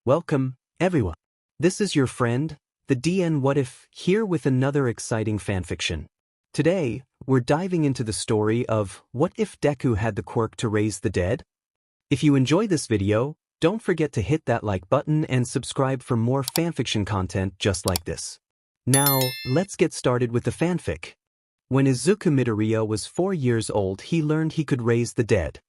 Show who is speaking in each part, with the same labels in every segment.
Speaker 1: Welcome, everyone. This is your friend, the DN WhatIf, here with another exciting fanfiction. Today, we're diving into the story of What If Deku Had the Quirk to Raise the Dead? If you enjoy this video, don't forget to hit that like button and subscribe for more fanfiction content just like this. Now, let's get started with the fanfic. When Izuku Midoriya was 4 years old, he learned he could raise the dead.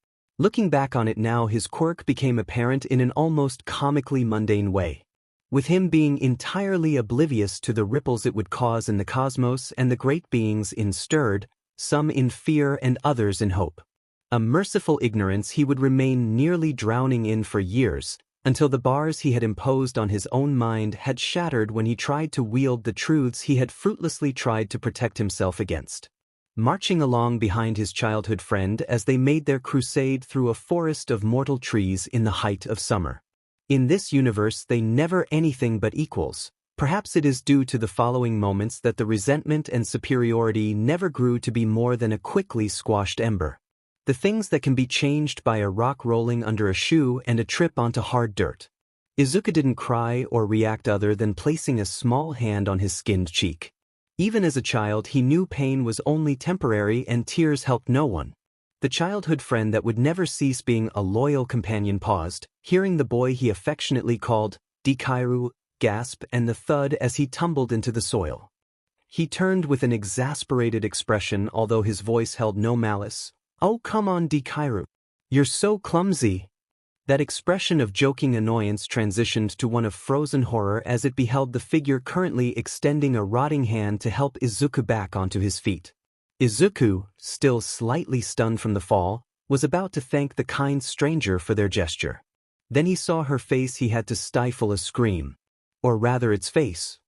Speaker 1: Looking back on it now, his quirk became apparent in an almost comically mundane way. With him being entirely oblivious to the ripples it would cause in the cosmos and the great beings stirred, some in fear and others in hope. A merciful ignorance he would remain nearly drowning in for years, until the bars he had imposed on his own mind had shattered when he tried to wield the truths he had fruitlessly tried to protect himself against. Marching along behind his childhood friend as they made their crusade through a forest of mortal trees in the height of summer. In this universe they never anything but equals. Perhaps it is due to the following moments that the resentment and superiority never grew to be more than a quickly squashed ember. The things that can be changed by a rock rolling under a shoe and a trip onto hard dirt. Izuku didn't cry or react other than placing a small hand on his skinned cheek. Even as a child, he knew pain was only temporary and tears helped no one. The childhood friend that would never cease being a loyal companion paused, hearing the boy he affectionately called Dikairu gasp and the thud as he tumbled into the soil. He turned with an exasperated expression, although his voice held no malice. "Oh, come on, Dikairu. You're so clumsy." That expression of joking annoyance transitioned to one of frozen horror as it beheld the figure currently extending a rotting hand to help Izuku back onto his feet. Izuku, still slightly stunned from the fall, was about to thank the kind stranger for their gesture. Then he saw her face. He had to stifle a scream. Or rather its face.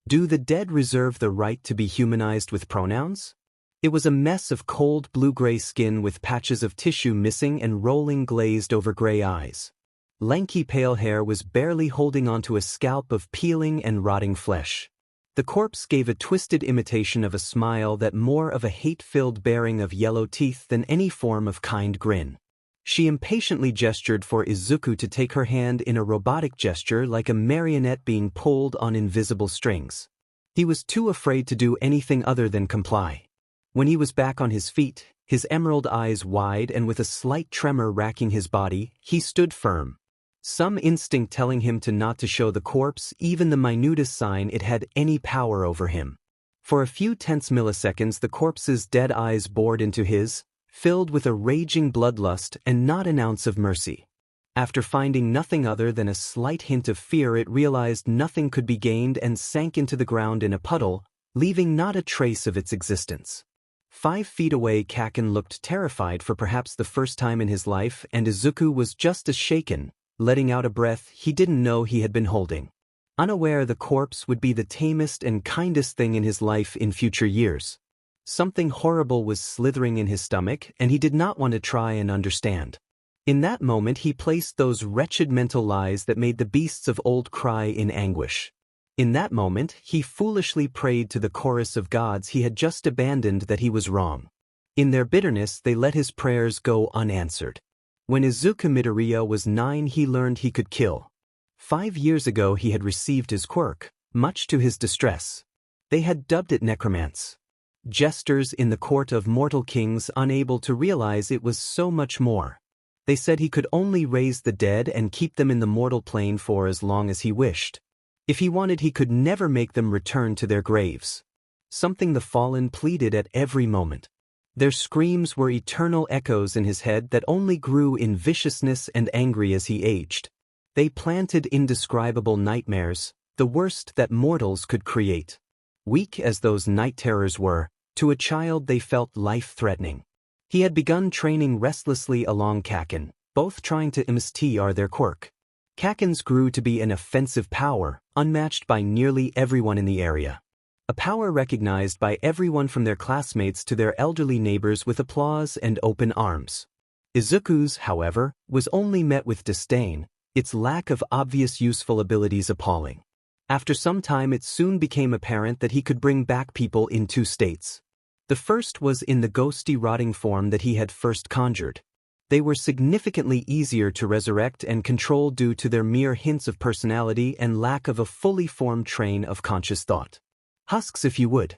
Speaker 1: Do the dead reserve the right to be humanized with pronouns? It was a mess of cold blue-gray skin with patches of tissue missing and rolling glazed-over gray eyes. Lanky pale hair was barely holding onto a scalp of peeling and rotting flesh. The corpse gave a twisted imitation of a smile that more of a hate-filled baring of yellow teeth than any form of kind grin. She impatiently gestured for Izuku to take her hand in a robotic gesture like a marionette being pulled on invisible strings. He was too afraid to do anything other than comply. When he was back on his feet, his emerald eyes wide and with a slight tremor racking his body, he stood firm. Some instinct telling him not to show the corpse even the minutest sign it had any power over him. For a few tense milliseconds the corpse's dead eyes bored into his, filled with a raging bloodlust and not an ounce of mercy. After finding nothing other than a slight hint of fear, it realized nothing could be gained and sank into the ground in a puddle, leaving not a trace of its existence. 5 feet away, Kaken looked terrified for perhaps the first time in his life, and Izuku was just as shaken, letting out a breath he didn't know he had been holding. Unaware the corpse would be the tamest and kindest thing in his life in future years. Something horrible was slithering in his stomach, and he did not want to try and understand. In that moment he placed those wretched mental lies that made the beasts of old cry in anguish. In that moment, he foolishly prayed to the chorus of gods he had just abandoned that he was wrong. In their bitterness, they let his prayers go unanswered. When Izuku Midoriya was 9, he learned he could kill. 5 years ago he had received his quirk, much to his distress. They had dubbed it necromance. Jesters in the court of mortal kings, unable to realize it was so much more. They said he could only raise the dead and keep them in the mortal plane for as long as he wished. If he wanted, he could never make them return to their graves. Something the fallen pleaded at every moment. Their screams were eternal echoes in his head that only grew in viciousness and angry as he aged. They planted indescribable nightmares, the worst that mortals could create. Weak as those night terrors were, to a child they felt life-threatening. He had begun training restlessly along Kaken, both trying to imitate their quirk. Kaken's grew to be an offensive power, unmatched by nearly everyone in the area. A power recognized by everyone from their classmates to their elderly neighbors with applause and open arms. Izuku's, however, was only met with disdain, its lack of obvious useful abilities appalling. After some time it soon became apparent that he could bring back people in 2 states. The first was in the ghosty rotting form that he had first conjured. They were significantly easier to resurrect and control due to their mere hints of personality and lack of a fully formed train of conscious thought. Husks, if you would.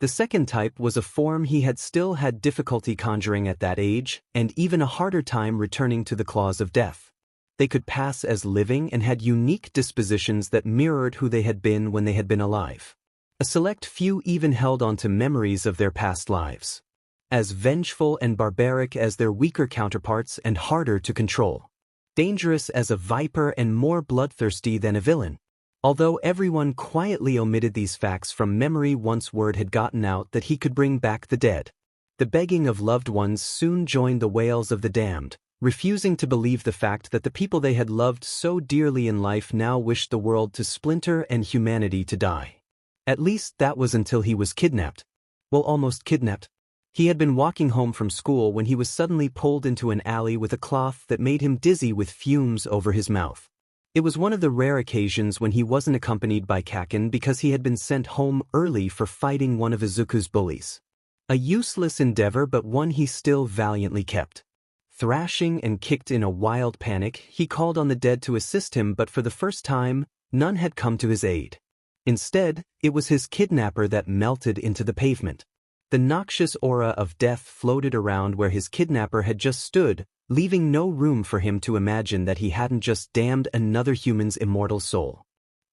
Speaker 1: The second type was a form he had still had difficulty conjuring at that age, and even a harder time returning to the claws of death. They could pass as living and had unique dispositions that mirrored who they had been when they had been alive. A select few even held on to memories of their past lives. As vengeful and barbaric as their weaker counterparts and harder to control. Dangerous as a viper and more bloodthirsty than a villain. Although everyone quietly omitted these facts from memory once word had gotten out that he could bring back the dead. The begging of loved ones soon joined the wails of the damned, refusing to believe the fact that the people they had loved so dearly in life now wished the world to splinter and humanity to die. At least that was until he was kidnapped. Well, almost kidnapped. He had been walking home from school when he was suddenly pulled into an alley with a cloth that made him dizzy with fumes over his mouth. It was one of the rare occasions when he wasn't accompanied by Kaken because he had been sent home early for fighting one of Izuku's bullies. A useless endeavor, but one he still valiantly kept. Thrashing and kicked in a wild panic, he called on the dead to assist him, but for the first time, none had come to his aid. Instead, it was his kidnapper that melted into the pavement. The noxious aura of death floated around where his kidnapper had just stood, leaving no room for him to imagine that he hadn't just damned another human's immortal soul.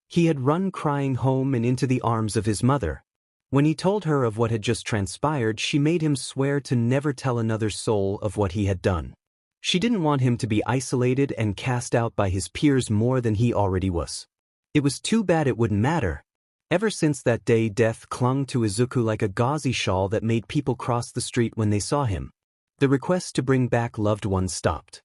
Speaker 1: He had run crying home and into the arms of his mother. When he told her of what had just transpired, she made him swear to never tell another soul of what he had done. She didn't want him to be isolated and cast out by his peers more than he already was. It was too bad it wouldn't matter. Ever since that day, death clung to Izuku like a gauzy shawl that made people cross the street when they saw him. The request to bring back loved ones stopped.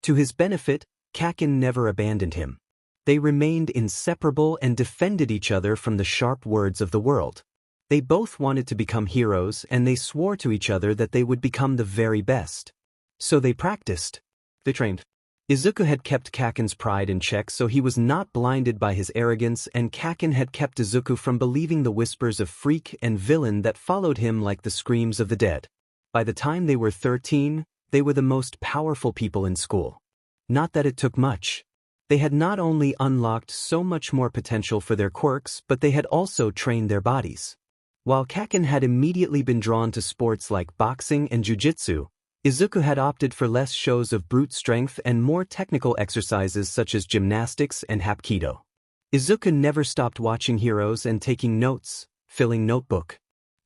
Speaker 1: To his benefit, Kaken never abandoned him. They remained inseparable and defended each other from the sharp words of the world. They both wanted to become heroes, and they swore to each other that they would become the very best. So they practiced. They trained. Izuku had kept Kaken's pride in check, so he was not blinded by his arrogance, and Kaken had kept Izuku from believing the whispers of freak and villain that followed him like the screams of the dead. By the time they were 13, they were the most powerful people in school. Not that it took much. They had not only unlocked so much more potential for their quirks, but they had also trained their bodies. While Kaken had immediately been drawn to sports like boxing and jujitsu, Izuku had opted for less shows of brute strength and more technical exercises such as gymnastics and hapkido. Izuku never stopped watching heroes and taking notes, filling notebook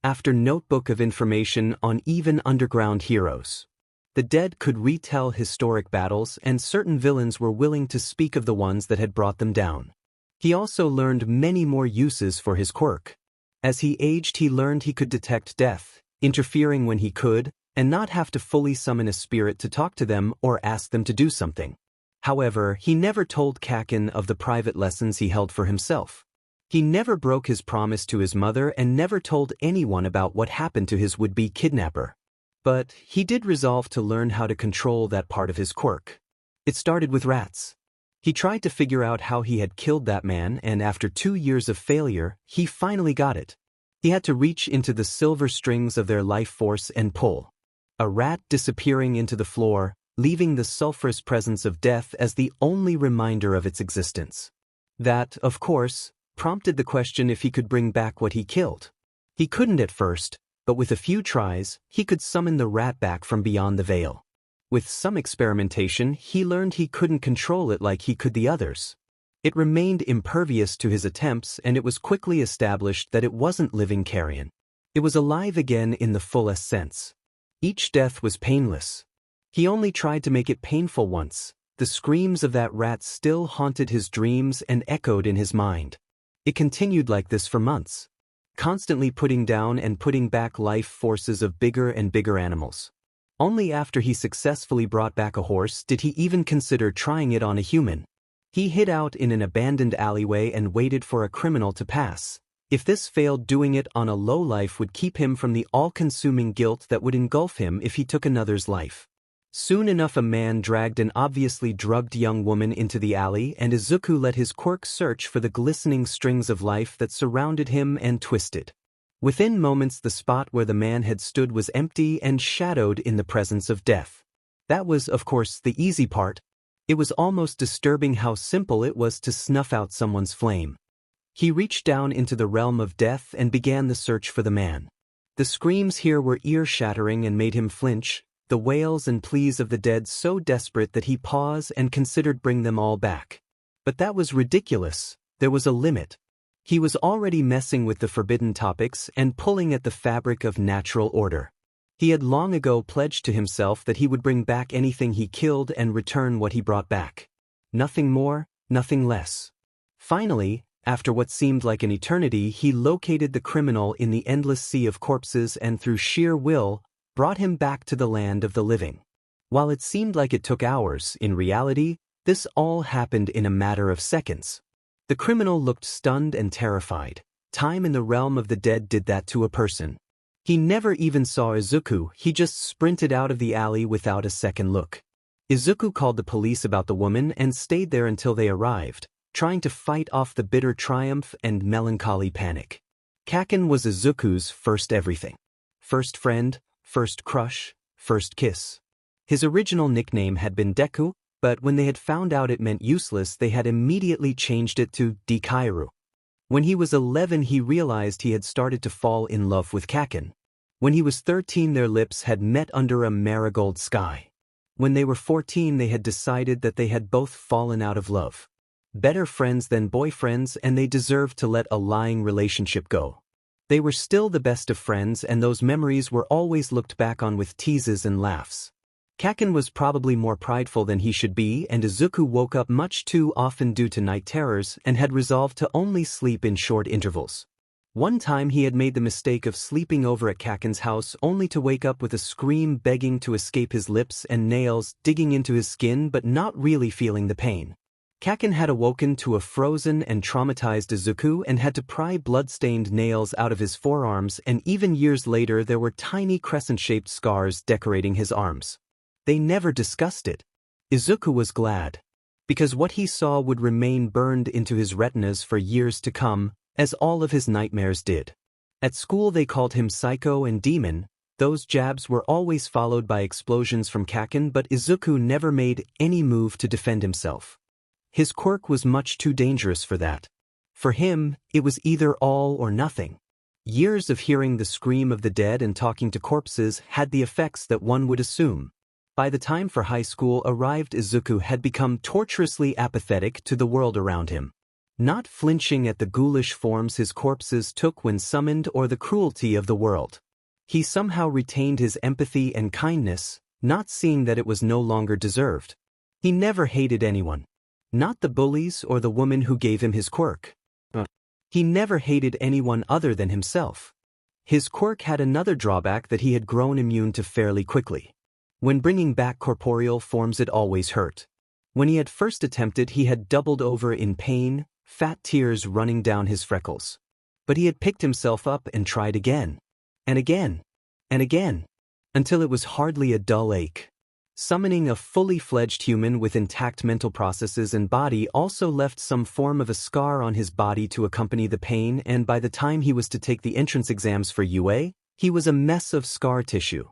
Speaker 1: after notebook of information on even underground heroes. The dead could retell historic battles, and certain villains were willing to speak of the ones that had brought them down. He also learned many more uses for his quirk. As he aged, he learned he could detect death, interfering when he could, and not have to fully summon a spirit to talk to them or ask them to do something. However, he never told Kaken of the private lessons he held for himself. He never broke his promise to his mother and never told anyone about what happened to his would-be kidnapper. But he did resolve to learn how to control that part of his quirk. It started with rats. He tried to figure out how he had killed that man, and after 2 years of failure, he finally got it. He had to reach into the silver strings of their life force and pull. A rat disappearing into the floor, leaving the sulphurous presence of death as the only reminder of its existence. That, of course, prompted the question if he could bring back what he killed. He couldn't at first, but with a few tries, he could summon the rat back from beyond the veil. With some experimentation, he learned he couldn't control it like he could the others. It remained impervious to his attempts, and it was quickly established that it wasn't living carrion. It was alive again in the fullest sense. Each death was painless. He only tried to make it painful once. The screams of that rat still haunted his dreams and echoed in his mind. It continued like this for months, constantly putting down and putting back life forces of bigger and bigger animals. Only after he successfully brought back a horse did he even consider trying it on a human. He hid out in an abandoned alleyway and waited for a criminal to pass. If this failed, doing it on a lowlife would keep him from the all-consuming guilt that would engulf him if he took another's life. Soon enough, a man dragged an obviously drugged young woman into the alley, and Izuku let his quirk search for the glistening strings of life that surrounded him and twisted. Within moments, the spot where the man had stood was empty and shadowed in the presence of death. That was, of course, the easy part. It was almost disturbing how simple it was to snuff out someone's flame. He reached down into the realm of death and began the search for the man. The screams here were ear-shattering and made him flinch, the wails and pleas of the dead so desperate that he paused and considered bring them all back. But that was ridiculous. There was a limit. He was already messing with the forbidden topics and pulling at the fabric of natural order. He had long ago pledged to himself that he would bring back anything he killed and return what he brought back. Nothing more, nothing less. Finally, after what seemed like an eternity, he located the criminal in the endless sea of corpses and through sheer will, brought him back to the land of the living. While it seemed like it took hours, in reality, this all happened in a matter of seconds. The criminal looked stunned and terrified. Time in the realm of the dead did that to a person. He never even saw Izuku, he just sprinted out of the alley without a second look. Izuku called the police about the woman and stayed there until they arrived, trying to fight off the bitter triumph and melancholy panic. Kaken was Izuku's first everything. First friend, first crush, first kiss. His original nickname had been Deku, but when they had found out it meant useless, they had immediately changed it to Dekairu. When he was 11, he realized he had started to fall in love with Kaken. When he was 13, their lips had met under a marigold sky. When they were 14, they had decided that they had both fallen out of love. Better friends than boyfriends, and they deserved to let a lying relationship go. They were still the best of friends, and those memories were always looked back on with teases and laughs. Kaken was probably more prideful than he should be, and Izuku woke up much too often due to night terrors and had resolved to only sleep in short intervals. One time he had made the mistake of sleeping over at Kaken's house only to wake up with a scream begging to escape his lips and nails digging into his skin but not really feeling the pain. Kaken had awoken to a frozen and traumatized Izuku and had to pry blood-stained nails out of his forearms, and even years later there were tiny crescent-shaped scars decorating his arms. They never discussed it. Izuku was glad, because what he saw would remain burned into his retinas for years to come, as all of his nightmares did. At school they called him Psycho and Demon. Those jabs were always followed by explosions from Kaken, but Izuku never made any move to defend himself. His quirk was much too dangerous for that. For him, it was either all or nothing. Years of hearing the scream of the dead and talking to corpses had the effects that one would assume. By the time for high school arrived, Izuku had become torturously apathetic to the world around him. Not flinching at the ghoulish forms his corpses took when summoned or the cruelty of the world. He somehow retained his empathy and kindness, not seeing that it was no longer deserved. He never hated anyone. Not the bullies or the woman who gave him his quirk. He never hated anyone other than himself. His quirk had another drawback that he had grown immune to fairly quickly. When bringing back corporeal forms, it always hurt. When he had first attempted, he had doubled over in pain, fat tears running down his freckles. But he had picked himself up and tried again, and again, and again, until it was hardly a dull ache. Summoning a fully fledged human with intact mental processes and body also left some form of a scar on his body to accompany the pain, and by the time he was to take the entrance exams for UA, he was a mess of scar tissue,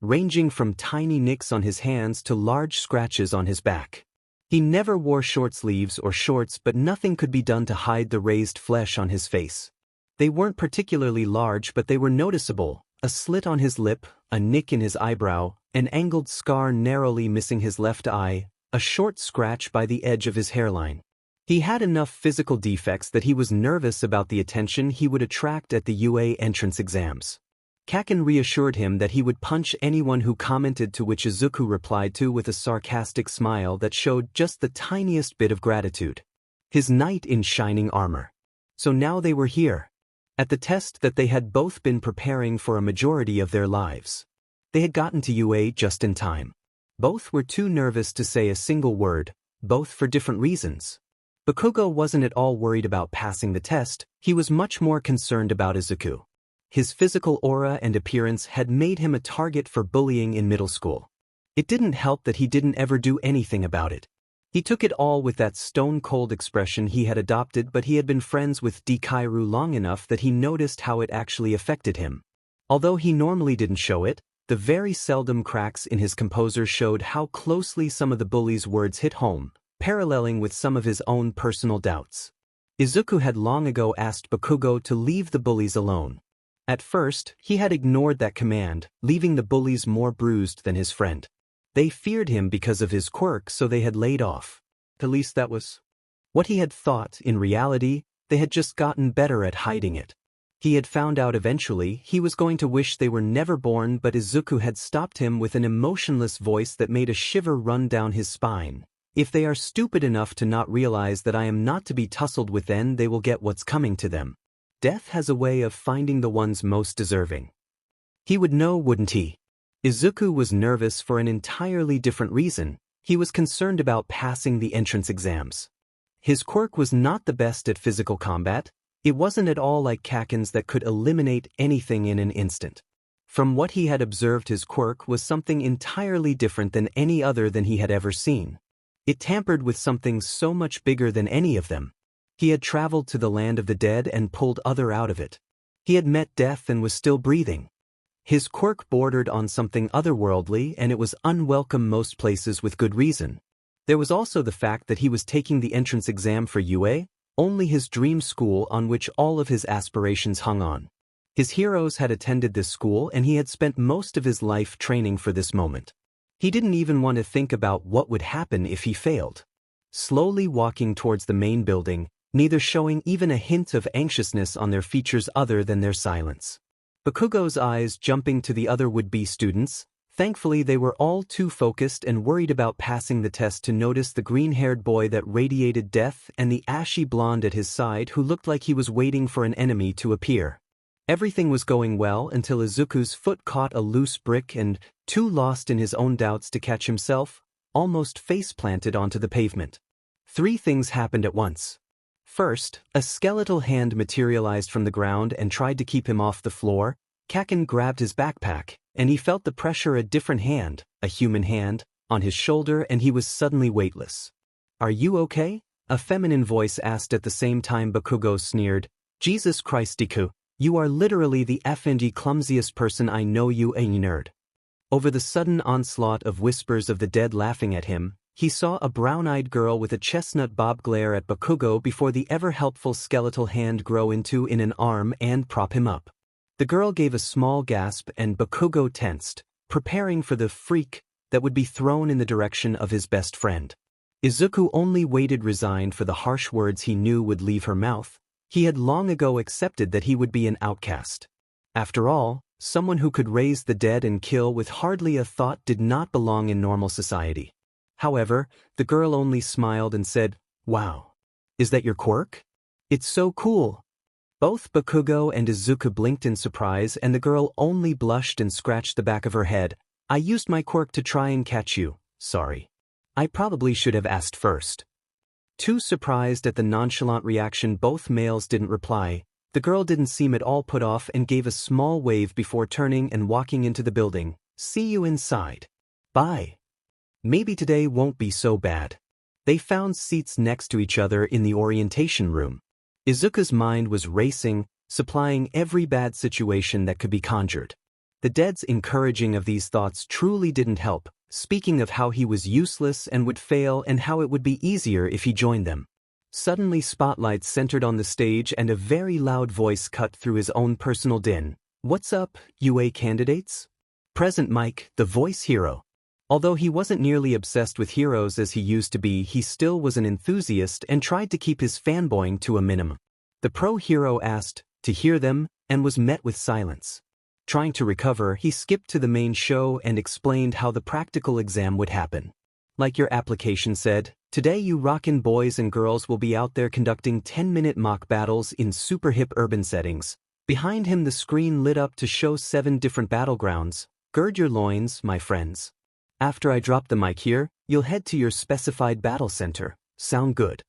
Speaker 1: ranging from tiny nicks on his hands to large scratches on his back. He never wore short sleeves or shorts, but nothing could be done to hide the raised flesh on his face. They weren't particularly large, but they were noticeable: a slit on his lip, a nick in his eyebrow, an angled scar narrowly missing his left eye, a short scratch by the edge of his hairline. He had enough physical defects that he was nervous about the attention he would attract at the UA entrance exams. Kaken reassured him that he would punch anyone who commented, to which Izuku replied to with a sarcastic smile that showed just the tiniest bit of gratitude. His knight in shining armor. So now they were here, at the test that they had both been preparing for a majority of their lives. They had gotten to UA just in time. Both were too nervous to say a single word, both for different reasons. Bakugo wasn't at all worried about passing the test, he was much more concerned about Izuku. His physical aura and appearance had made him a target for bullying in middle school. It didn't help that he didn't ever do anything about it. He took it all with that stone-cold expression he had adopted, but he had been friends with Dekairu long enough that he noticed how it actually affected him. Although he normally didn't show it, The very seldom cracks in his composure showed how closely some of the bully's words hit home, paralleling with some of his own personal doubts. Izuku had long ago asked Bakugo to leave the bullies alone. At first, he had ignored that command, leaving the bullies more bruised than his friend. They feared him because of his quirk, so they had laid off. At least that was what he had thought. In reality, they had just gotten better at hiding it. He had found out eventually he was going to wish they were never born, but Izuku had stopped him with an emotionless voice that made a shiver run down his spine. If they are stupid enough to not realize that I am not to be tussled with, then they will get what's coming to them. Death has a way of finding the ones most deserving. He would know, wouldn't he? Izuku was nervous for an entirely different reason. He was concerned about passing the entrance exams. His quirk was not the best at physical combat. It wasn't at all like Kaken's that could eliminate anything in an instant. From what he had observed, his quirk was something entirely different than any other than he had ever seen. It tampered with something so much bigger than any of them. He had traveled to the land of the dead and pulled other out of it. He had met death and was still breathing. His quirk bordered on something otherworldly, and it was unwelcome most places with good reason. There was also the fact that he was taking the entrance exam for UA, only his dream school on which all of his aspirations hung on. His heroes had attended this school, and he had spent most of his life training for this moment. He didn't even want to think about what would happen if he failed. Slowly walking towards the main building, neither showing even a hint of anxiousness on their features other than their silence. Bakugo's eyes jumping to the other would-be students. Thankfully, they were all too focused and worried about passing the test to notice the green-haired boy that radiated death and the ashy blonde at his side who looked like he was waiting for an enemy to appear. Everything was going well until Izuku's foot caught a loose brick and, too lost in his own doubts to catch himself, almost face-planted onto the pavement. Three things happened at once. First, a skeletal hand materialized from the ground and tried to keep him off the floor. Kaken grabbed his backpack, and he felt the pressure a different hand, a human hand, on his shoulder, and he was suddenly weightless. "Are you okay?" a feminine voice asked. At the same time, Bakugo sneered, "Jesus Christ, Deku, you are literally the effing clumsiest person I know, you a nerd." Over the sudden onslaught of whispers of the dead laughing at him, he saw a brown-eyed girl with a chestnut bob glare at Bakugo before the ever-helpful skeletal hand grow into an arm and prop him up. The girl gave a small gasp and Bakugo tensed, preparing for the freak that would be thrown in the direction of his best friend. Izuku only waited resigned for the harsh words he knew would leave her mouth. He had long ago accepted that he would be an outcast. After all, someone who could raise the dead and kill with hardly a thought did not belong in normal society. However, the girl only smiled and said, "Wow. Is that your quirk? It's so cool." Both Bakugo and Izuku blinked in surprise, and the girl only blushed and scratched the back of her head. "I used my quirk to try and catch you. Sorry. I probably should have asked first." Too surprised at the nonchalant reaction, both males didn't reply. The girl didn't seem at all put off and gave a small wave before turning and walking into the building. "See you inside. Bye. Maybe today won't be so bad." They found seats next to each other in the orientation room. Izuku's mind was racing, supplying every bad situation that could be conjured. The dead's encouraging of these thoughts truly didn't help, speaking of how he was useless and would fail and how it would be easier if he joined them. Suddenly spotlights centered on the stage and a very loud voice cut through his own personal din. "What's up, UA candidates? Present Mike, the voice hero." Although he wasn't nearly obsessed with heroes as he used to be, he still was an enthusiast and tried to keep his fanboying to a minimum. The pro hero asked to hear them and was met with silence. Trying to recover, he skipped to the main show and explained how the practical exam would happen. "Like your application said, today you rockin' boys and girls will be out there conducting 10-minute mock battles in super hip urban settings." Behind him the screen lit up to show 7 different battlegrounds. "Gird your loins, my friends. After I drop the mic here, you'll head to your specified battle center. Sound good?"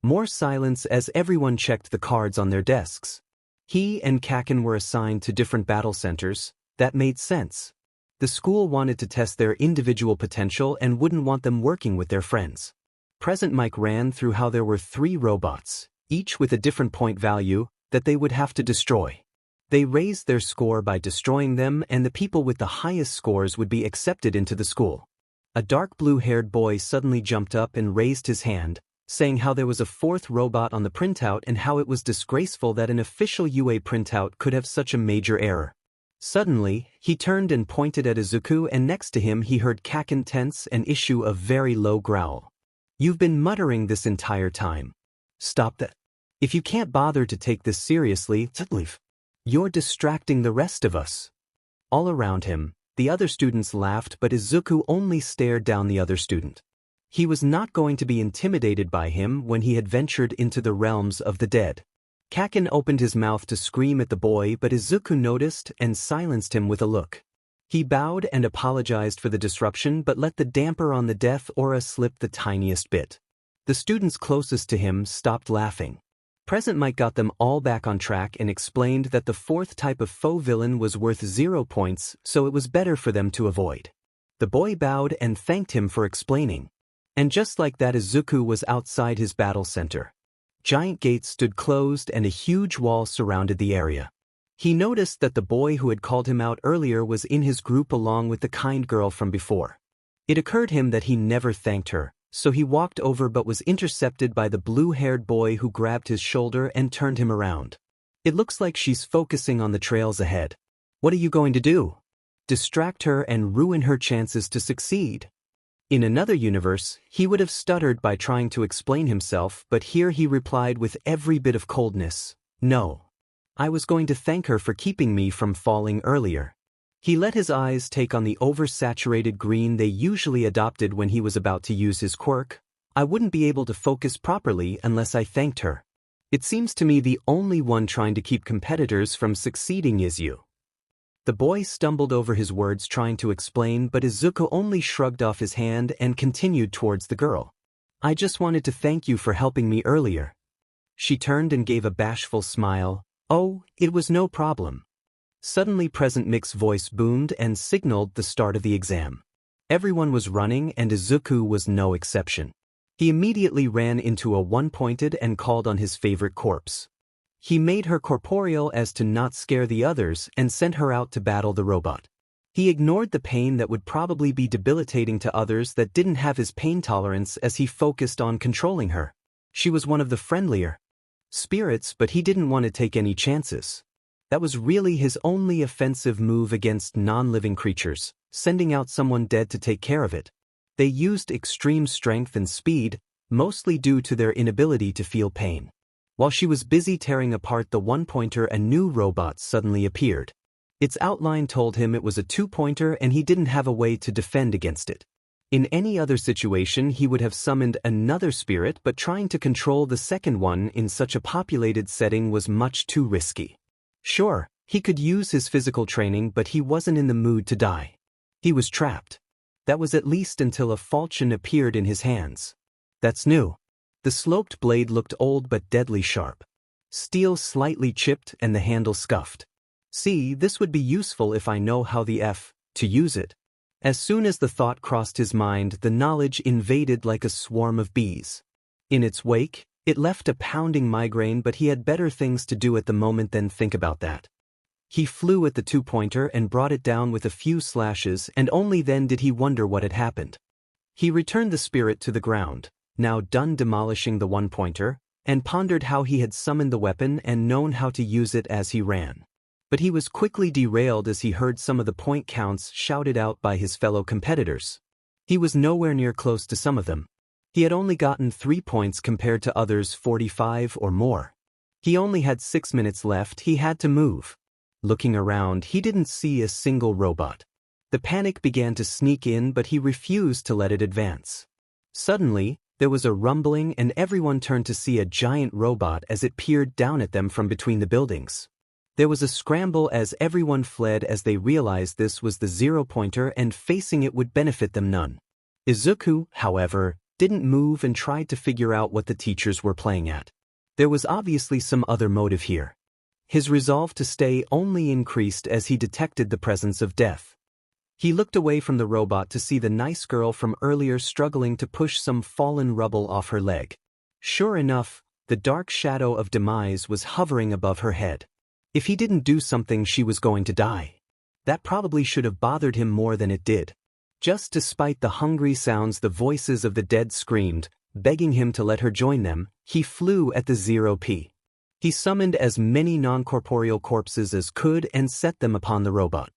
Speaker 1: More silence as everyone checked the cards on their desks. He and Kaken were assigned to different battle centers. That made sense. The school wanted to test their individual potential and wouldn't want them working with their friends. Present Mike ran through how there were 3 robots, each with a different point value, that they would have to destroy. They raised their score by destroying them, and the people with the highest scores would be accepted into the school. A dark blue-haired boy suddenly jumped up and raised his hand, saying how there was a fourth robot on the printout and how it was disgraceful that an official UA printout could have such a major error. Suddenly, he turned and pointed at Izuku, and next to him he heard Kaken tense and issue a very low growl. "You've been muttering this entire time. Stop that. If you can't bother to take this seriously, leave. You're distracting the rest of us." All around him, the other students laughed, but Izuku only stared down the other student. He was not going to be intimidated by him when he had ventured into the realms of the dead. Kaken opened his mouth to scream at the boy, but Izuku noticed and silenced him with a look. He bowed and apologized for the disruption, but let the damper on the death aura slip the tiniest bit. The students closest to him stopped laughing. Present Mike got them all back on track and explained that the fourth type of foe villain was worth 0 points, so it was better for them to avoid. The boy bowed and thanked him for explaining. And just like that, Izuku was outside his battle center. Giant gates stood closed and a huge wall surrounded the area. He noticed that the boy who had called him out earlier was in his group along with the kind girl from before. It occurred him that he never thanked her, so he walked over but was intercepted by the blue-haired boy who grabbed his shoulder and turned him around. "It looks like she's focusing on the trails ahead. What are you going to do? Distract her and ruin her chances to succeed?" In another universe, he would have stuttered by trying to explain himself, but here he replied with every bit of coldness, "No. I was going to thank her for keeping me from falling earlier." He let his eyes take on the oversaturated green they usually adopted when he was about to use his quirk. "I wouldn't be able to focus properly unless I thanked her. It seems to me the only one trying to keep competitors from succeeding is you." The boy stumbled over his words trying to explain, but Izuku only shrugged off his hand and continued towards the girl. "I just wanted to thank you for helping me earlier." She turned and gave a bashful smile. "Oh, it was no problem." Suddenly Present Mick's voice boomed and signaled the start of the exam. Everyone was running and Izuku was no exception. He immediately ran into a one-pointed and called on his favorite corpse. He made her corporeal as to not scare the others and sent her out to battle the robot. He ignored the pain that would probably be debilitating to others that didn't have his pain tolerance as he focused on controlling her. She was one of the friendlier spirits, but he didn't want to take any chances. That was really his only offensive move against non-living creatures, sending out someone dead to take care of it. They used extreme strength and speed, mostly due to their inability to feel pain. While she was busy tearing apart the one-pointer, a new robot suddenly appeared. Its outline told him it was a two-pointer and he didn't have a way to defend against it. In any other situation he would have summoned another spirit, but trying to control the second one in such a populated setting was much too risky. Sure, he could use his physical training, but he wasn't in the mood to die. He was trapped. That was at least until a falchion appeared in his hands. That's new. The sloped blade looked old but deadly sharp. Steel slightly chipped and the handle scuffed. "See, this would be useful if I know how to use it." As soon as the thought crossed his mind, the knowledge invaded like a swarm of bees. In its wake, it left a pounding migraine, but he had better things to do at the moment than think about that. He flew at the two-pointer and brought it down with a few slashes, and only then did he wonder what had happened. He returned the spirit to the ground, now done demolishing the one-pointer, and pondered how he had summoned the weapon and known how to use it as he ran. But he was quickly derailed as he heard some of the point counts shouted out by his fellow competitors. He was nowhere near close to some of them. He had only gotten 3 points compared to others 45 or more. He only had 6 minutes left. He had to move. Looking around, he didn't see a single robot. The panic began to sneak in, but he refused to let it advance. Suddenly, there was a rumbling and everyone turned to see a giant robot as it peered down at them from between the buildings. There was a scramble as everyone fled as they realized this was the zero-pointer and facing it would benefit them none. Izuku, however, didn't move and tried to figure out what the teachers were playing at. There was obviously some other motive here. His resolve to stay only increased as he detected the presence of death. He looked away from the robot to see the nice girl from earlier struggling to push some fallen rubble off her leg. Sure enough, the dark shadow of demise was hovering above her head. If he didn't do something, she was going to die. That probably should have bothered him more than it did. Just despite the hungry sounds the voices of the dead screamed, begging him to let her join them, he flew at the 0p. He summoned as many non-corporeal corpses as could and set them upon the robot.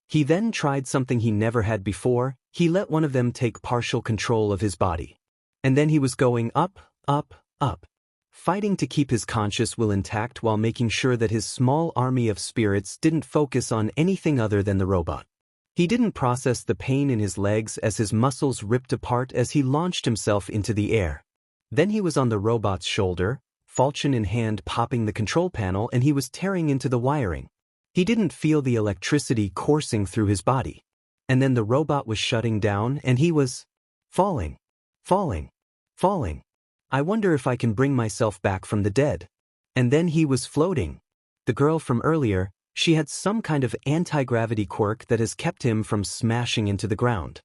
Speaker 1: He then tried something he never had before. He let one of them take partial control of his body. And then he was going up, up, up, fighting to keep his conscious will intact while making sure that his small army of spirits didn't focus on anything other than the robot. He didn't process the pain in his legs as his muscles ripped apart as he launched himself into the air. Then he was on the robot's shoulder, falchion in hand, popping the control panel, and he was tearing into the wiring. He didn't feel the electricity coursing through his body. And then the robot was shutting down and he was falling, falling, falling. I wonder if I can bring myself back from the dead. And then he was floating. The girl from earlier, she had some kind of anti-gravity quirk that has kept him from smashing into the ground.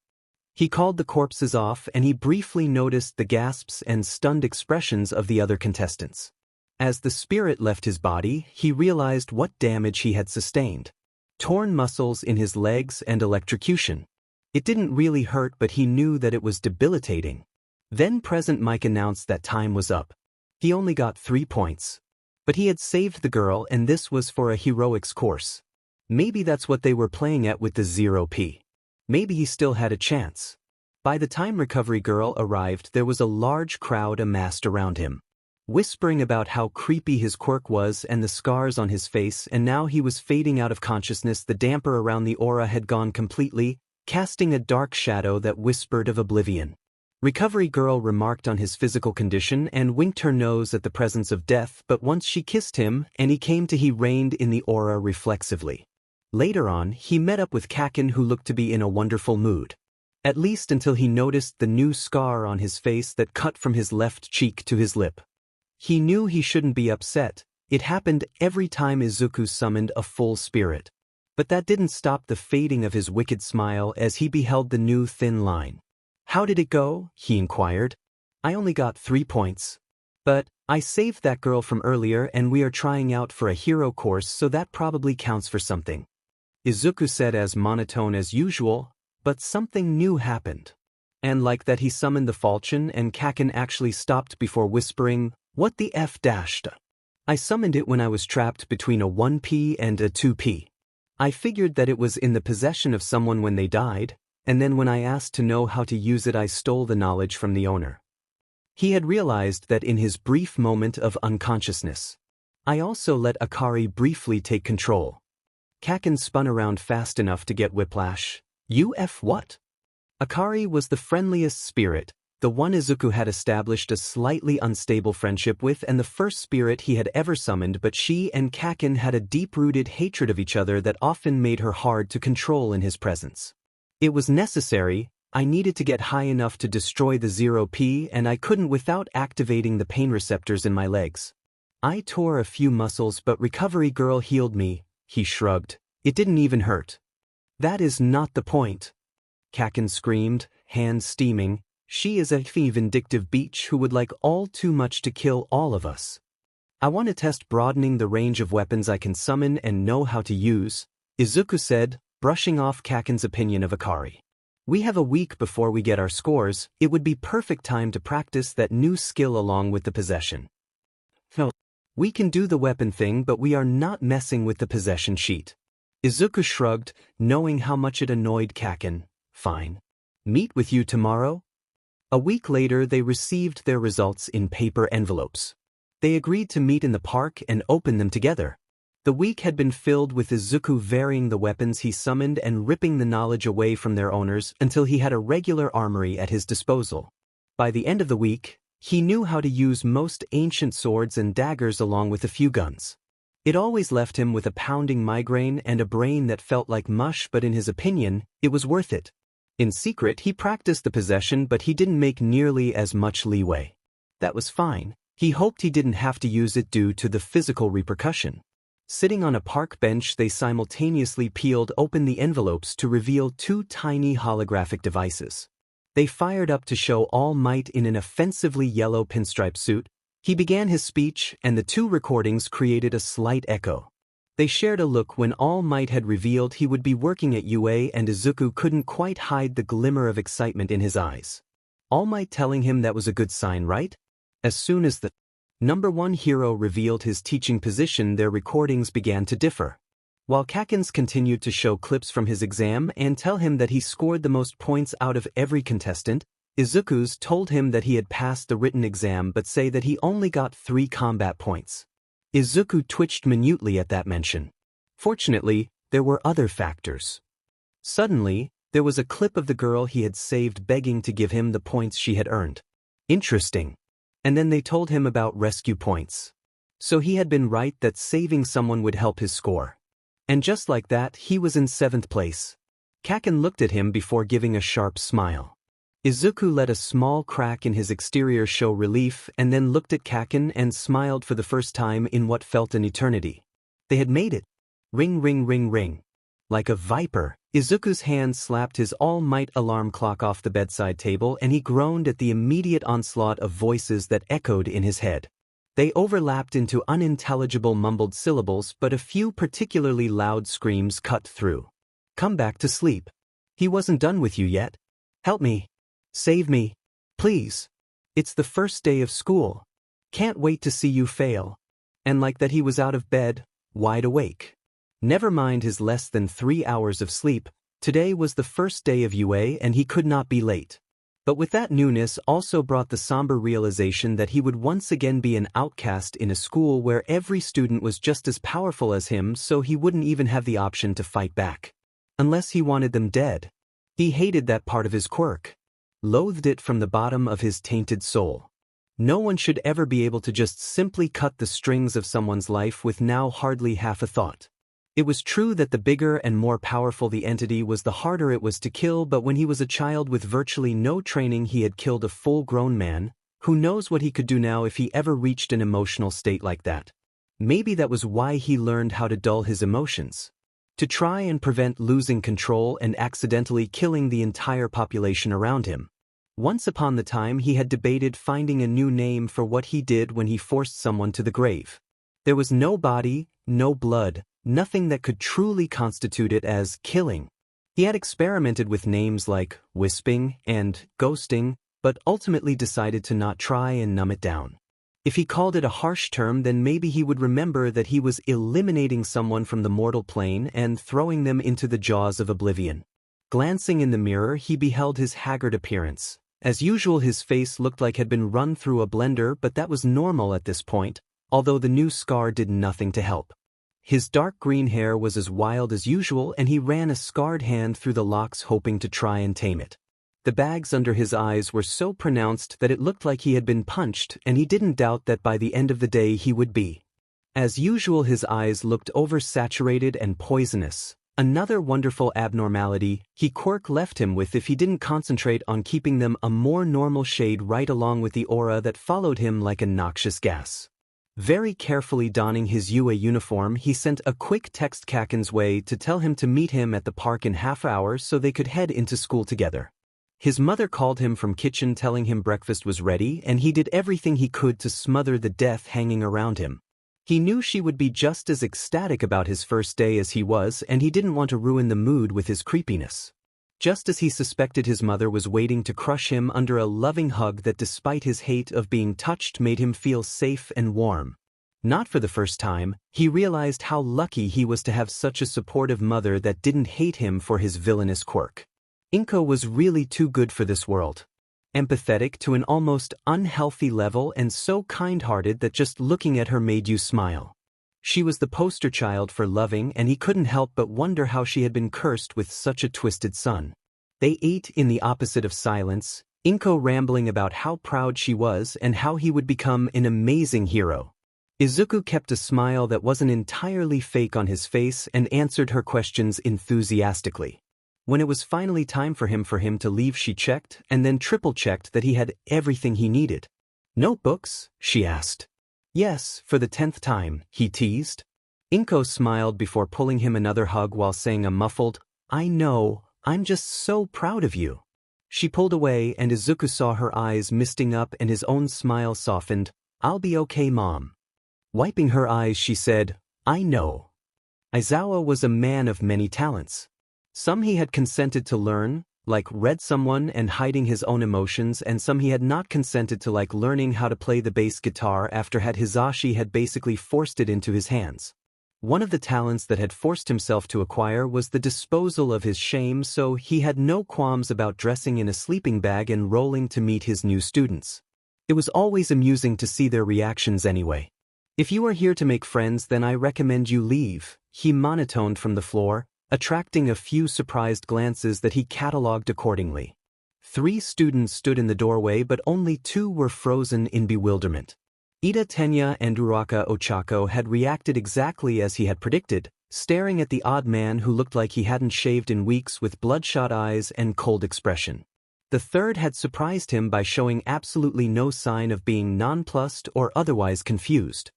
Speaker 1: He called the corpses off and he briefly noticed the gasps and stunned expressions of the other contestants. As the spirit left his body, he realized what damage he had sustained. Torn muscles in his legs and electrocution. It didn't really hurt, but he knew that it was debilitating. Then Present Mike announced that time was up. He only got 3 points. But he had saved the girl, and this was for a heroics course. Maybe that's what they were playing at with the 0p. Maybe he still had a chance. By the time Recovery Girl arrived, there was a large crowd amassed around him, whispering about how creepy his quirk was and the scars on his face, and now he was fading out of consciousness. The damper around the aura had gone completely, casting a dark shadow that whispered of oblivion. Recovery Girl remarked on his physical condition and winked her nose at the presence of death, but once she kissed him and he reigned in the aura reflexively. Later on, he met up with Kaken, who looked to be in a wonderful mood. At least until he noticed the new scar on his face that cut from his left cheek to his lip. He knew he shouldn't be upset. It happened every time Izuku summoned a full spirit. But that didn't stop the fading of his wicked smile as he beheld the new thin line. "How did it go?" he inquired. "I only got 3 points. But I saved that girl from earlier and we are trying out for a hero course, so that probably counts for something," Izuku said as monotone as usual, but something new happened. And like that, he summoned the falchion and Kaken actually stopped before whispering, "What the F dashed? I summoned it when I was trapped between a 1p and a 2p. I figured that it was in the possession of someone when they died, and then when I asked to know how to use it, I stole the knowledge from the owner." He had realized that in his brief moment of unconsciousness. "I also let Akari briefly take control." Kaken spun around fast enough to get whiplash. What? Akari was the friendliest spirit, the one Izuku had established a slightly unstable friendship with, and the first spirit he had ever summoned, but she and Kaken had a deep-rooted hatred of each other that often made her hard to control in his presence. It was necessary. I needed to get high enough to destroy the 0p, and I couldn't without activating the pain receptors in my legs. I tore a few muscles, but Recovery Girl healed me, he shrugged. It didn't even hurt. That is not the point, Kaken screamed, hands steaming. She is a vindictive bitch who would like all too much to kill all of us. I want to test broadening the range of weapons I can summon and know how to use, Izuku said, brushing off Kaken's opinion of Akari. We have a week before we get our scores. It would be perfect time to practice that new skill along with the possession. No, we can do the weapon thing, but we are not messing with the possession sheet. Izuku shrugged, knowing how much it annoyed Kaken. Fine. Meet with you tomorrow? A week later, they received their results in paper envelopes. They agreed to meet in the park and open them together. The week had been filled with Izuku varying the weapons he summoned and ripping the knowledge away from their owners until he had a regular armory at his disposal. By the end of the week, he knew how to use most ancient swords and daggers along with a few guns. It always left him with a pounding migraine and a brain that felt like mush, but in his opinion, it was worth it. In secret, he practiced the possession, but he didn't make nearly as much leeway. That was fine. He hoped he didn't have to use it due to the physical repercussion. Sitting on a park bench, they simultaneously peeled open the envelopes to reveal 2 tiny holographic devices. They fired up to show All Might in an offensively yellow pinstripe suit. He began his speech, and the 2 recordings created a slight echo. They shared a look when All Might had revealed he would be working at UA, and Izuku couldn't quite hide the glimmer of excitement in his eyes. All Might telling him that was a good sign, right? As soon as the #1 hero revealed his teaching position, their recordings began to differ. While Kaken's continued to show clips from his exam and tell him that he scored the most points out of every contestant, Izuku's told him that he had passed the written exam but say that he only got 3 combat points. Izuku twitched minutely at that mention. Fortunately, there were other factors. Suddenly, there was a clip of the girl he had saved begging to give him the points she had earned. Interesting. And then they told him about rescue points. So he had been right that saving someone would help his score. And just like that, he was in 7th place. Kaken looked at him before giving a sharp smile. Izuku let a small crack in his exterior show relief and then looked at Kaken and smiled for the first time in what felt an eternity. They had made it. Ring ring ring ring. Like a viper, Izuku's hand slapped his All Might alarm clock off the bedside table and he groaned at the immediate onslaught of voices that echoed in his head. They overlapped into unintelligible mumbled syllables, but a few particularly loud screams cut through. Come back to sleep. He wasn't done with you yet. Help me. Save me. Please. It's the first day of school. Can't wait to see you fail. And like that he was out of bed, wide awake. Never mind his less than 3 hours of sleep, today was the first day of UA and he could not be late. But with that newness also brought the somber realization that he would once again be an outcast in a school where every student was just as powerful as him, so he wouldn't even have the option to fight back. Unless he wanted them dead. He hated that part of his quirk. Loathed it from the bottom of his tainted soul. No one should ever be able to just simply cut the strings of someone's life with now hardly half a thought. It was true that the bigger and more powerful the entity was, the harder it was to kill, but when he was a child with virtually no training he had killed a full-grown man. Who knows what he could do now if he ever reached an emotional state like that. Maybe that was why he learned how to dull his emotions. To try and prevent losing control and accidentally killing the entire population around him. Once upon the time he had debated finding a new name for what he did when he forced someone to the grave. There was no body, no blood, nothing that could truly constitute it as killing. He had experimented with names like wisping and ghosting, but ultimately decided to not try and numb it down. If he called it a harsh term, then maybe he would remember that he was eliminating someone from the mortal plane and throwing them into the jaws of oblivion. Glancing in the mirror, he beheld his haggard appearance. As usual, his face looked like had been run through a blender, but that was normal at this point, although the new scar did nothing to help. His dark green hair was as wild as usual, and he ran a scarred hand through the locks hoping to try and tame it. The bags under his eyes were so pronounced that it looked like he had been punched, and he didn't doubt that by the end of the day he would be. As usual, his eyes looked oversaturated and poisonous. Another wonderful abnormality Quirk left him with if he didn't concentrate on keeping them a more normal shade, right along with the aura that followed him like a noxious gas. Very carefully donning his UA uniform, he sent a quick text Kaken's way to tell him to meet him at the park in half hour so they could head into school together. His mother called him from kitchen telling him breakfast was ready, and he did everything he could to smother the death hanging around him. He knew she would be just as ecstatic about his first day as he was, and he didn't want to ruin the mood with his creepiness. Just as he suspected, his mother was waiting to crush him under a loving hug that, despite his hate of being touched, made him feel safe and warm. Not for the first time, he realized how lucky he was to have such a supportive mother that didn't hate him for his villainous quirk. Inko was really too good for this world. Empathetic to an almost unhealthy level and so kind-hearted that just looking at her made you smile. She was the poster child for loving, and he couldn't help but wonder how she had been cursed with such a twisted son. They ate in the opposite of silence, Inko rambling about how proud she was and how he would become an amazing hero. Izuku kept a smile that wasn't entirely fake on his face and answered her questions enthusiastically. When it was finally time for him to leave, she checked and then triple-checked that he had everything he needed. Notebooks? She asked. Yes, for the 10th time, he teased. Inko smiled before pulling him another hug while saying a muffled, "I know, I'm just so proud of you." She pulled away and Izuku saw her eyes misting up and his own smile softened. "I'll be okay, Mom." Wiping her eyes, she said, "I know." Aizawa was a man of many talents. Some he had consented to learn, like read someone and hiding his own emotions, and some he had not consented to, like learning how to play the bass guitar after Hisashi had basically forced it into his hands. One of the talents that had forced himself to acquire was the disposal of his shame, so he had no qualms about dressing in a sleeping bag and rolling to meet his new students. It was always amusing to see their reactions anyway. "If you are here to make friends, then I recommend you leave," he monotoned from the floor, attracting a few surprised glances that he catalogued accordingly. 3 students stood in the doorway, but only 2 were frozen in bewilderment. Ida Tenya and Uraka Ochako had reacted exactly as he had predicted, staring at the odd man who looked like he hadn't shaved in weeks with bloodshot eyes and cold expression. The third had surprised him by showing absolutely no sign of being nonplussed or otherwise confused.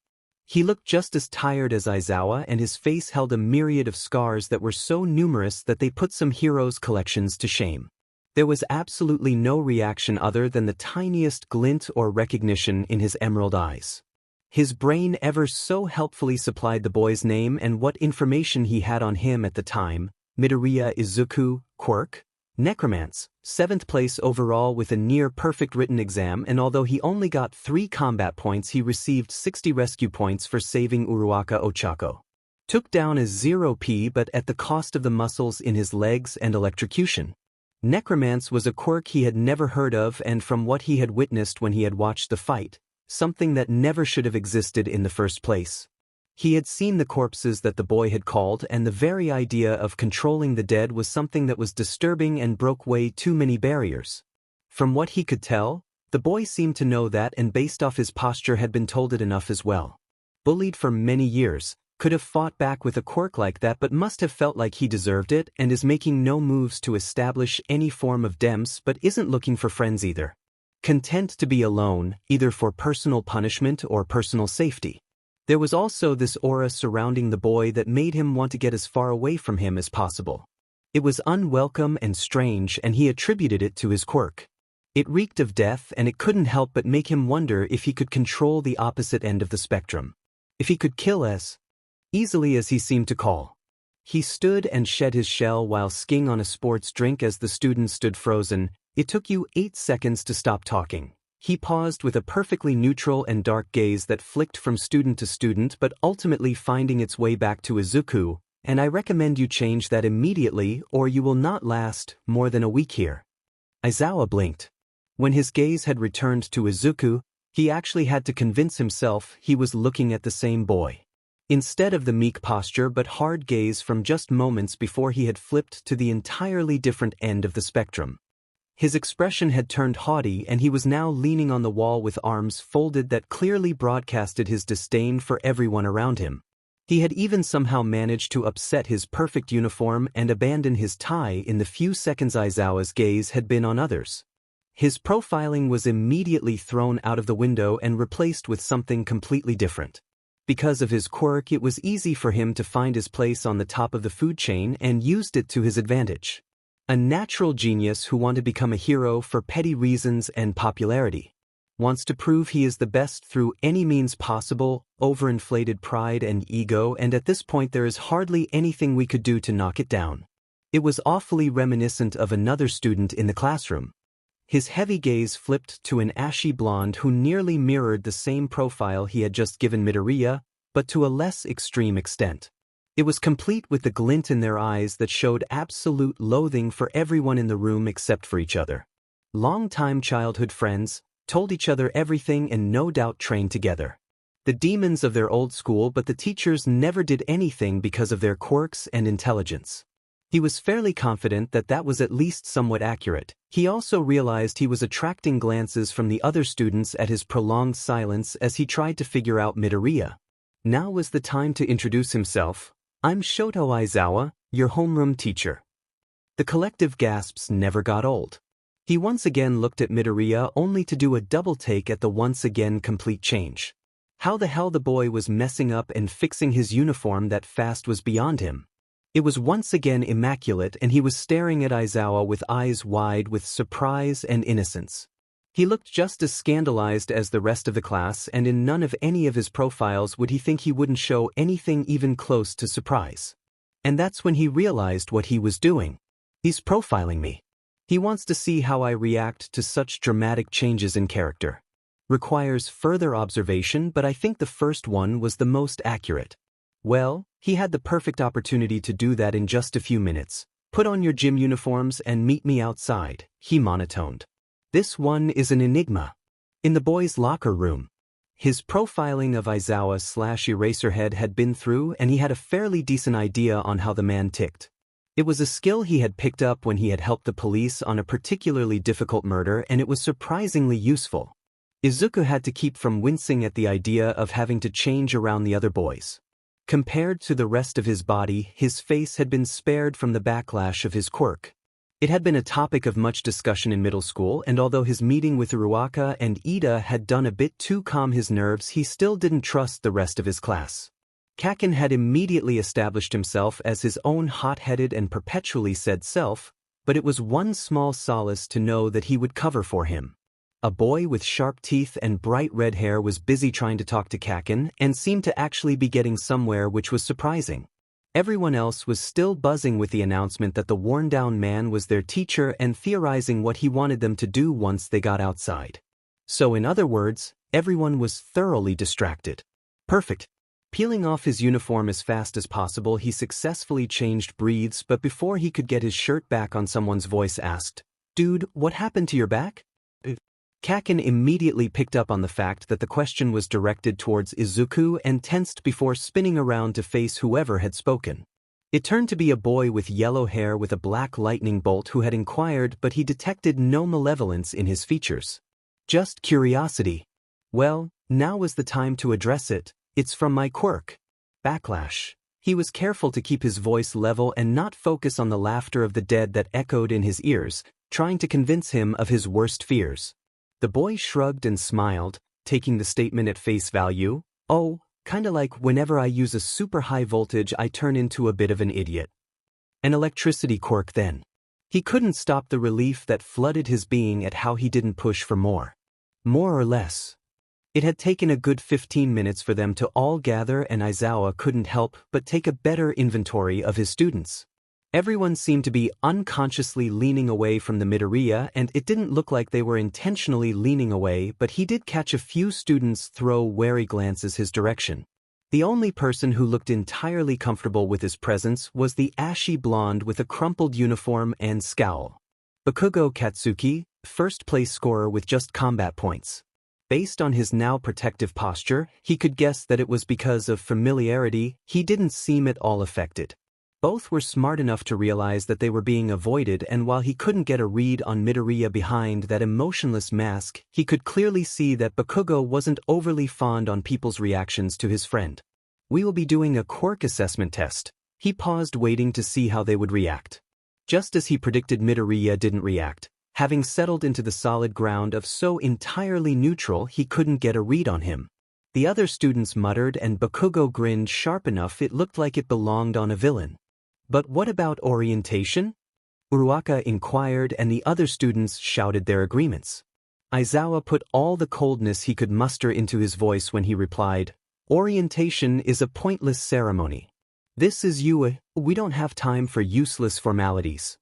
Speaker 1: He looked just as tired as Aizawa, and his face held a myriad of scars that were so numerous that they put some heroes' collections to shame. There was absolutely no reaction other than the tiniest glint or recognition in his emerald eyes. His brain ever so helpfully supplied the boy's name and what information he had on him at the time: Midoriya Izuku, Quirk, Necromance, 7th place overall with a near-perfect written exam, and although he only got 3 combat points, he received 60 rescue points for saving Uraka Ochako. Took down a 0p but at the cost of the muscles in his legs and electrocution. Necromance was a quirk he had never heard of, and from what he had witnessed when he had watched the fight, something that never should have existed in the first place. He had seen the corpses that the boy had called, and the very idea of controlling the dead was something that was disturbing and broke way too many barriers. From what he could tell, the boy seemed to know that, and based off his posture had been told it enough as well. Bullied for many years, could have fought back with a quirk like that, but must have felt like he deserved it, and is making no moves to establish any form of dems, but isn't looking for friends either. Content to be alone, either for personal punishment or personal safety. There was also this aura surrounding the boy that made him want to get as far away from him as possible. It was unwelcome and strange, and he attributed it to his quirk. It reeked of death, and it couldn't help but make him wonder if he could control the opposite end of the spectrum. If he could kill as easily as he seemed to call. He stood and shed his shell while skiing on a sports drink as the student stood frozen. "It took you 8 seconds to stop talking." He paused with a perfectly neutral and dark gaze that flicked from student to student, but ultimately finding its way back to Izuku, "And I recommend you change that immediately, or you will not last more than a week here." Aizawa blinked. When his gaze had returned to Izuku, he actually had to convince himself he was looking at the same boy. Instead of the meek posture but hard gaze from just moments before, he had flipped to the entirely different end of the spectrum. His expression had turned haughty, and he was now leaning on the wall with arms folded that clearly broadcasted his disdain for everyone around him. He had even somehow managed to upset his perfect uniform and abandon his tie in the few seconds Aizawa's gaze had been on others. His profiling was immediately thrown out of the window and replaced with something completely different. Because of his quirk, it was easy for him to find his place on the top of the food chain and used it to his advantage. A natural genius who wanted to become a hero for petty reasons and popularity. Wants to prove he is the best through any means possible, overinflated pride and ego, and at this point there is hardly anything we could do to knock it down. It was awfully reminiscent of another student in the classroom. His heavy gaze flipped to an ashy blonde who nearly mirrored the same profile he had just given Midoriya, but to a less extreme extent. It was complete with the glint in their eyes that showed absolute loathing for everyone in the room except for each other. Long-time childhood friends, told each other everything and no doubt trained together. The demons of their old school, but the teachers never did anything because of their quirks and intelligence. He was fairly confident that that was at least somewhat accurate. He also realized he was attracting glances from the other students at his prolonged silence as he tried to figure out Midoriya. Now was the time to introduce himself. "I'm Shoto Aizawa, your homeroom teacher." The collective gasps never got old. He once again looked at Midoriya only to do a double take at the once again complete change. How the hell the boy was messing up and fixing his uniform that fast was beyond him. It was once again immaculate, and he was staring at Aizawa with eyes wide with surprise and innocence. He looked just as scandalized as the rest of the class, and in none of any of his profiles would he think he wouldn't show anything even close to surprise. And that's when he realized what he was doing. He's profiling me. He wants to see how I react to such dramatic changes in character. Requires further observation, but I think the first one was the most accurate. Well, he had the perfect opportunity to do that in just a few minutes. Put on your gym uniforms and meet me outside, he monotoned. This one is an enigma. In the boys' locker room. His profiling of Aizawa/Eraserhead had been through, and he had a fairly decent idea on how the man ticked. It was a skill he had picked up when he had helped the police on a particularly difficult murder, and it was surprisingly useful. Izuku had to keep from wincing at the idea of having to change around the other boys. Compared to the rest of his body, his face had been spared from the backlash of his quirk. It had been a topic of much discussion in middle school, and although his meeting with Uruaka and Ida had done a bit to calm his nerves, he still didn't trust the rest of his class. Kaken had immediately established himself as his own hot-headed and perpetually said self, but it was one small solace to know that he would cover for him. A boy with sharp teeth and bright red hair was busy trying to talk to Kaken and seemed to actually be getting somewhere, which was surprising. Everyone else was still buzzing with the announcement that the worn-down man was their teacher and theorizing what he wanted them to do once they got outside. So in other words, everyone was thoroughly distracted. Perfect. Peeling off his uniform as fast as possible, he successfully changed breathes, but before he could get his shirt back on, someone's voice asked, "Dude, what happened to your back?" Kaken immediately picked up on the fact that the question was directed towards Izuku and tensed before spinning around to face whoever had spoken. It turned to be a boy with yellow hair with a black lightning bolt who had inquired, but he detected no malevolence in his features. Just curiosity. Well, now was the time to address it. It's from my quirk. Backlash. He was careful to keep his voice level and not focus on the laughter of the dead that echoed in his ears, trying to convince him of his worst fears. The boy shrugged and smiled, taking the statement at face value. "Oh, kinda like whenever I use a super high voltage I turn into a bit of an idiot." An electricity quirk then. He couldn't stop the relief that flooded his being at how he didn't push for more. More or less. It had taken a good 15 minutes for them to all gather, and Aizawa couldn't help but take a better inventory of his students. Everyone seemed to be unconsciously leaning away from the Midoriya, and it didn't look like they were intentionally leaning away, but he did catch a few students throw wary glances his direction. The only person who looked entirely comfortable with his presence was the ashy blonde with a crumpled uniform and scowl. Bakugo Katsuki, first-place scorer with just combat points. Based on his now protective posture, he could guess that it was because of familiarity. He didn't seem at all affected. Both were smart enough to realize that they were being avoided, and while he couldn't get a read on Midoriya behind that emotionless mask, he could clearly see that Bakugo wasn't overly fond on people's reactions to his friend. "We will be doing a quirk assessment test." He paused, waiting to see how they would react. Just as he predicted, Midoriya didn't react. Having settled into the solid ground of so entirely neutral, he couldn't get a read on him. The other students muttered, and Bakugo grinned sharp enough it looked like it belonged on a villain. "But what about orientation?" Uruaka inquired, and the other students shouted their agreements. Aizawa put all the coldness he could muster into his voice when he replied, "Orientation is a pointless ceremony. This is you. We don't have time for useless formalities."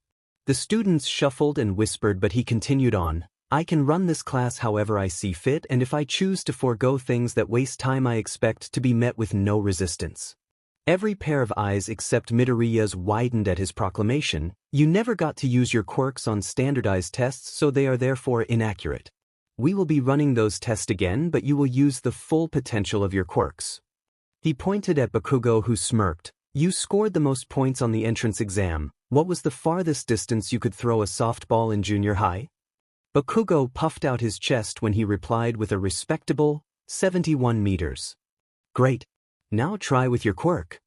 Speaker 1: The students shuffled and whispered, but he continued on, "I can run this class however I see fit, and if I choose to forego things that waste time, I expect to be met with no resistance." Every pair of eyes except Midoriya's widened at his proclamation. "You never got to use your quirks on standardized tests, so they are therefore inaccurate. We will be running those tests again, but you will use the full potential of your quirks." He pointed at Bakugo, who smirked. "You scored the most points on the entrance exam. What was the farthest distance you could throw a softball in junior high?" Bakugo puffed out his chest when he replied with a respectable 71 meters. "Great. Now try with your quirk."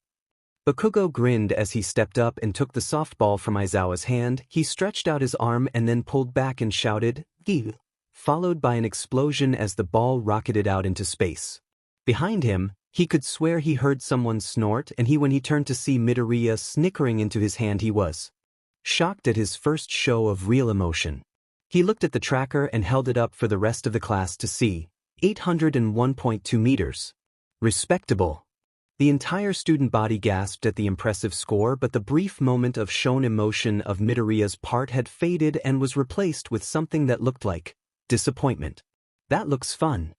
Speaker 1: Bakugo grinned as he stepped up and took the softball from Aizawa's hand. He stretched out his arm and then pulled back and shouted, "Gi!" followed by an explosion as the ball rocketed out into space. Behind him, he could swear he heard someone snort, and when he turned to see Midoriya snickering into his hand, he was shocked at his first show of real emotion. He looked at the tracker and held it up for the rest of the class to see. 801.2 meters. Respectable. The entire student body gasped at the impressive score, but the brief moment of shown emotion of Midoriya's part had faded and was replaced with something that looked like disappointment. That looks fun.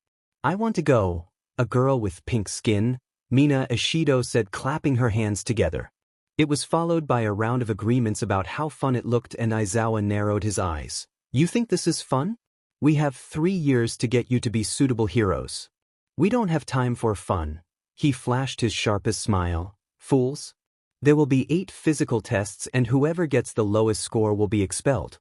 Speaker 1: I want to go. A girl with pink skin, Mina Ishido said, clapping her hands together. It was followed by a round of agreements about how fun it looked, and Aizawa narrowed his eyes. You think this is fun? We have 3 years to get you to be suitable heroes. We don't have time for fun. He flashed his sharpest smile. Fools. There will be 8 physical tests, and whoever gets the lowest score will be expelled.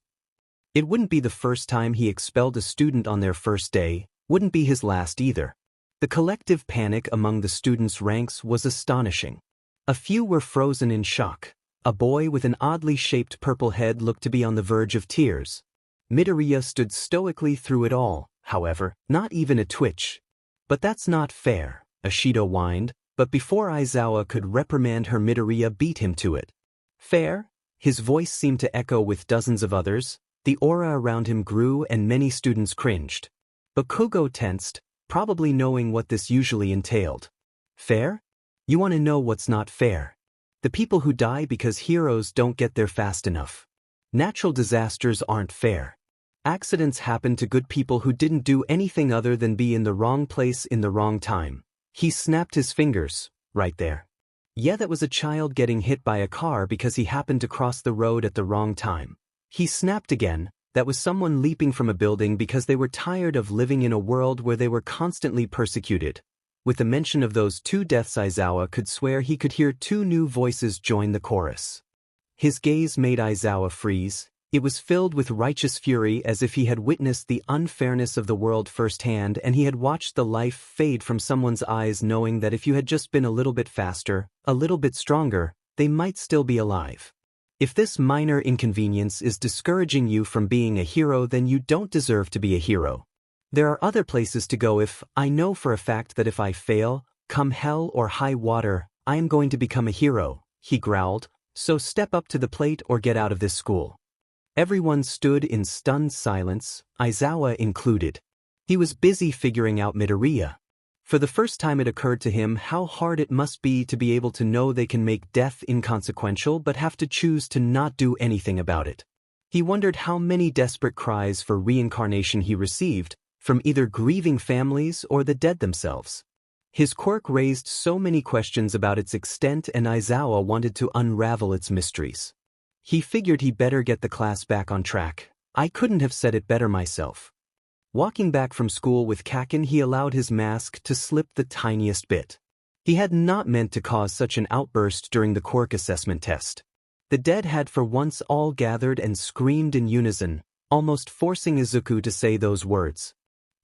Speaker 1: It wouldn't be the first time he expelled a student on their first day, wouldn't be his last either. The collective panic among the students' ranks was astonishing. A few were frozen in shock. A boy with an oddly shaped purple head looked to be on the verge of tears. Midoriya stood stoically through it all, however, not even a twitch. But that's not fair, Ishido whined, but before Aizawa could reprimand her, Midoriya beat him to it. Fair? His voice seemed to echo with dozens of others. The aura around him grew and many students cringed. Bakugo tensed, probably knowing what this usually entailed. Fair? You want to know what's not fair? The people who die because heroes don't get there fast enough. Natural disasters aren't fair. Accidents happen to good people who didn't do anything other than be in the wrong place in the wrong time. He snapped his fingers, right there. Yeah, that was a child getting hit by a car because he happened to cross the road at the wrong time. He snapped again. That was someone leaping from a building because they were tired of living in a world where they were constantly persecuted. With the mention of those 2 deaths, Aizawa could swear he could hear 2 new voices join the chorus. His gaze made Aizawa freeze. It was filled with righteous fury, as if he had witnessed the unfairness of the world firsthand, and he had watched the life fade from someone's eyes, knowing that if you had just been a little bit faster, a little bit stronger, they might still be alive. If this minor inconvenience is discouraging you from being a hero, then you don't deserve to be a hero. There are other places to go. I know for a fact that if I fail, come hell or high water, I am going to become a hero, he growled, so step up to the plate or get out of this school. Everyone stood in stunned silence, Aizawa included. He was busy figuring out Midoriya. For the first time it occurred to him how hard it must be to be able to know they can make death inconsequential but have to choose to not do anything about it. He wondered how many desperate cries for reincarnation he received, from either grieving families or the dead themselves. His quirk raised so many questions about its extent, and Aizawa wanted to unravel its mysteries. He figured he better get the class back on track. I couldn't have said it better myself. Walking back from school with Kaken, he allowed his mask to slip the tiniest bit. He had not meant to cause such an outburst during the quirk assessment test. The dead had for once all gathered and screamed in unison, almost forcing Izuku to say those words.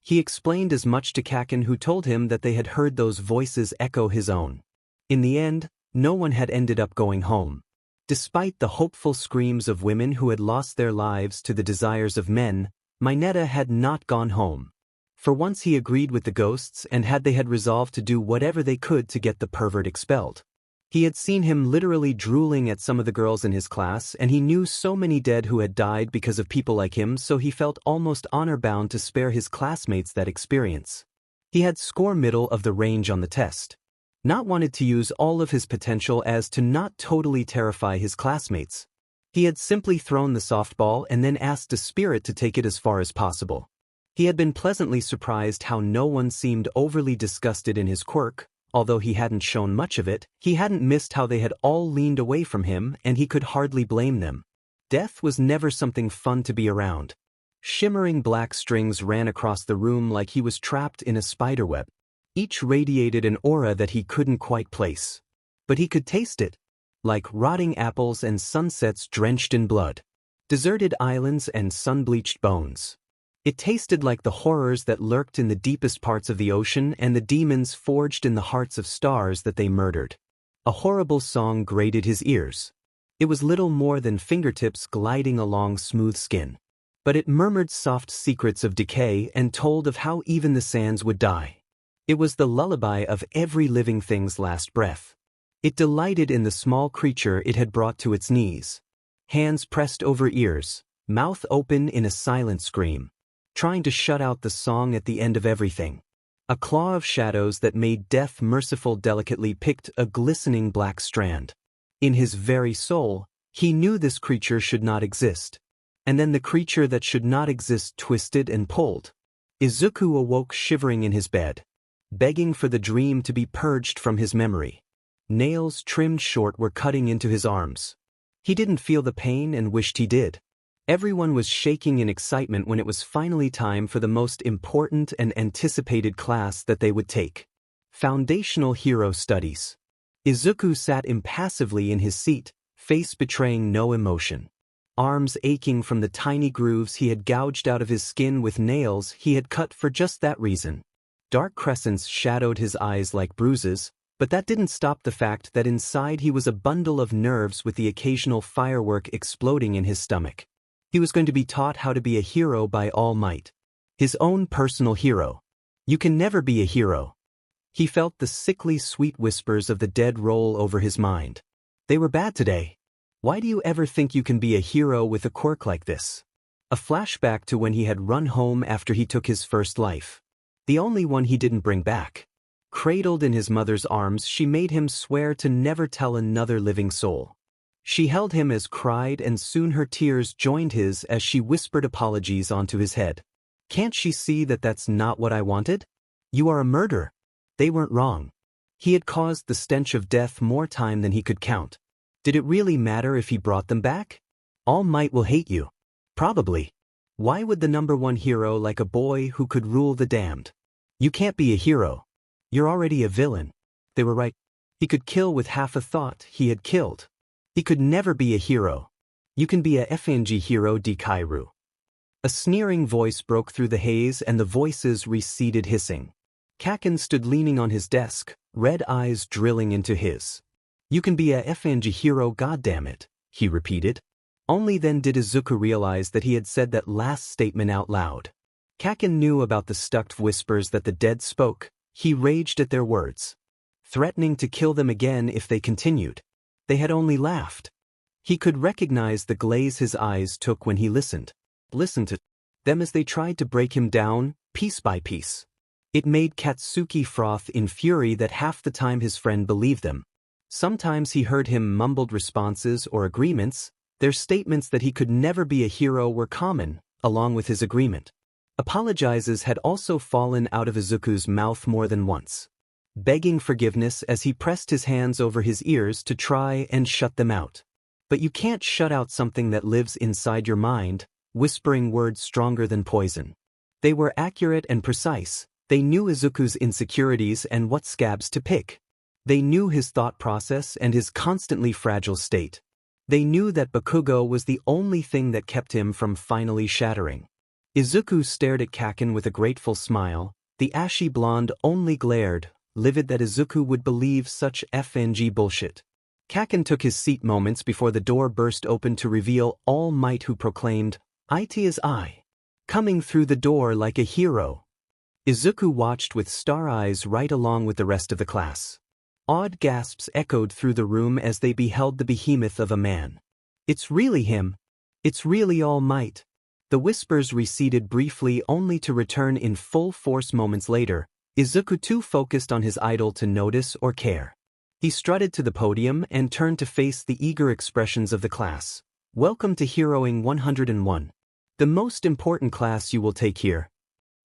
Speaker 1: He explained as much to Kaken, who told him that they had heard those voices echo his own. In the end, no one had ended up going home. Despite the hopeful screams of women who had lost their lives to the desires of men, Mineta had not gone home. For once he agreed with the ghosts, and they had resolved to do whatever they could to get the pervert expelled. He had seen him literally drooling at some of the girls in his class, and he knew so many dead who had died because of people like him, so he felt almost honor-bound to spare his classmates that experience. He had score middle of the range on the test. Not wanted to use all of his potential as to not totally terrify his classmates. He had simply thrown the softball and then asked a spirit to take it as far as possible. He had been pleasantly surprised how no one seemed overly disgusted in his quirk. Although he hadn't shown much of it, he hadn't missed how they had all leaned away from him, and he could hardly blame them. Death was never something fun to be around. Shimmering black strings ran across the room like he was trapped in a spiderweb. Each radiated an aura that he couldn't quite place. But he could taste it. Like rotting apples and sunsets drenched in blood. Deserted islands and sun-bleached bones. It tasted like the horrors that lurked in the deepest parts of the ocean and the demons forged in the hearts of stars that they murdered. A horrible song grated his ears. It was little more than fingertips gliding along smooth skin. But it murmured soft secrets of decay and told of how even the sands would die. It was the lullaby of every living thing's last breath. It delighted in the small creature it had brought to its knees. Hands pressed over ears, mouth open in a silent scream, trying to shut out the song at the end of everything. A claw of shadows that made death merciful delicately picked a glistening black strand. In his very soul, he knew this creature should not exist. And then the creature that should not exist twisted and pulled. Izuku awoke shivering in his bed, begging for the dream to be purged from his memory. Nails trimmed short were cutting into his arms. He didn't feel the pain and wished he did. Everyone was shaking in excitement when it was finally time for the most important and anticipated class that they would take. Foundational Hero Studies. Izuku sat impassively in his seat, face betraying no emotion. Arms aching from the tiny grooves he had gouged out of his skin with nails he had cut for just that reason. Dark crescents shadowed his eyes like bruises, but that didn't stop the fact that inside he was a bundle of nerves with the occasional firework exploding in his stomach. He was going to be taught how to be a hero by All Might. His own personal hero. You can never be a hero. He felt the sickly sweet whispers of the dead roll over his mind. They were bad today. Why do you ever think you can be a hero with a quirk like this? A flashback to when he had run home after he took his first life. The only one he didn't bring back. Cradled in his mother's arms, she made him swear to never tell another living soul. She held him as cried, and soon her tears joined his as she whispered apologies onto his head. Can't she see that that's not what I wanted? You are a murderer. They weren't wrong. He had caused the stench of death more time than he could count. Did it really matter if he brought them back? All Might will hate you. Probably. Why would the #1 hero like a boy who could rule the damned? You can't be a hero. You're already a villain. They were right. He could kill with half a thought he had killed. He could never be a hero. You can be a FNG hero de Kairu. A sneering voice broke through the haze and the voices receded hissing. Kaken stood leaning on his desk, red eyes drilling into his. You can be a FNG hero, goddammit, he repeated. Only then did Izuku realize that he had said that last statement out loud. Kaken knew about the stuck whispers that the dead spoke. He raged at their words, threatening to kill them again if they continued. They had only laughed. He could recognize the glaze his eyes took when he listened to them as they tried to break him down, piece by piece. It made Katsuki froth in fury that half the time his friend believed them. Sometimes he heard him mumbled responses or agreements. Their statements that he could never be a hero were common, along with his agreement. Apologizes had also fallen out of Izuku's mouth more than once, begging forgiveness as he pressed his hands over his ears to try and shut them out. But you can't shut out something that lives inside your mind, whispering words stronger than poison. They were accurate and precise. They knew Izuku's insecurities and what scabs to pick. They knew his thought process and his constantly fragile state. They knew that Bakugo was the only thing that kept him from finally shattering. Izuku stared at Kaken with a grateful smile. The ashy blonde only glared, livid that Izuku would believe such FNG bullshit. Kaken took his seat moments before the door burst open to reveal All Might, who proclaimed, "It is I," coming through the door like a hero. Izuku watched with star eyes right along with the rest of the class. Odd gasps echoed through the room as they beheld the behemoth of a man. It's really him. It's really All Might. The whispers receded briefly only to return in full force moments later, Izuku too focused on his idol to notice or care. He strutted to the podium and turned to face the eager expressions of the class. Welcome to Heroing 101. The most important class you will take here.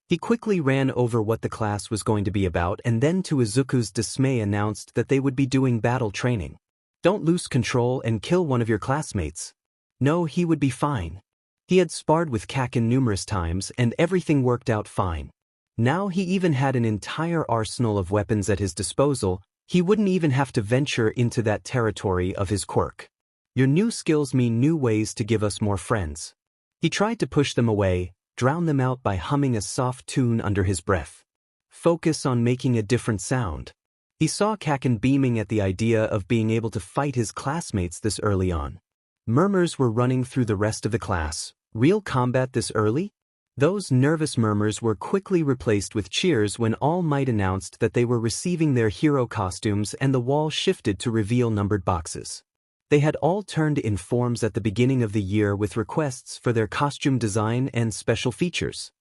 Speaker 1: He quickly ran over what the class was going to be about and then to Izuku's dismay announced that they would be doing battle training. Don't lose control and kill one of your classmates. No, he would be fine. He had sparred with Kaken numerous times and everything worked out fine. Now he even had an entire arsenal of weapons at his disposal. He wouldn't even have to venture into that territory of his quirk. Your new skills mean new ways to give us more friends. He tried to push them away, drown them out by humming a soft tune under his breath. Focus on making a different sound. He saw Kaken beaming at the idea of being able to fight his classmates this early on. Murmurs were running through the rest of the class. Real combat this early? Those nervous murmurs were quickly replaced with cheers when All Might announced that they were receiving their hero costumes and the wall shifted to reveal numbered boxes. They had all turned in forms at the beginning of the year with requests for their costume design and special features.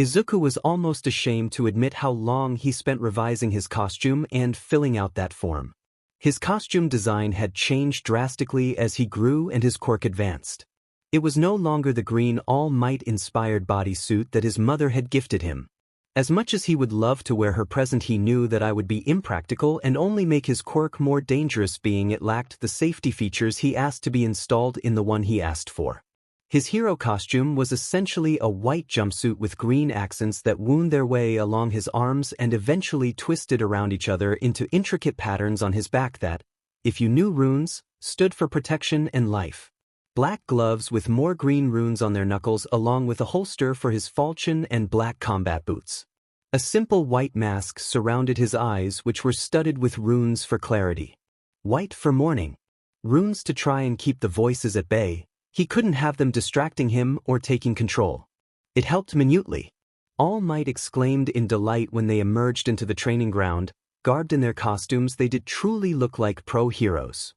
Speaker 1: Izuku was almost ashamed to admit how long he spent revising his costume and filling out that form. His costume design had changed drastically as he grew and his quirk advanced. It was no longer the green All Might-inspired bodysuit that his mother had gifted him. As much as he would love to wear her present, he knew that I would be impractical and only make his quirk more dangerous, being it lacked the safety features he asked to be installed in the one he asked for. His hero costume was essentially a white jumpsuit with green accents that wound their way along his arms and eventually twisted around each other into intricate patterns on his back that, if you knew runes, stood for protection and life. Black gloves with more green runes on their knuckles, along with a holster for his falchion, and black combat boots. A simple white mask surrounded his eyes, which were studded with runes for clarity. White for mourning. Runes to try and keep the voices at bay. He couldn't have them distracting him or taking control. It helped minutely. All Might exclaimed in delight when they emerged into the training ground. Garbed in their costumes, they did truly look like pro heroes.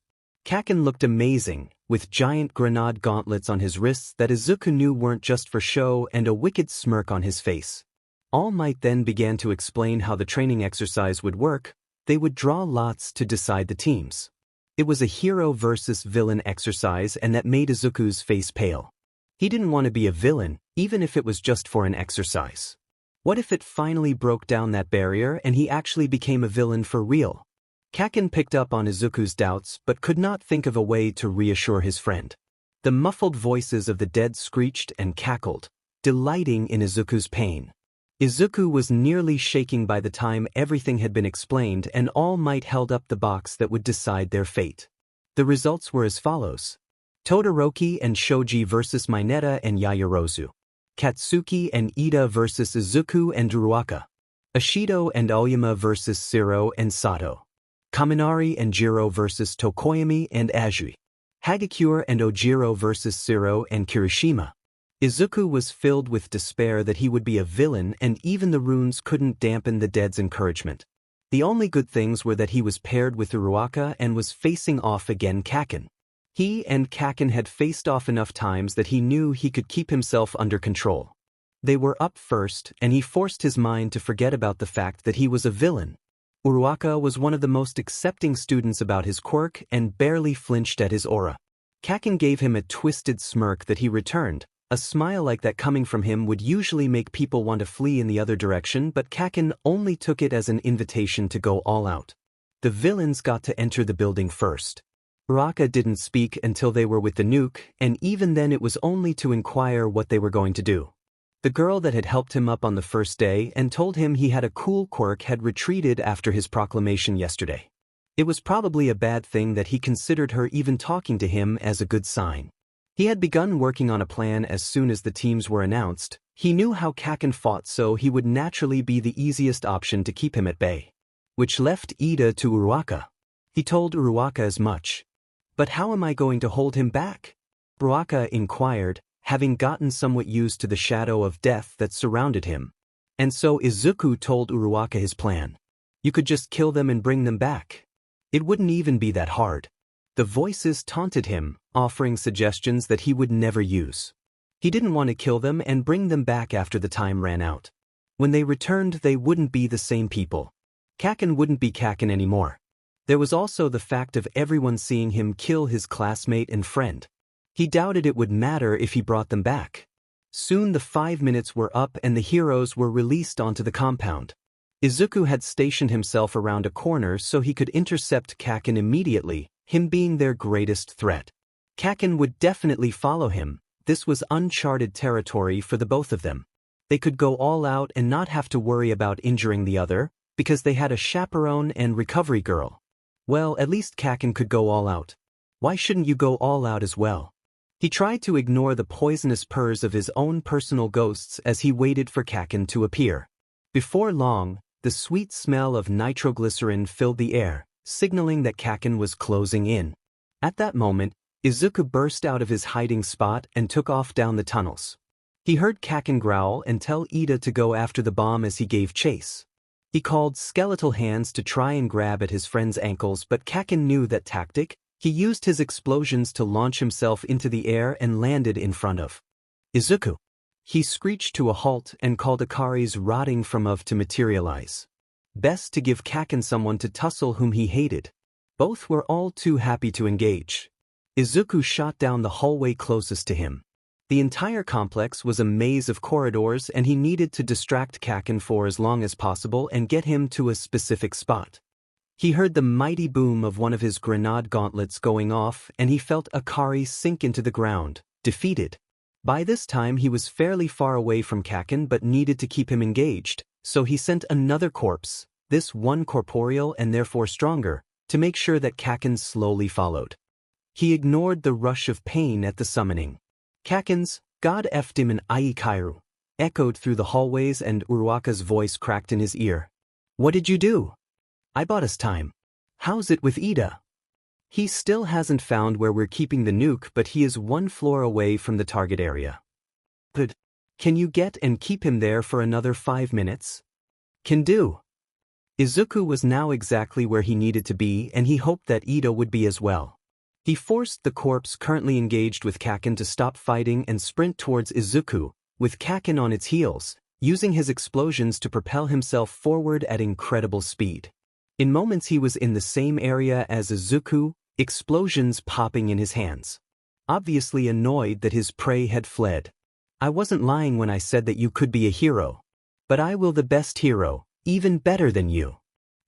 Speaker 1: Kaken looked amazing, with giant grenade gauntlets on his wrists that Izuku knew weren't just for show, and a wicked smirk on his face. All Might then began to explain how the training exercise would work. They would draw lots to decide the teams. It was a hero versus villain exercise, and that made Izuku's face pale. He didn't want to be a villain, even if it was just for an exercise. What if it finally broke down that barrier and he actually became a villain for real? Kaken picked up on Izuku's doubts but could not think of a way to reassure his friend. The muffled voices of the dead screeched and cackled, delighting in Izuku's pain. Izuku was nearly shaking by the time everything had been explained, and All Might held up the box that would decide their fate. The results were as follows: Todoroki and Shoji versus Mineta and Yaoyorozu. Katsuki and Ida versus Izuku and Uruaka. Ashido and Aoyama versus Siro and Sato. Kaminari and Jiro versus Tokoyami and Azui. Hagakure and Ojiro versus Siro and Kirishima. Izuku was filled with despair that he would be a villain, and even the runes couldn't dampen the dead's encouragement. The only good things were that he was paired with Uruaka and was facing off against Kaken. He and Kaken had faced off enough times that he knew he could keep himself under control. They were up first, and he forced his mind to forget about the fact that he was a villain. Uruaka was one of the most accepting students about his quirk and barely flinched at his aura. Kaken gave him a twisted smirk that he returned. A smile like that coming from him would usually make people want to flee in the other direction, but Kaken only took it as an invitation to go all out. The villains got to enter the building first. Uruaka didn't speak until they were with the nuke, and even then it was only to inquire what they were going to do. The girl that had helped him up on the first day and told him he had a cool quirk had retreated after his proclamation yesterday. It was probably a bad thing that he considered her even talking to him as a good sign. He had begun working on a plan as soon as the teams were announced. He knew how Kaken fought, so he would naturally be the easiest option to keep him at bay. Which left Ida to Uruaka. He told Uruaka as much. But how am I going to hold him back? Uruaka inquired, having gotten somewhat used to the shadow of death that surrounded him. And so Izuku told Uruaka his plan. You could just kill them and bring them back. It wouldn't even be that hard. The voices taunted him, offering suggestions that he would never use. He didn't want to kill them and bring them back after the time ran out. When they returned, they wouldn't be the same people. Kaken wouldn't be Kaken anymore. There was also the fact of everyone seeing him kill his classmate and friend. He doubted it would matter if he brought them back. Soon the 5 minutes were up and the heroes were released onto the compound. Izuku had stationed himself around a corner so he could intercept Kaken immediately, him being their greatest threat. Kaken would definitely follow him. This was uncharted territory for the both of them. They could go all out and not have to worry about injuring the other, because they had a chaperone and recovery girl. Well, at least Kaken could go all out. Why shouldn't you go all out as well? He tried to ignore the poisonous purrs of his own personal ghosts as he waited for Kaken to appear. Before long, the sweet smell of nitroglycerin filled the air, signaling that Kaken was closing in. At that moment, Izuku burst out of his hiding spot and took off down the tunnels. He heard Kaken growl and tell Ida to go after the bomb as he gave chase. He called skeletal hands to try and grab at his friend's ankles, but Kaken knew that tactic, He used his explosions to launch himself into the air and landed in front of Izuku. He screeched to a halt and called Akari's rotting from of to materialize. Best to give Kaken someone to tussle whom he hated. Both were all too happy to engage. Izuku shot down the hallway closest to him. The entire complex was a maze of corridors and he needed to distract Kaken for as long as possible and get him to a specific spot. He heard the mighty boom of one of his grenade gauntlets going off and he felt Akari sink into the ground, defeated. By this time he was fairly far away from Kaken but needed to keep him engaged, so he sent another corpse, this one corporeal and therefore stronger, to make sure that Kaken slowly followed. He ignored the rush of pain at the summoning. Kaken's "God F'dim and Aikairu" echoed through the hallways and Uruaka's voice cracked in his ear. "What did you do? I bought us time. How's it with Ida?" "He still hasn't found where we're keeping the nuke but he is 1 floor away from the target area." "Good. Can you get and keep him there for another 5 minutes?" "Can do." Izuku was now exactly where he needed to be and he hoped that Ida would be as well. He forced the corpse currently engaged with Kaken to stop fighting and sprint towards Izuku, with Kaken on its heels, using his explosions to propel himself forward at incredible speed. In moments he was in the same area as Izuku, explosions popping in his hands. Obviously annoyed that his prey had fled. "I wasn't lying when I said that you could be a hero. But I will the best hero, even better than you."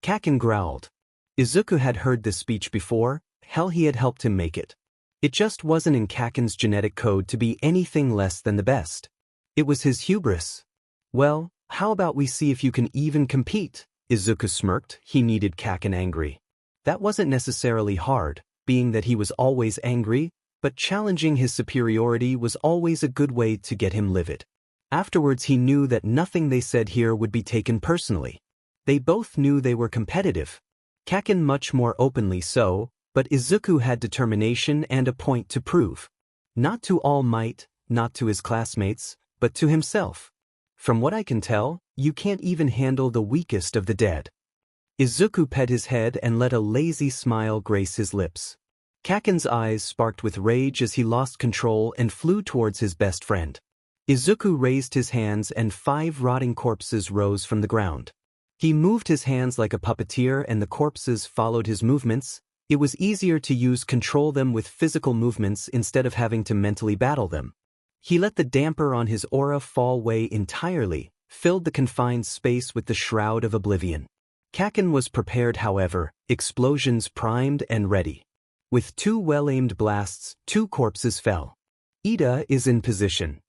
Speaker 1: Kaken growled. Izuku had heard this speech before, hell he had helped him make it. It just wasn't in Kaken's genetic code to be anything less than the best. It was his hubris. "Well, how about we see if you can even compete?" Izuku smirked. He needed Kaken angry. That wasn't necessarily hard, being that he was always angry, but challenging his superiority was always a good way to get him livid. Afterwards he knew that nothing they said here would be taken personally. They both knew they were competitive. Kaken much more openly so, but Izuku had determination and a point to prove. Not to All Might, not to his classmates, but to himself. "From what I can tell, you can't even handle the weakest of the dead." Izuku pet his head and let a lazy smile grace his lips. Kaken's eyes sparked with rage as he lost control and flew towards his best friend. Izuku raised his hands and 5 rotting corpses rose from the ground. He moved his hands like a puppeteer and the corpses followed his movements. It was easier to control them with physical movements instead of having to mentally battle them. He let the damper on his aura fall away entirely, filled the confined space with the shroud of oblivion. Kaken was prepared however, explosions primed and ready. With 2 well-aimed blasts, 2 corpses fell. "Ida is in position."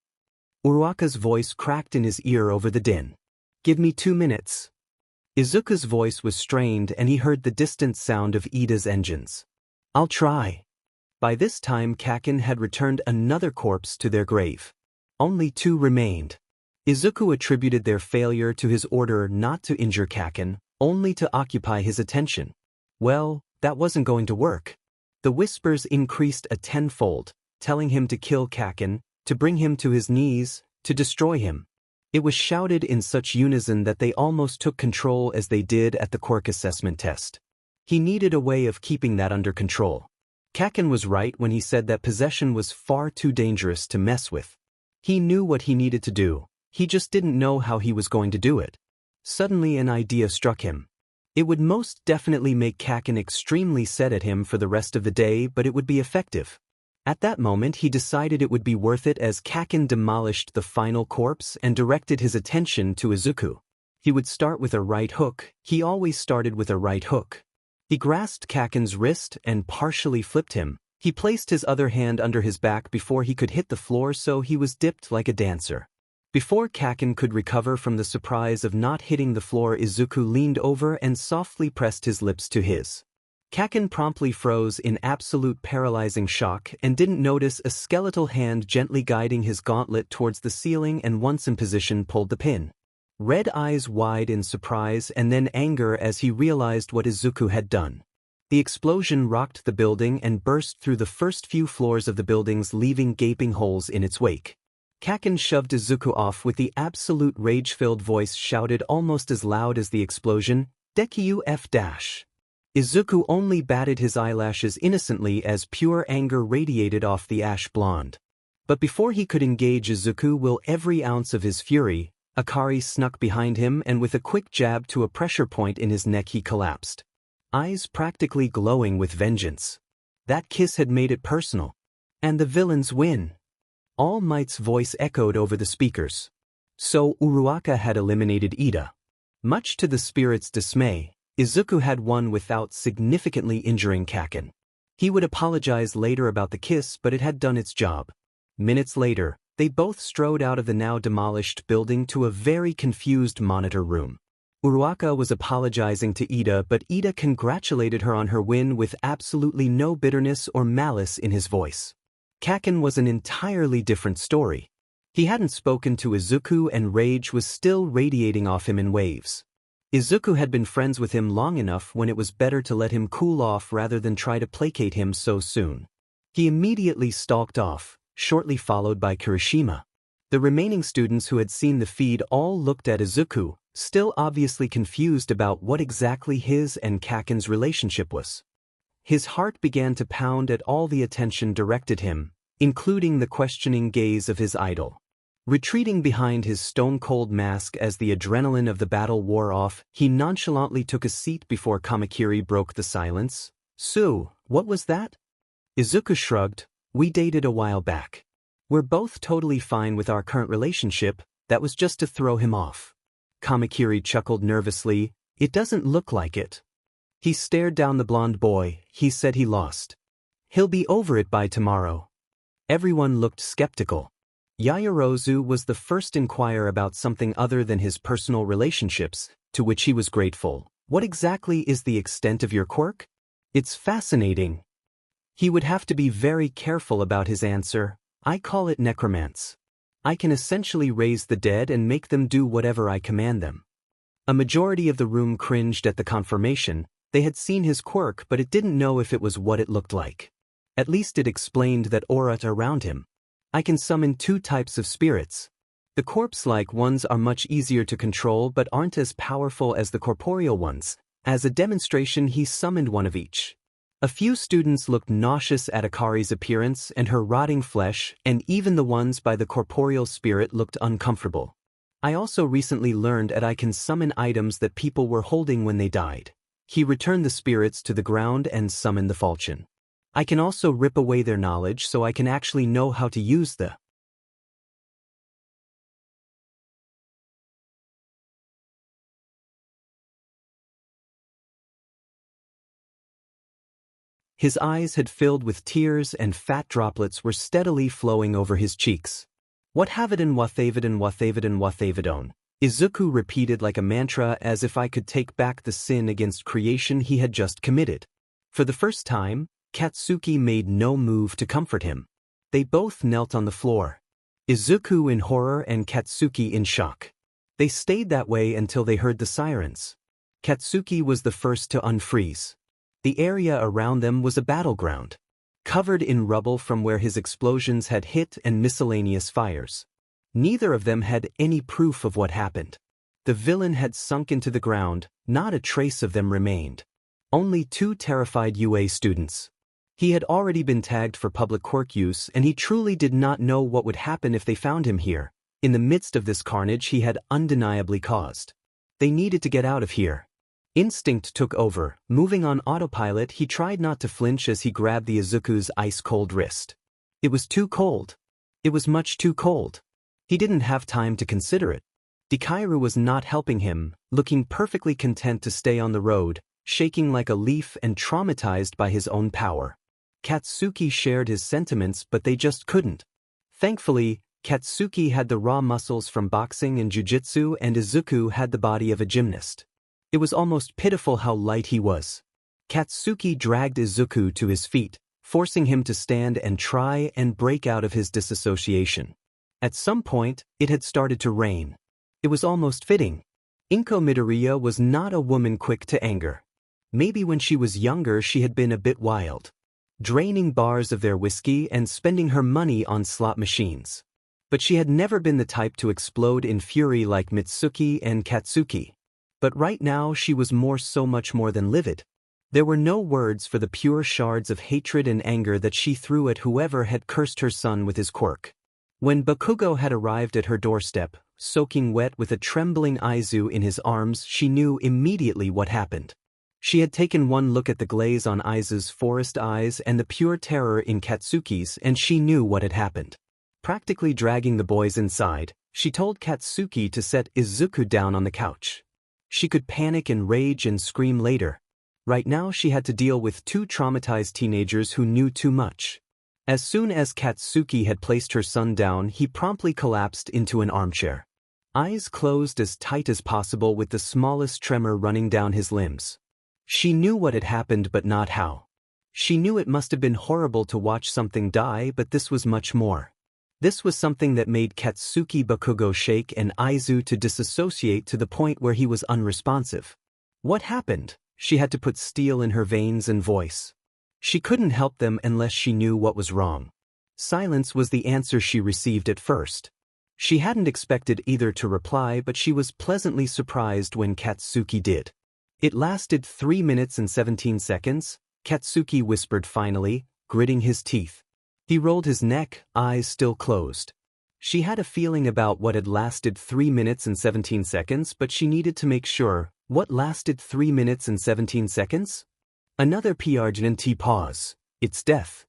Speaker 1: Uruaka's voice cracked in his ear over the din. "Give me 2 minutes." Izuku's voice was strained and he heard the distant sound of Ida's engines. "I'll try." By this time Kaken had returned another corpse to their grave. Only 2 remained. Izuku attributed their failure to his order not to injure Kaken, only to occupy his attention. Well, that wasn't going to work. The whispers increased a 10-fold, telling him to kill Kaken, to bring him to his knees, to destroy him. It was shouted in such unison that they almost took control as they did at the Quirk assessment test. He needed a way of keeping that under control. Kaken was right when he said that possession was far too dangerous to mess with. He knew what he needed to do, he just didn't know how he was going to do it. Suddenly an idea struck him. It would most definitely make Kaken extremely sad at him for the rest of the day, but it would be effective. At that moment he decided it would be worth it as Kaken demolished the final corpse and directed his attention to Izuku. He would start with a right hook, he always started with a right hook. He grasped Kaken's wrist and partially flipped him. He placed his other hand under his back before he could hit the floor, so he was dipped like a dancer. Before Kaken could recover from the surprise of not hitting the floor, Izuku leaned over and softly pressed his lips to his. Kaken promptly froze in absolute paralyzing shock and didn't notice a skeletal hand gently guiding his gauntlet towards the ceiling, and once in position pulled the pin. Red eyes wide in surprise and then anger as he realized what Izuku had done. The explosion rocked the building and burst through the first few floors of the buildings, leaving gaping holes in its wake. Kaken shoved Izuku off with the absolute rage-filled voice shouted almost as loud as the explosion, "Deku F-." Izuku only batted his eyelashes innocently as pure anger radiated off the ash blonde. But before he could engage Izuku with every ounce of his fury, Akari snuck behind him and with a quick jab to a pressure point in his neck he collapsed. Eyes practically glowing with vengeance. That kiss had made it personal. And the villains win. All Might's voice echoed over the speakers. So Uraraka had eliminated Ida. Much to the spirit's dismay, Izuku had won without significantly injuring Kaken. He would apologize later about the kiss, but it had done its job. Minutes later, they both strode out of the now demolished building to a very confused monitor room. Uraraka was apologizing to Ida, but Ida congratulated her on her win with absolutely no bitterness or malice in his voice. Kaken was an entirely different story. He hadn't spoken to Izuku and rage was still radiating off him in waves. Izuku had been friends with him long enough when it was better to let him cool off rather than try to placate him so soon. He immediately stalked off, shortly followed by Kirishima. The remaining students who had seen the feed all looked at Izuku, still obviously confused about what exactly his and Kaken's relationship was. His heart began to pound at all the attention directed him, including the questioning gaze of his idol. Retreating behind his stone-cold mask as the adrenaline of the battle wore off, he nonchalantly took a seat before Kamakiri broke the silence. "Sue, what was that?" Izuku shrugged. "We dated a while back. We're both totally fine with our current relationship, that was just to throw him off." Kamakiri chuckled nervously. "It doesn't look like it." He stared down the blonde boy. "He said he lost. He'll be over it by tomorrow." Everyone looked skeptical. Yaoyorozu was the first to inquire about something other than his personal relationships, to which he was grateful. "What exactly is the extent of your quirk?" "It's fascinating." He would have to be very careful about his answer. "I call it necromance. I can essentially raise the dead and make them do whatever I command them." A majority of the room cringed at the confirmation. They had seen his quirk, but it didn't know if it was what it looked like. At least it explained that aura around him. "I can summon 2 types of spirits. The corpse-like ones are much easier to control but aren't as powerful as the corporeal ones." As a demonstration, he summoned one of each. A few students looked nauseous at Akari's appearance and her rotting flesh, and even the ones by the corporeal spirit looked uncomfortable. "I also recently learned that I can summon items that people were holding when they died." He returned the spirits to the ground and summoned the falchion. "I can also rip away their knowledge so I can actually know how to use the..." His eyes had filled with tears and fat droplets were steadily flowing over his cheeks. "Whathavidon Wathavidon Wathavidon Wathavidon," Izuku repeated like a mantra as if I could take back the sin against creation he had just committed. For the first time, Katsuki made no move to comfort him. They both knelt on the floor. Izuku in horror and Katsuki in shock. They stayed that way until they heard the sirens. Katsuki was the first to unfreeze. The area around them was a battleground, covered in rubble from where his explosions had hit and miscellaneous fires. Neither of them had any proof of what happened. The villain had sunk into the ground, not a trace of them remained. Only 2 terrified UA students. He had already been tagged for public quirk use and he truly did not know what would happen if they found him here, in the midst of this carnage he had undeniably caused. They needed to get out of here. Instinct took over. Moving on autopilot, he tried not to flinch as he grabbed the Izuku's ice-cold wrist. It was too cold. It was much too cold. He didn't have time to consider it. Dikairu was not helping him, looking perfectly content to stay on the road, shaking like a leaf and traumatized by his own power. Katsuki shared his sentiments, but they just couldn't. Thankfully, Katsuki had the raw muscles from boxing and jujitsu and Izuku had the body of a gymnast. It was almost pitiful how light he was. Katsuki dragged Izuku to his feet, forcing him to stand and try and break out of his disassociation. At some point, it had started to rain. It was almost fitting. Izuku Midoriya was not a woman quick to anger. Maybe when she was younger she had been a bit wild, draining bars of their whiskey and spending her money on slot machines. But she had never been the type to explode in fury like Mitsuki and Katsuki. But right now she was much more than livid. There were no words for the pure shards of hatred and anger that she threw at whoever had cursed her son with his quirk. When Bakugo had arrived at her doorstep, soaking wet with a trembling Aizu in his arms, she knew immediately what happened. She had taken one look at the glaze on Aizu's forest eyes and the pure terror in Katsuki's, and she knew what had happened. Practically dragging the boys inside, she told Katsuki to set Izuku down on the couch. She could panic and rage and scream later. Right now she had to deal with two traumatized teenagers who knew too much. As soon as Katsuki had placed her son down, he promptly collapsed into an armchair. Eyes closed as tight as possible with the smallest tremor running down his limbs. She knew what had happened but not how. She knew it must have been horrible to watch something die, but this was much more. This was something that made Katsuki Bakugo shake and Aizu to disassociate to the point where he was unresponsive. What happened? She had to put steel in her veins and voice. She couldn't help them unless she knew what was wrong. Silence was the answer she received at first. She hadn't expected either to reply, but she was pleasantly surprised when Katsuki did. It lasted 3 minutes and 17 seconds, Katsuki whispered finally, gritting his teeth. He rolled his neck, eyes still closed. She had a feeling about what had lasted 3 minutes and 17 seconds, but she needed to make sure. What lasted 3 minutes and 17 seconds? Another PRGNT pause. It's death.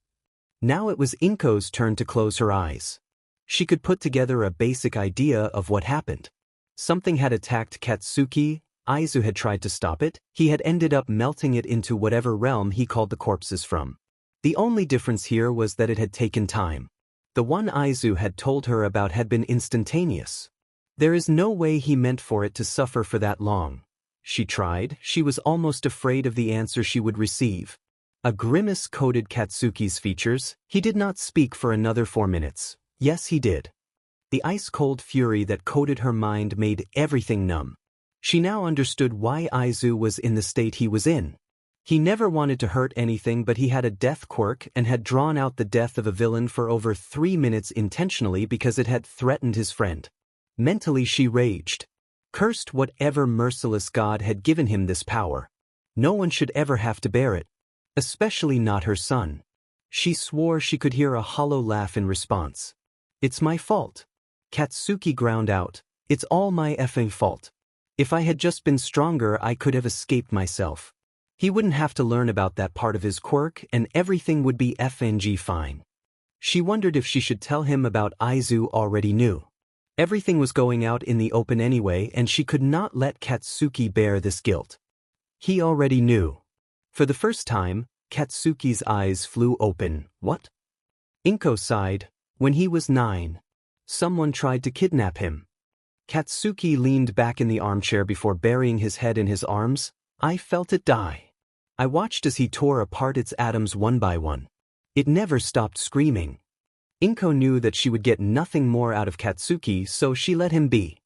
Speaker 1: Now it was Inko's turn to close her eyes. She could put together a basic idea of what happened. Something had attacked Katsuki, Aizu had tried to stop it, he had ended up melting it into whatever realm he called the corpses from. The only difference here was that it had taken time. The one Aizu had told her about had been instantaneous. There is no way he meant for it to suffer for that long. She tried, she was almost afraid of the answer she would receive. A grimace coated Katsuki's features. He did not speak for another 4 minutes. Yes, he did. The ice-cold fury that coated her mind made everything numb. She now understood why Aizu was in the state he was in. He never wanted to hurt anything, but he had a death quirk and had drawn out the death of a villain for over 3 minutes intentionally because it had threatened his friend. Mentally she raged. Cursed whatever merciless god had given him this power. No one should ever have to bear it. Especially not her son. She swore she could hear a hollow laugh in response. It's my fault. Katsuki ground out. It's all my effing fault. If I had just been stronger, I could have escaped myself. He wouldn't have to learn about that part of his quirk and everything would be FNG fine. She wondered if she should tell him about Aizu already knew. Everything was going out in the open anyway, and she could not let Katsuki bear this guilt. He already knew. For the first time, Katsuki's eyes flew open. What? Inko sighed. When he was 9. Someone tried to kidnap him. Katsuki leaned back in the armchair before burying his head in his arms. I felt it die. I watched as he tore apart its atoms one by one. It never stopped screaming. Inko knew that she would get nothing more out of Katsuki, so she let him be.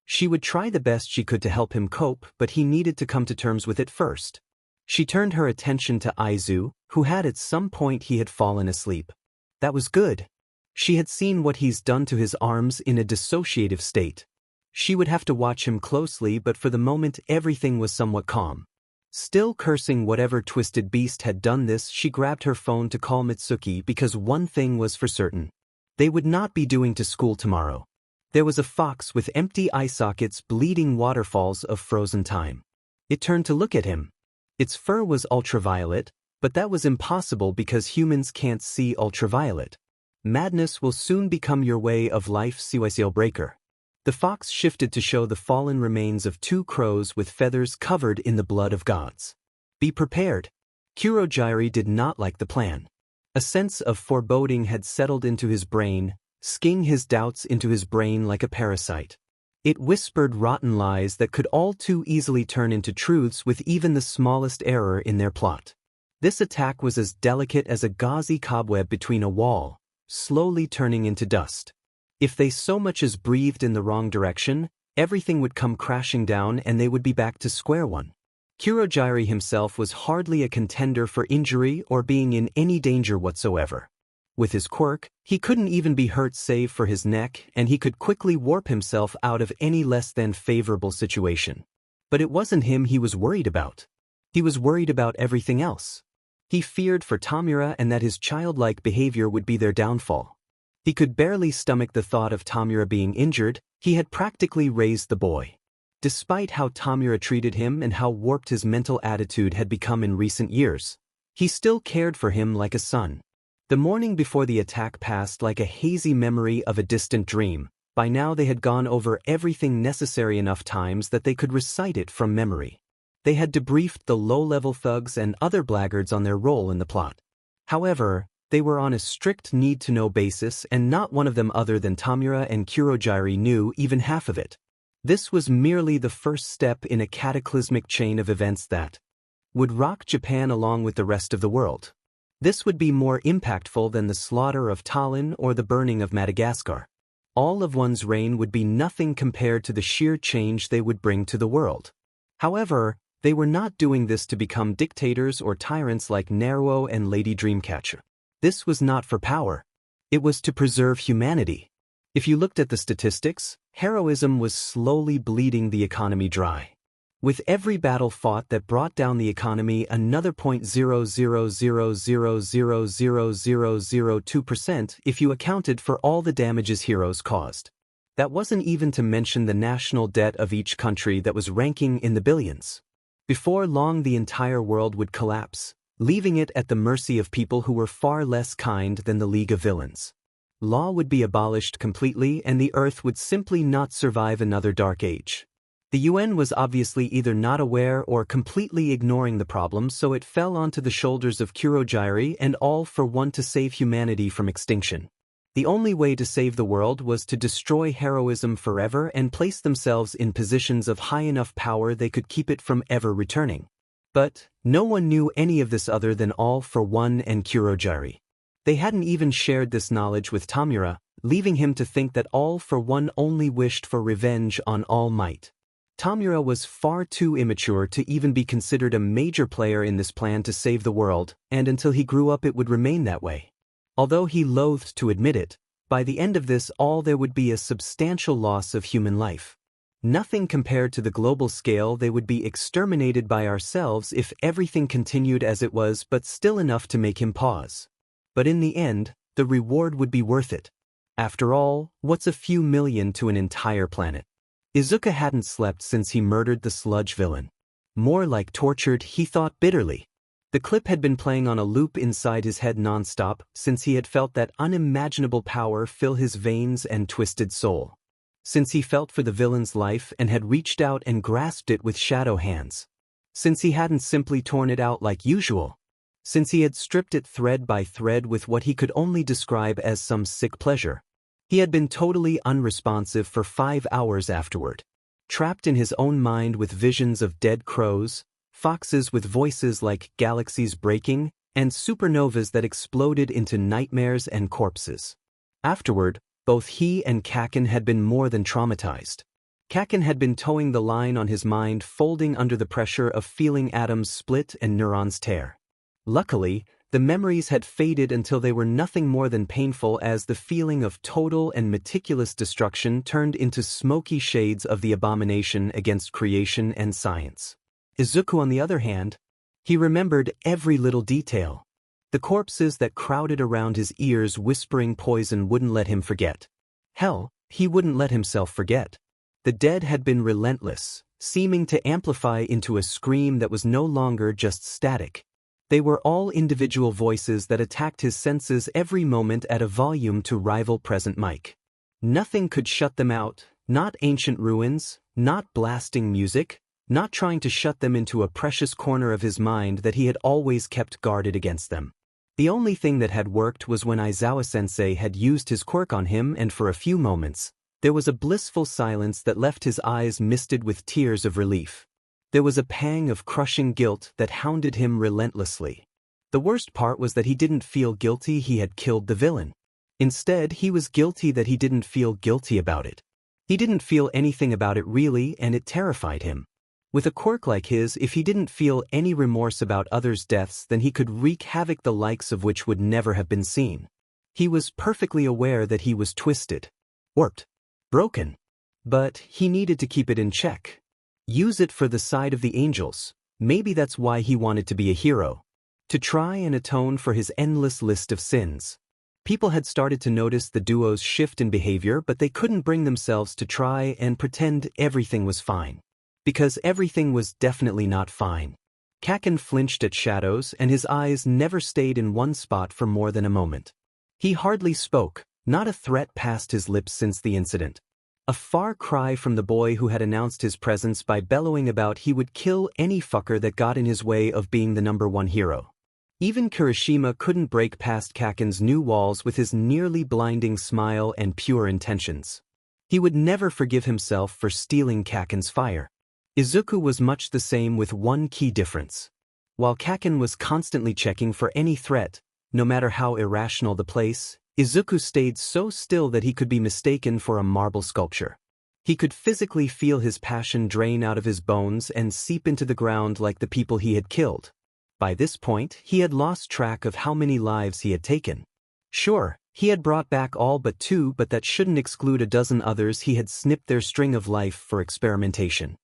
Speaker 1: She would try the best she could to help him cope, but he needed to come to terms with it first. She turned her attention to Aizu, who had at some point he had fallen asleep. That was good. She had seen what he's done to his arms in a dissociative state. She would have to watch him closely, but for the moment everything was somewhat calm. Still cursing whatever twisted beast had done this, she grabbed her phone to call Mitsuki because one thing was for certain. They would not be doing to school tomorrow. There was a fox with empty eye sockets bleeding waterfalls of frozen time. It turned to look at him. Its fur was ultraviolet, but that was impossible because humans can't see ultraviolet. Madness will soon become your way of life, CYCL breaker. The fox shifted to show the fallen remains of 2 crows with feathers covered in the blood of gods. Be prepared. Kurogyari did not like the plan. A sense of foreboding had settled into his brain, sking his doubts into his brain like a parasite. It whispered rotten lies that could all too easily turn into truths with even the smallest error in their plot. This attack was as delicate as a gauzy cobweb between a wall, slowly turning into dust. If they so much as breathed in the wrong direction, everything would come crashing down and they would be back to square one. Kurogyari himself was hardly a contender for injury or being in any danger whatsoever. With his quirk, he couldn't even be hurt save for his neck, and he could quickly warp himself out of any less than favorable situation. But it wasn't him he was worried about. He was worried about everything else. He feared for Tamura and that his childlike behavior would be their downfall. He could barely stomach the thought of Tamura being injured. He had practically raised the boy. Despite how Tamura treated him and how warped his mental attitude had become in recent years, he still cared for him like a son. The morning before the attack passed like a hazy memory of a distant dream. By now they had gone over everything necessary enough times that they could recite it from memory. They had debriefed the low-level thugs and other blackguards on their role in the plot. However, they were on a strict need-to-know basis and not one of them other than Tamura and Kurogiri knew even half of it. This was merely the first step in a cataclysmic chain of events that would rock Japan along with the rest of the world. This would be more impactful than the slaughter of Tallinn or the burning of Madagascar. All of one's reign would be nothing compared to the sheer change they would bring to the world. However, they were not doing this to become dictators or tyrants like Naruo and Lady Dreamcatcher. This was not for power. It was to preserve humanity. If you looked at the statistics, heroism was slowly bleeding the economy dry. With every battle fought that brought down the economy another 0.000000002% if you accounted for all the damages heroes caused. That wasn't even to mention the national debt of each country that was ranking in the billions. Before long the entire world would collapse, leaving it at the mercy of people who were far less kind than the League of Villains. Law would be abolished completely and the Earth would simply not survive another dark age. The UN was obviously either not aware or completely ignoring the problem, so it fell onto the shoulders of Kurogiri and All for One to save humanity from extinction. The only way to save the world was to destroy heroism forever and place themselves in positions of high enough power they could keep it from ever returning. But no one knew any of this other than All for One and Kurogiri. They hadn't even shared this knowledge with Tamura, leaving him to think that All for One only wished for revenge on All Might. Tamura was far too immature to even be considered a major player in this plan to save the world, and until he grew up it would remain that way. Although he loathed to admit it, by the end of this there would be a substantial loss of human life. Nothing compared to the global scale. They would be exterminated by ourselves if everything continued as it was, but still enough to make him pause. But in the end, the reward would be worth it. After all, what's a few million to an entire planet? Izuku hadn't slept since he murdered the sludge villain. More like tortured, he thought bitterly. The clip had been playing on a loop inside his head non-stop since he had felt that unimaginable power fill his veins and twisted soul. Since he felt for the villain's life and had reached out and grasped it with shadow hands. Since he hadn't simply torn it out like usual. Since he had stripped it thread by thread with what he could only describe as some sick pleasure. He had been totally unresponsive for 5 hours afterward. Trapped in his own mind with visions of dead crows, foxes with voices like galaxies breaking, and supernovas that exploded into nightmares and corpses. Afterward, both he and Kaken had been more than traumatized. Kaken had been towing the line on his mind, folding under the pressure of feeling atoms split and neurons tear. Luckily, the memories had faded until they were nothing more than painful as the feeling of total and meticulous destruction turned into smoky shades of the abomination against creation and science. Izuku, on the other hand, he remembered every little detail. The corpses that crowded around his ears whispering poison wouldn't let him forget. Hell, he wouldn't let himself forget. The dead had been relentless, seeming to amplify into a scream that was no longer just static. They were all individual voices that attacked his senses every moment at a volume to rival present mic. Nothing could shut them out, not ancient ruins, not blasting music, not trying to shut them into a precious corner of his mind that he had always kept guarded against them. The only thing that had worked was when Aizawa-sensei had used his quirk on him, and for a few moments, there was a blissful silence that left his eyes misted with tears of relief. There was a pang of crushing guilt that hounded him relentlessly. The worst part was that he didn't feel guilty he had killed the villain. Instead, he was guilty that he didn't feel guilty about it. He didn't feel anything about it really, and it terrified him. With a quirk like his, if he didn't feel any remorse about others' deaths, then he could wreak havoc the likes of which would never have been seen. He was perfectly aware that he was twisted, warped, broken. But he needed to keep it in check. Use it for the side of the angels, Maybe that's why he wanted to be a hero. To try and atone for his endless list of sins. People had started to notice the duo's shift in behavior, but they couldn't bring themselves to try and pretend everything was fine. Because everything was definitely not fine. Kaken flinched at shadows, and his eyes never stayed in one spot for more than a moment. He hardly spoke, not a threat passed his lips since the incident. A far cry from the boy who had announced his presence by bellowing about he would kill any fucker that got in his way of being the #1 hero. Even Kirishima couldn't break past Kaken's new walls with his nearly blinding smile and pure intentions. He would never forgive himself for stealing Kaken's fire. Izuku was much the same with one key difference. While Kaken was constantly checking for any threat, no matter how irrational the place, Izuku stayed so still that he could be mistaken for a marble sculpture. He could physically feel his passion drain out of his bones and seep into the ground like the people he had killed. By this point, he had lost track of how many lives he had taken. Sure, he had brought back all but 2, but that shouldn't exclude a dozen others he had snipped their string of life for experimentation.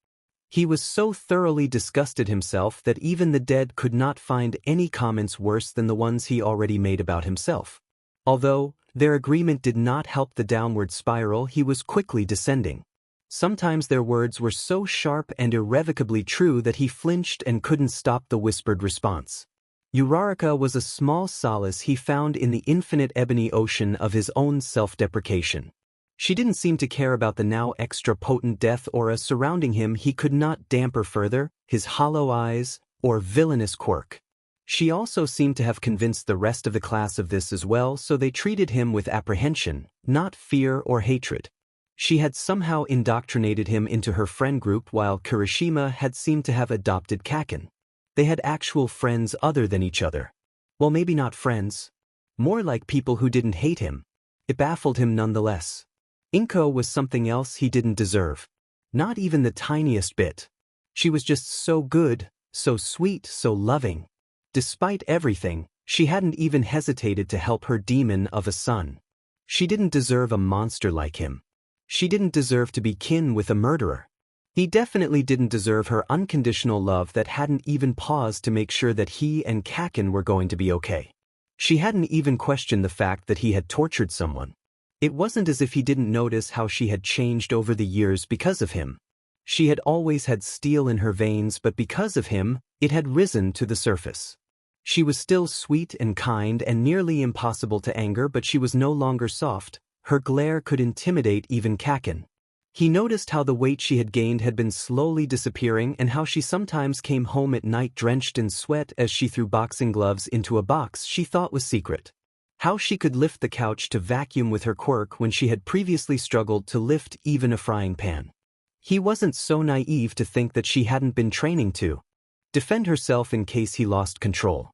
Speaker 1: He was so thoroughly disgusted himself that even the dead could not find any comments worse than the ones he already made about himself. Although their agreement did not help the downward spiral, he was quickly descending. Sometimes their words were so sharp and irrevocably true that he flinched and couldn't stop the whispered response. Uraraka was a small solace he found in the infinite ebony ocean of his own self-deprecation. She didn't seem to care about the now extra potent death aura surrounding him. He could not damper further, his hollow eyes, or villainous quirk. She also seemed to have convinced the rest of the class of this as well, so they treated him with apprehension, not fear or hatred. She had somehow indoctrinated him into her friend group while Kirishima had seemed to have adopted Kaken. They had actual friends other than each other. Well, maybe not friends. More like people who didn't hate him. It baffled him nonetheless. Inko was something else he didn't deserve. Not even the tiniest bit. She was just so good, so sweet, so loving. Despite everything, she hadn't even hesitated to help her demon of a son. She didn't deserve a monster like him. She didn't deserve to be kin with a murderer. He definitely didn't deserve her unconditional love that hadn't even paused to make sure that he and Kaken were going to be okay. She hadn't even questioned the fact that he had tortured someone. It wasn't as if he didn't notice how she had changed over the years because of him. She had always had steel in her veins, but because of him, it had risen to the surface. She was still sweet and kind and nearly impossible to anger, but she was no longer soft. Her glare could intimidate even Kaken. He noticed how the weight she had gained had been slowly disappearing and how she sometimes came home at night drenched in sweat as she threw boxing gloves into a box she thought was secret. How she could lift the couch to vacuum with her quirk when she had previously struggled to lift even a frying pan. He wasn't so naive to think that she hadn't been training to defend herself in case he lost control.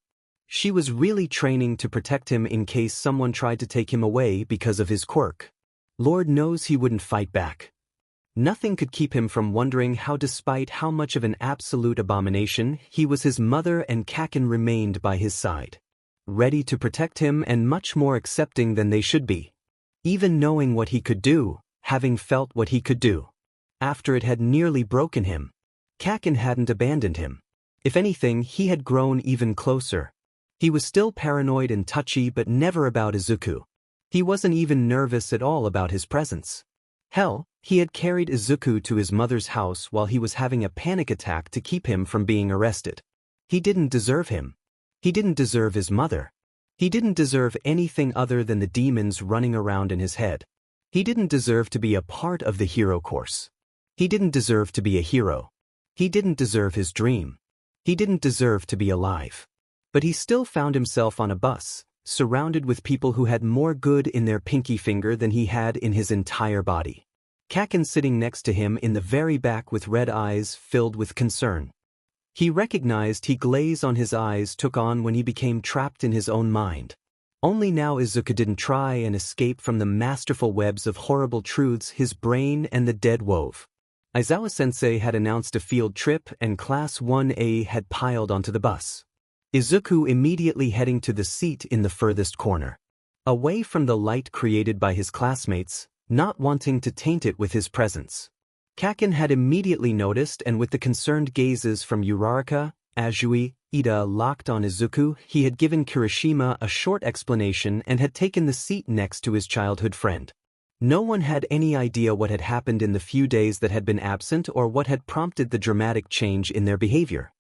Speaker 1: She was really training to protect him in case someone tried to take him away because of his quirk. Lord knows he wouldn't fight back. Nothing could keep him from wondering how, despite how much of an absolute abomination he was, his mother and Kaken remained by his side. Ready to protect him and much more accepting than they should be. Even knowing what he could do, having felt what he could do. After it had nearly broken him, Kaken hadn't abandoned him. If anything, he had grown even closer. He was still paranoid and touchy, but never about Izuku. He wasn't even nervous at all about his presence. Hell, he had carried Izuku to his mother's house while he was having a panic attack to keep him from being arrested. He didn't deserve him. He didn't deserve his mother. He didn't deserve anything other than the demons running around in his head. He didn't deserve to be a part of the hero course. He didn't deserve to be a hero. He didn't deserve his dream. He didn't deserve to be alive. But he still found himself on a bus, surrounded with people who had more good in their pinky finger than he had in his entire body. Kaken sitting next to him in the very back with red eyes filled with concern. He recognized the glaze on his eyes took on when he became trapped in his own mind. Only now Izuku didn't try and escape from the masterful webs of horrible truths his brain and the dead wove. Aizawa-sensei had announced a field trip and Class 1A had piled onto the bus. Izuku immediately heading to the seat in the furthest corner. Away from the light created by his classmates, not wanting to taint it with his presence. Kaken had immediately noticed, and with the concerned gazes from Uraraka, Azui, Ida locked on Izuku, he had given Kirishima a short explanation and had taken the seat next to his childhood friend. No one had any idea what had happened in the few days that had been absent or what had prompted the dramatic change in their behavior.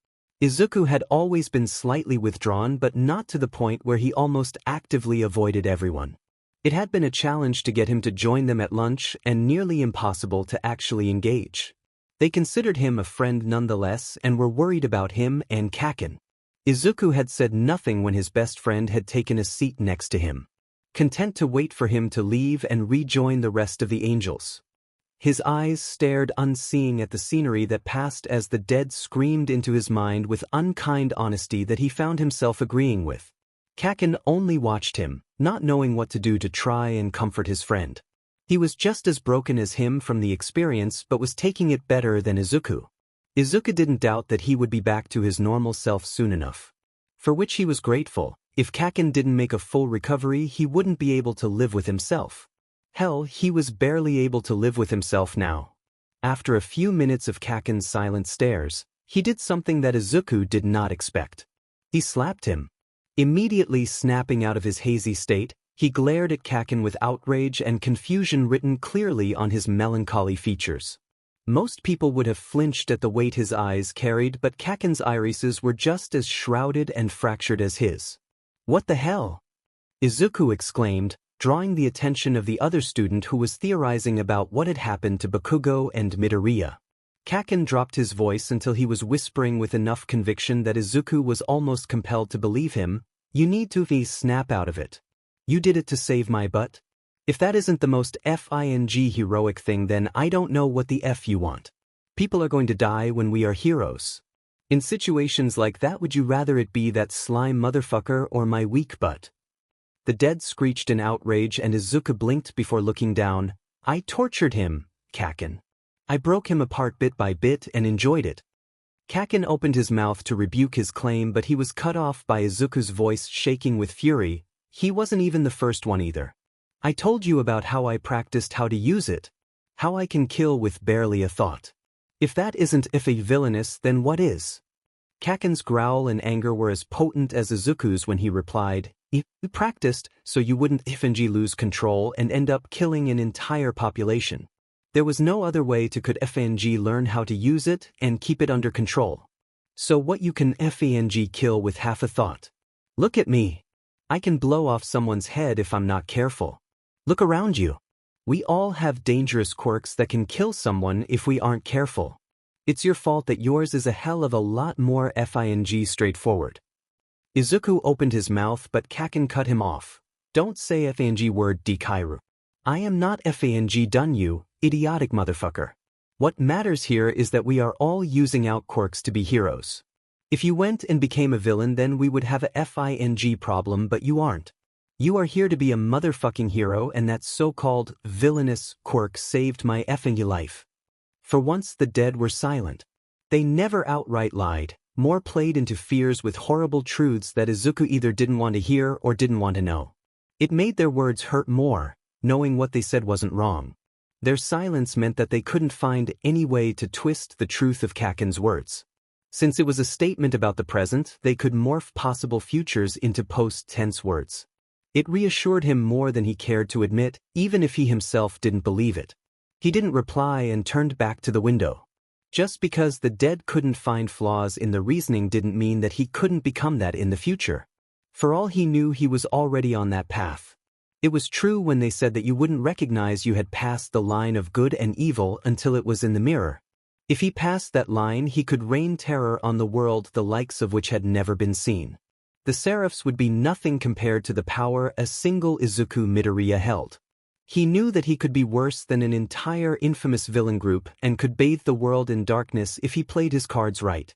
Speaker 1: Izuku had always been slightly withdrawn, but not to the point where he almost actively avoided everyone. It had been a challenge to get him to join them at lunch and nearly impossible to actually engage. They considered him a friend nonetheless and were worried about him and Kaken. Izuku had said nothing when his best friend had taken a seat next to him, content to wait for him to leave and rejoin the rest of the angels. His eyes stared unseeing at the scenery that passed as the dead screamed into his mind with unkind honesty that he found himself agreeing with. Kaken only watched him, not knowing what to do to try and comfort his friend. He was just as broken as him from the experience but was taking it better than Izuku. Izuku didn't doubt that he would be back to his normal self soon enough. For which he was grateful. If Kaken didn't make a full recovery, he wouldn't be able to live with himself. Hell, he was barely able to live with himself now. After a few minutes of Kaken's silent stares, he did something that Izuku did not expect. He slapped him. Immediately snapping out of his hazy state, he glared at Kaken with outrage and confusion written clearly on his melancholy features. Most people would have flinched at the weight his eyes carried, but Kaken's irises were just as shrouded and fractured as his. "What the hell?" Izuku exclaimed, drawing the attention of the other student who was theorizing about what had happened to Bakugo and Midoriya. Kaken dropped his voice until he was whispering with enough conviction that Izuku was almost compelled to believe him. "You need to snap out of it. You did it to save my butt? If that isn't the most heroic thing, then I don't know what the F you want. People are going to die when we are heroes. In situations like that, would you rather it be that slime motherfucker or my weak butt?" The dead screeched in outrage and Izuku blinked before looking down. "I tortured him, Kaken. I broke him apart bit by bit and enjoyed it." Kaken opened his mouth to rebuke his claim, but he was cut off by Izuku's voice shaking with fury. "He wasn't even the first one either. I told you about how I practiced how to use it. How I can kill with barely a thought. If that isn't villainous, then what is?" Kaken's growl and anger were as potent as Izuku's when he replied, "You practiced so you wouldn't lose control and end up killing an entire population. There was no other way to could learn how to use it and keep it under control. So what you can kill with half a thought. Look at me. I can blow off someone's head if I'm not careful. Look around you. We all have dangerous quirks that can kill someone if we aren't careful. It's your fault that yours is a hell of a lot more straightforward." Izuku opened his mouth, but Kaken cut him off. "Don't say word, Dikairu. I am not done, you idiotic motherfucker. What matters here is that we are all using out quirks to be heroes. If you went and became a villain, then we would have a problem, but you aren't. You are here to be a motherfucking hero, and that so-called villainous quirk saved my life." For once the dead were silent. They never outright lied, more played into fears with horrible truths that Izuku either didn't want to hear or didn't want to know. It made their words hurt more, knowing what they said wasn't wrong. Their silence meant that they couldn't find any way to twist the truth of Kaken's words. Since it was a statement about the present, they could morph possible futures into post-tense words. It reassured him more than he cared to admit, even if he himself didn't believe it. He didn't reply and turned back to the window. Just because the dead couldn't find flaws in the reasoning didn't mean that he couldn't become that in the future. For all he knew, he was already on that path. It was true when they said that you wouldn't recognize you had passed the line of good and evil until it was in the mirror. If he passed that line, he could rain terror on the world the likes of which had never been seen. The Seraphs would be nothing compared to the power a single Izuku Midoriya held. He knew that he could be worse than an entire infamous villain group and could bathe the world in darkness if he played his cards right.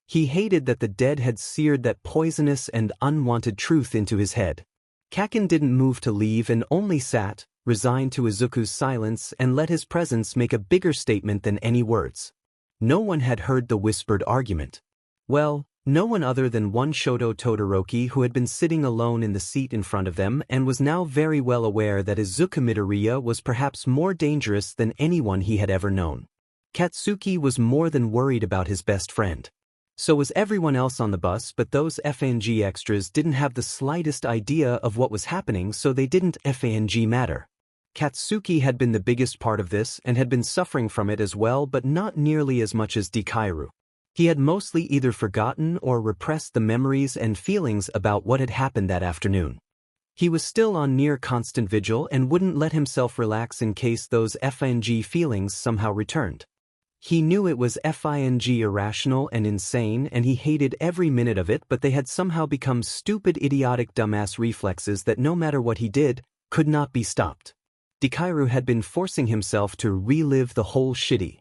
Speaker 1: He hated that the dead had seared that poisonous and unwanted truth into his head. Kaken didn't move to leave and only sat, resigned to Izuku's silence, and let his presence make a bigger statement than any words. No one had heard the whispered argument. Well, no one other than one Shoto Todoroki, who had been sitting alone in the seat in front of them and was now very well aware that Izuku Midoriya was perhaps more dangerous than anyone he had ever known. Katsuki was more than worried about his best friend. So was everyone else on the bus, but those FNG extras didn't have the slightest idea of what was happening, so they didn't FNG matter. Katsuki had been the biggest part of this and had been suffering from it as well, but not nearly as much as Deku. He had mostly either forgotten or repressed the memories and feelings about what had happened that afternoon. He was still on near constant vigil and wouldn't let himself relax in case those FNG feelings somehow returned. He knew it was FING irrational and insane, and he hated every minute of it, but they had somehow become stupid, idiotic, dumbass reflexes that no matter what he did, could not be stopped. Deku had been forcing himself to relive the whole shitty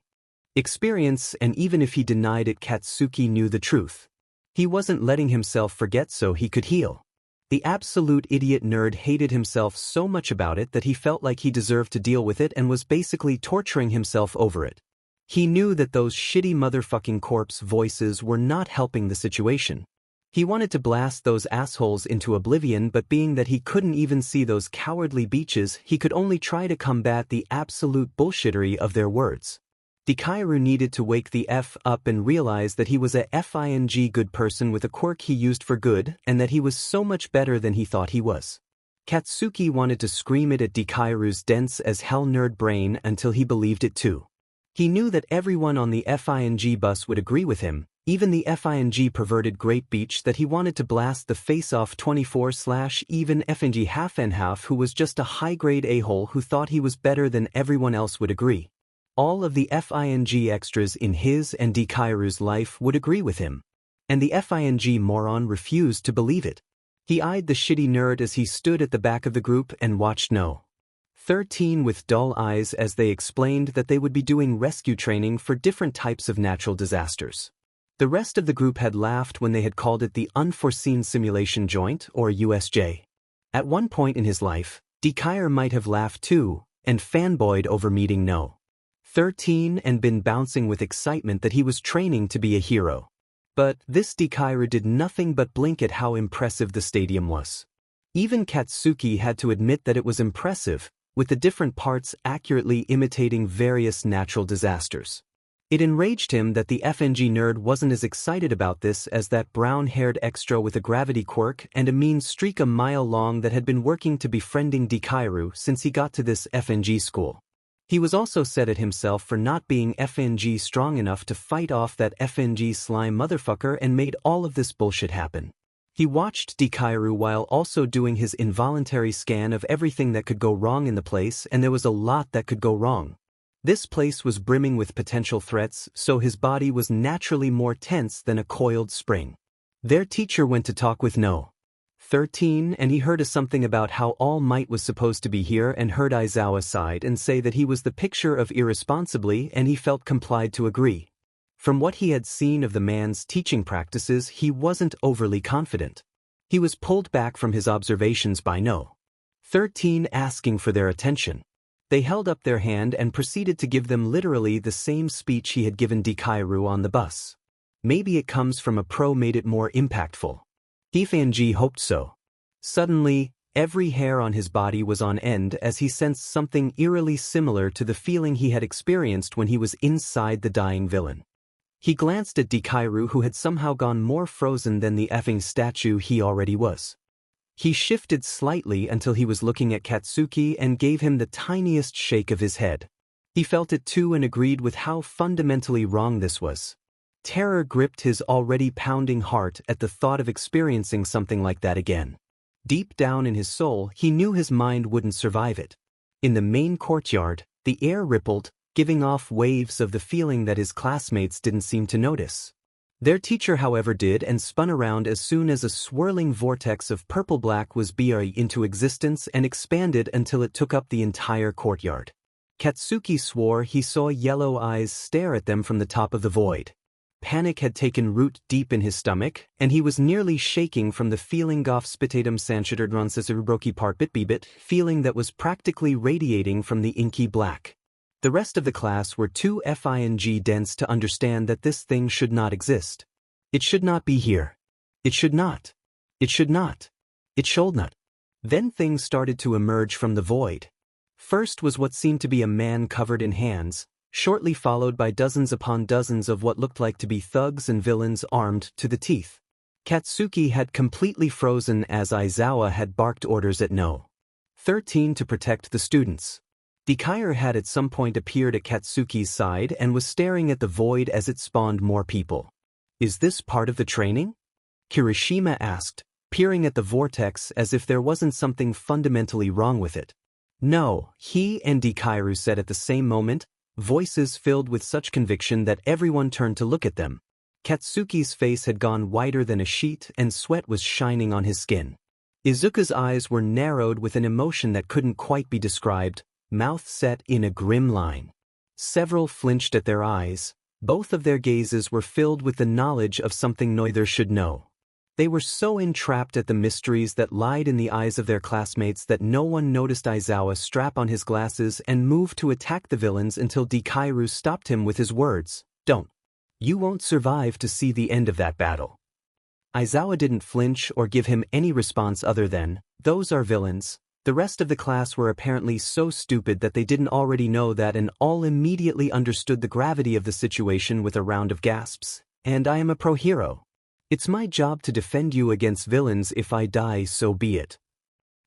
Speaker 1: experience, and even if he denied it, Katsuki knew the truth. He wasn't letting himself forget so he could heal. The absolute idiot nerd hated himself so much about it that he felt like he deserved to deal with it and was basically torturing himself over it. He knew that those shitty motherfucking corpse voices were not helping the situation. He wanted to blast those assholes into oblivion, but being that he couldn't even see those cowardly beaches, he could only try to combat the absolute bullshittery of their words. Deku needed to wake the F up and realize that he was a FING good person with a quirk he used for good, and that he was so much better than he thought he was. Katsuki wanted to scream it at Deku's dense as hell nerd brain until he believed it too. He knew that everyone on the FING bus would agree with him, even the FING perverted Great Beach, that he wanted to blast the face-off 24/even FNG half and half, who was just a high-grade a-hole who thought he was better than everyone else, would agree. All of the FING extras in his and Deku's life would agree with him. And the FING moron refused to believe it. He eyed the shitty nerd as he stood at the back of the group and watched No. 13 with dull eyes as they explained that they would be doing rescue training for different types of natural disasters. The rest of the group had laughed when they had called it the Unforeseen Simulation Joint, or USJ. At one point in his life, Deku might have laughed too, and fanboyed over meeting No. 13 and been bouncing with excitement that he was training to be a hero. But this Deku did nothing but blink at how impressive the stadium was. Even Katsuki had to admit that it was impressive, with the different parts accurately imitating various natural disasters. It enraged him that the FNG nerd wasn't as excited about this as that brown-haired extra with a gravity quirk and a mean streak a mile long that had been working to befriending Deku since he got to this FNG school. He was also sad at himself for not being FNG strong enough to fight off that FNG slime motherfucker and made all of this bullshit happen. He watched Deku while also doing his involuntary scan of everything that could go wrong in the place, and there was a lot that could go wrong. This place was brimming with potential threats, so his body was naturally more tense than a coiled spring. Their teacher went to talk with No. 13, and he heard something about how All Might was supposed to be here, and heard Aizawa sigh and say that he was the picture of irresponsibly, and he felt complied to agree. From what he had seen of the man's teaching practices, he wasn't overly confident. He was pulled back from his observations by No. 13 asking for their attention. They held up their hand and proceeded to give them literally the same speech he had given Deku on the bus. Maybe it comes from a pro made it more impactful. FNG hoped so. Suddenly, every hair on his body was on end as he sensed something eerily similar to the feeling he had experienced when he was inside the dying villain. He glanced at Deku, who had somehow gone more frozen than the effing statue he already was. He shifted slightly until he was looking at Katsuki and gave him the tiniest shake of his head. He felt it too and agreed with how fundamentally wrong this was. Terror gripped his already pounding heart at the thought of experiencing something like that again. Deep down in his soul, he knew his mind wouldn't survive it. In the main courtyard, the air rippled, giving off waves of the feeling that his classmates didn't seem to notice. Their teacher, however, did, and spun around as soon as a swirling vortex of purple-black was brought into existence and expanded until it took up the entire courtyard. Katsuki swore he saw yellow eyes stare at them from the top of the void. Panic had taken root deep in his stomach, and he was nearly shaking from the feeling of spitatum sanchiterdroncisubroki part bit feeling that was practically radiating from the inky black. The rest of the class were too FING dense to understand that this thing should not exist. It should not be here. It should not. It should not. It should not. Then things started to emerge from the void. First was what seemed to be a man covered in hands, shortly followed by dozens upon dozens of what looked like to be thugs and villains armed to the teeth. Katsuki had completely frozen as Aizawa had barked orders at No. 13 to protect the students. Deku had at some point appeared at Katsuki's side and was staring at the void as it spawned more people. "Is this part of the training?" Kirishima asked, peering at the vortex as if there wasn't something fundamentally wrong with it. "No," he and Deku said at the same moment, voices filled with such conviction that everyone turned to look at them. Katsuki's face had gone whiter than a sheet and sweat was shining on his skin. Izuku's eyes were narrowed with an emotion that couldn't quite be described, mouth set in a grim line. Several flinched at their eyes. Both of their gazes were filled with the knowledge of something neither should know. They were so entrapped at the mysteries that lied in the eyes of their classmates that no one noticed Aizawa strap on his glasses and move to attack the villains until Deku stopped him with his words, "Don't. You won't survive to see the end of that battle." Aizawa didn't flinch or give him any response other than, "Those are villains." The rest of the class were apparently so stupid that they didn't already know that and all immediately understood the gravity of the situation with a round of gasps. "And I am a pro hero. It's my job to defend you against villains. If I die, so be it."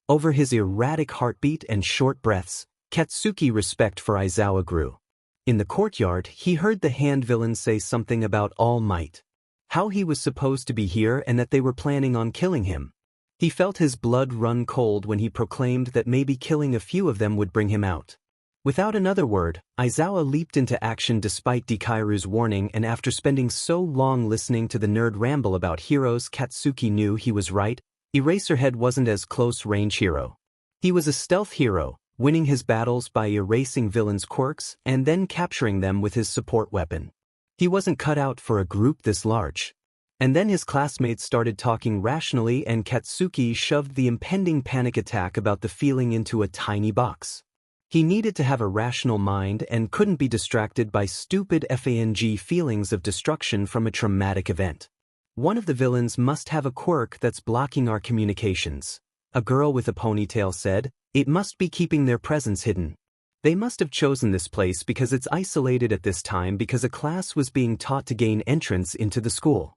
Speaker 1: Over his erratic heartbeat and short breaths, Katsuki's respect for Aizawa grew. In the courtyard, he heard the hand villain say something about All Might. How he was supposed to be here and that they were planning on killing him. He felt his blood run cold when he proclaimed that maybe killing a few of them would bring him out. Without another word, Aizawa leaped into action despite Deku's warning, and after spending so long listening to the nerd ramble about heroes, Katsuki knew he was right. Eraserhead wasn't as close-range hero. He was a stealth hero, winning his battles by erasing villains' quirks and then capturing them with his support weapon. He wasn't cut out for a group this large. And then his classmates started talking rationally and Katsuki shoved the impending panic attack about the feeling into a tiny box. He needed to have a rational mind and couldn't be distracted by stupid FANG feelings of destruction from a traumatic event. "One of the villains must have a quirk that's blocking our communications," a girl with a ponytail said. "It must be keeping their presence hidden. They must have chosen this place because it's isolated at this time because a class was being taught to gain entrance into the school.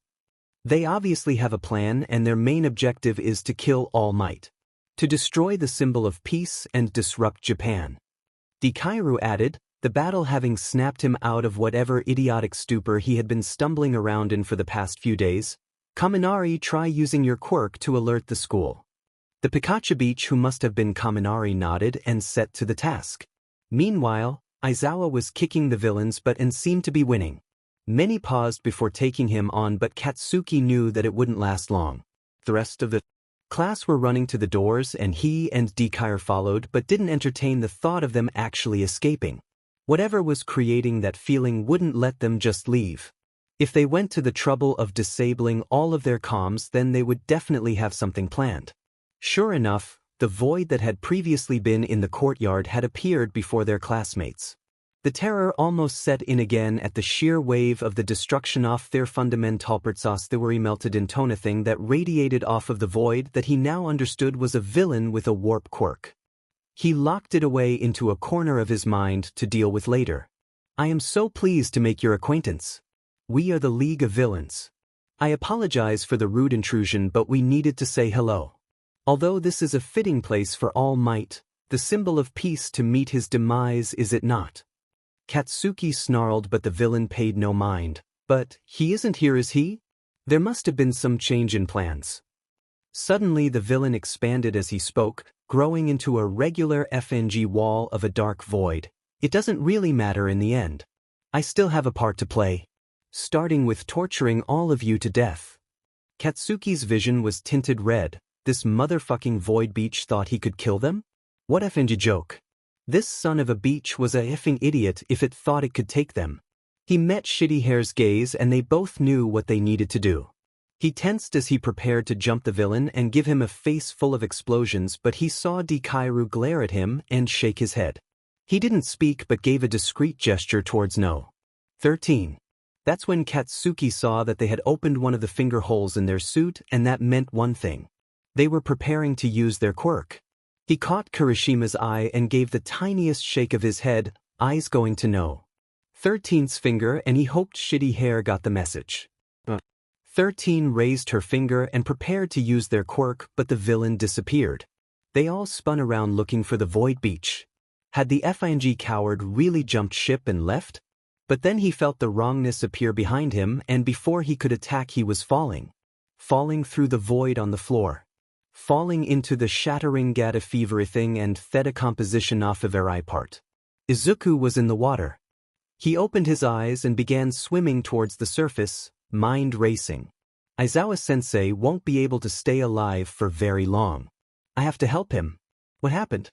Speaker 1: They obviously have a plan and their main objective is to kill All Might. To destroy the symbol of peace and disrupt Japan." Deku added, the battle having snapped him out of whatever idiotic stupor he had been stumbling around in for the past few days. "Kaminari, try using your quirk to alert the school." The Pikachu Beach, who must have been Kaminari, nodded and set to the task. Meanwhile, Aizawa was kicking the villains and seemed to be winning. Many paused before taking him on, but Katsuki knew that it wouldn't last long. The rest of the class were running to the doors and he and Deku followed but didn't entertain the thought of them actually escaping. Whatever was creating that feeling wouldn't let them just leave. If they went to the trouble of disabling all of their comms, then they would definitely have something planned. Sure enough, the void that had previously been in the courtyard had appeared before their classmates. The terror almost set in again at the sheer wave of the destruction off their fundamentalpertsas theory melted in tone thing that radiated off of the void that he now understood was a villain with a warp quirk. He locked it away into a corner of his mind to deal with later. "I am so pleased to make your acquaintance. We are the League of Villains. I apologize for the rude intrusion, but we needed to say hello. Although this is a fitting place for All Might, the symbol of peace, to meet his demise, is it not?" Katsuki snarled, but the villain paid no mind. "But he isn't here, is he?" There must have been some change in plans. Suddenly the villain expanded as he spoke, growing into a regular FNG wall of a dark void. "It doesn't really matter in the end. I still have a part to play. Starting with torturing all of you to death." Katsuki's vision was tinted red. This motherfucking void beach thought he could kill them? What effing joke? This son of a beach was a effing idiot if it thought it could take them. He met Shitty Hair's gaze and they both knew what they needed to do. He tensed as he prepared to jump the villain and give him a face full of explosions, but he saw Deku glare at him and shake his head. He didn't speak but gave a discreet gesture towards No. 13. That's when Katsuki saw that they had opened one of the finger holes in their suit, and that meant one thing. They were preparing to use their quirk. He caught Kirishima's eye and gave the tiniest shake of his head, eyes going to No. 13's finger and he hoped shitty hair got the message. 13 raised her finger and prepared to use their quirk, but the villain disappeared. They all spun around looking for the void beach. Had the FING coward really jumped ship and left? But then he felt the wrongness appear behind him, and before he could attack he was falling. Falling through the void on the floor. Falling into the shattering gata feverithing and theta composition off of eri part. Izuku was in the water. He opened his eyes and began swimming towards the surface, mind racing. Aizawa-sensei won't be able to stay alive for very long. I have to help him. What happened?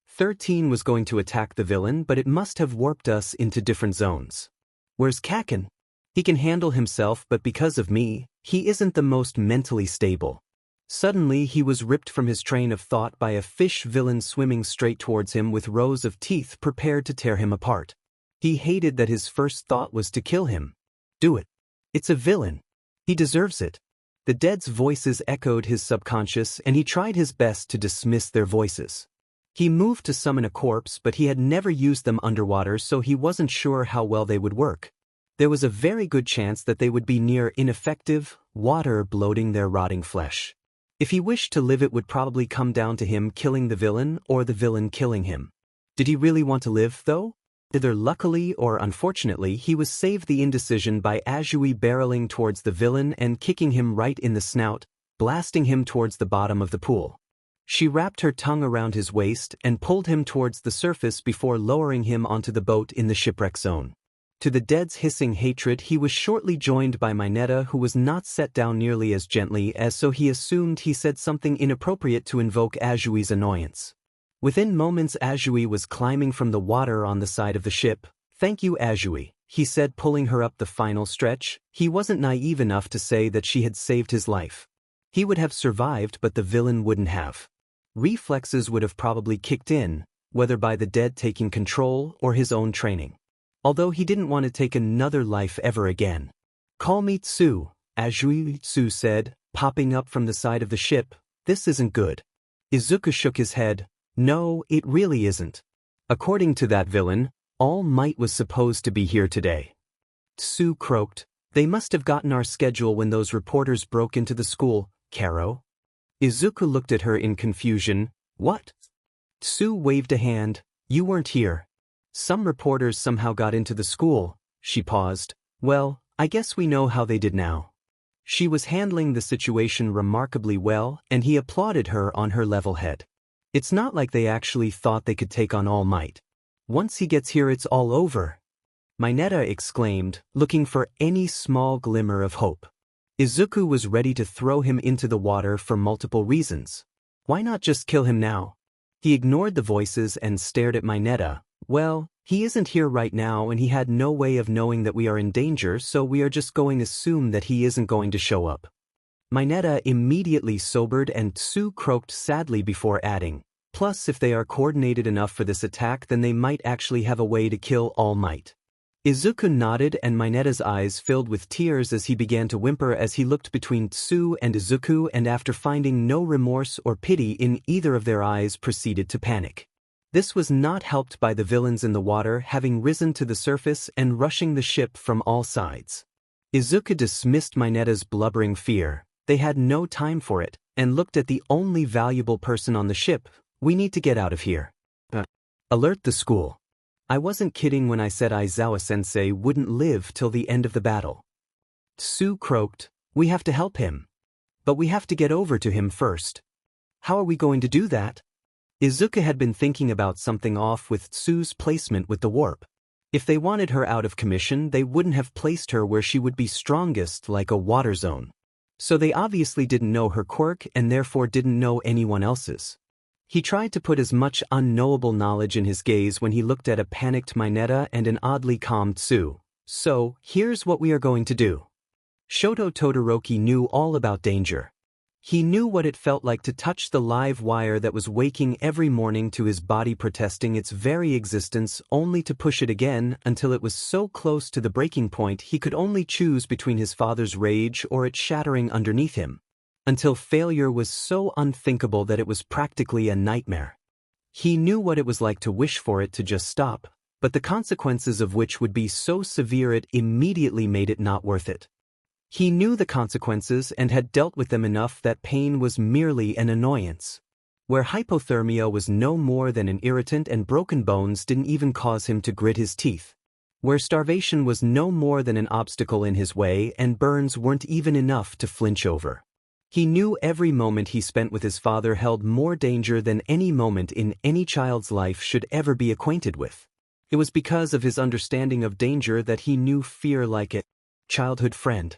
Speaker 1: 13 was going to attack the villain, but it must have warped us into different zones. Where's Kaken? He can handle himself, but because of me, he isn't the most mentally stable. Suddenly he was ripped from his train of thought by a fish villain swimming straight towards him with rows of teeth prepared to tear him apart. He hated that his first thought was to kill him. Do it. It's a villain. He deserves it. The dead's voices echoed his subconscious, and he tried his best to dismiss their voices. He moved to summon a corpse, but he had never used them underwater, so he wasn't sure how well they would work. There was a very good chance that they would be near ineffective, water bloating their rotting flesh. If he wished to live, it would probably come down to him killing the villain or the villain killing him. Did he really want to live, though? Either luckily or unfortunately, he was saved the indecision by Azui barreling towards the villain and kicking him right in the snout, blasting him towards the bottom of the pool. She wrapped her tongue around his waist and pulled him towards the surface before lowering him onto the boat in the shipwreck zone. To the dead's hissing hatred, he was shortly joined by Mineta, who was not set down nearly as gently as, so he assumed he said something inappropriate to invoke Azui's annoyance. Within moments Azui was climbing from the water on the side of the ship. "Thank you, Azui," he said, pulling her up the final stretch. He wasn't naive enough to say that she had saved his life. He would have survived, but the villain wouldn't have. Reflexes would have probably kicked in, whether by the dead taking control or his own training. Although he didn't want to take another life ever again. "Call me Tsu," Tsu said, popping up from the side of the ship. "This isn't good." Izuku shook his head. "No, it really isn't. According to that villain, All Might was supposed to be here today." Tsu croaked. "They must have gotten our schedule when those reporters broke into the school, Karo." Izuku looked at her in confusion. "What?" Tsu waved a hand. "You weren't here. Some reporters somehow got into the school." She paused. "Well, I guess we know how they did now." She was handling the situation remarkably well, and he applauded her on her level head. It's not like they actually thought they could take on All Might. Once he gets here, it's all over. Mineta exclaimed, looking for any small glimmer of hope. Izuku was ready to throw him into the water for multiple reasons. Why not just kill him now? He ignored the voices and stared at Mineta. "Well, he isn't here right now, and he had no way of knowing that we are in danger, so we are just going to assume that he isn't going to show up." Mineta immediately sobered, and Tsu croaked sadly before adding, "Plus, if they are coordinated enough for this attack, then they might actually have a way to kill All Might." Izuku nodded, and Mineta's eyes filled with tears as he began to whimper as he looked between Tsu and Izuku, and after finding no remorse or pity in either of their eyes, proceeded to panic. This was not helped by the villains in the water having risen to the surface and rushing the ship from all sides. Izuku dismissed Mineta's blubbering fear. They had no time for it, and looked at the only valuable person on the ship. "We need to get out of here. Alert the school. I wasn't kidding when I said Aizawa-sensei wouldn't live till the end of the battle." Tsu croaked. "We have to help him. But we have to get over to him first." "How are we going to do that?" Izuku had been thinking about something off with Tsu's placement with the warp. If they wanted her out of commission, they wouldn't have placed her where she would be strongest, like a water zone. So they obviously didn't know her quirk and therefore didn't know anyone else's. He tried to put as much unknowable knowledge in his gaze when he looked at a panicked Mineta and an oddly calm Tsu. "So, here's what we are going to do." Shoto Todoroki knew all about danger. He knew what it felt like to touch the live wire that was waking every morning to his body, protesting its very existence, only to push it again until it was so close to the breaking point he could only choose between his father's rage or it shattering underneath him. Until failure was so unthinkable that it was practically a nightmare. He knew what it was like to wish for it to just stop, but the consequences of which would be so severe it immediately made it not worth it. He knew the consequences and had dealt with them enough that pain was merely an annoyance. Where hypothermia was no more than an irritant and broken bones didn't even cause him to grit his teeth. Where starvation was no more than an obstacle in his way and burns weren't even enough to flinch over. He knew every moment he spent with his father held more danger than any moment in any child's life should ever be acquainted with. It was because of his understanding of danger that he knew fear like a childhood friend.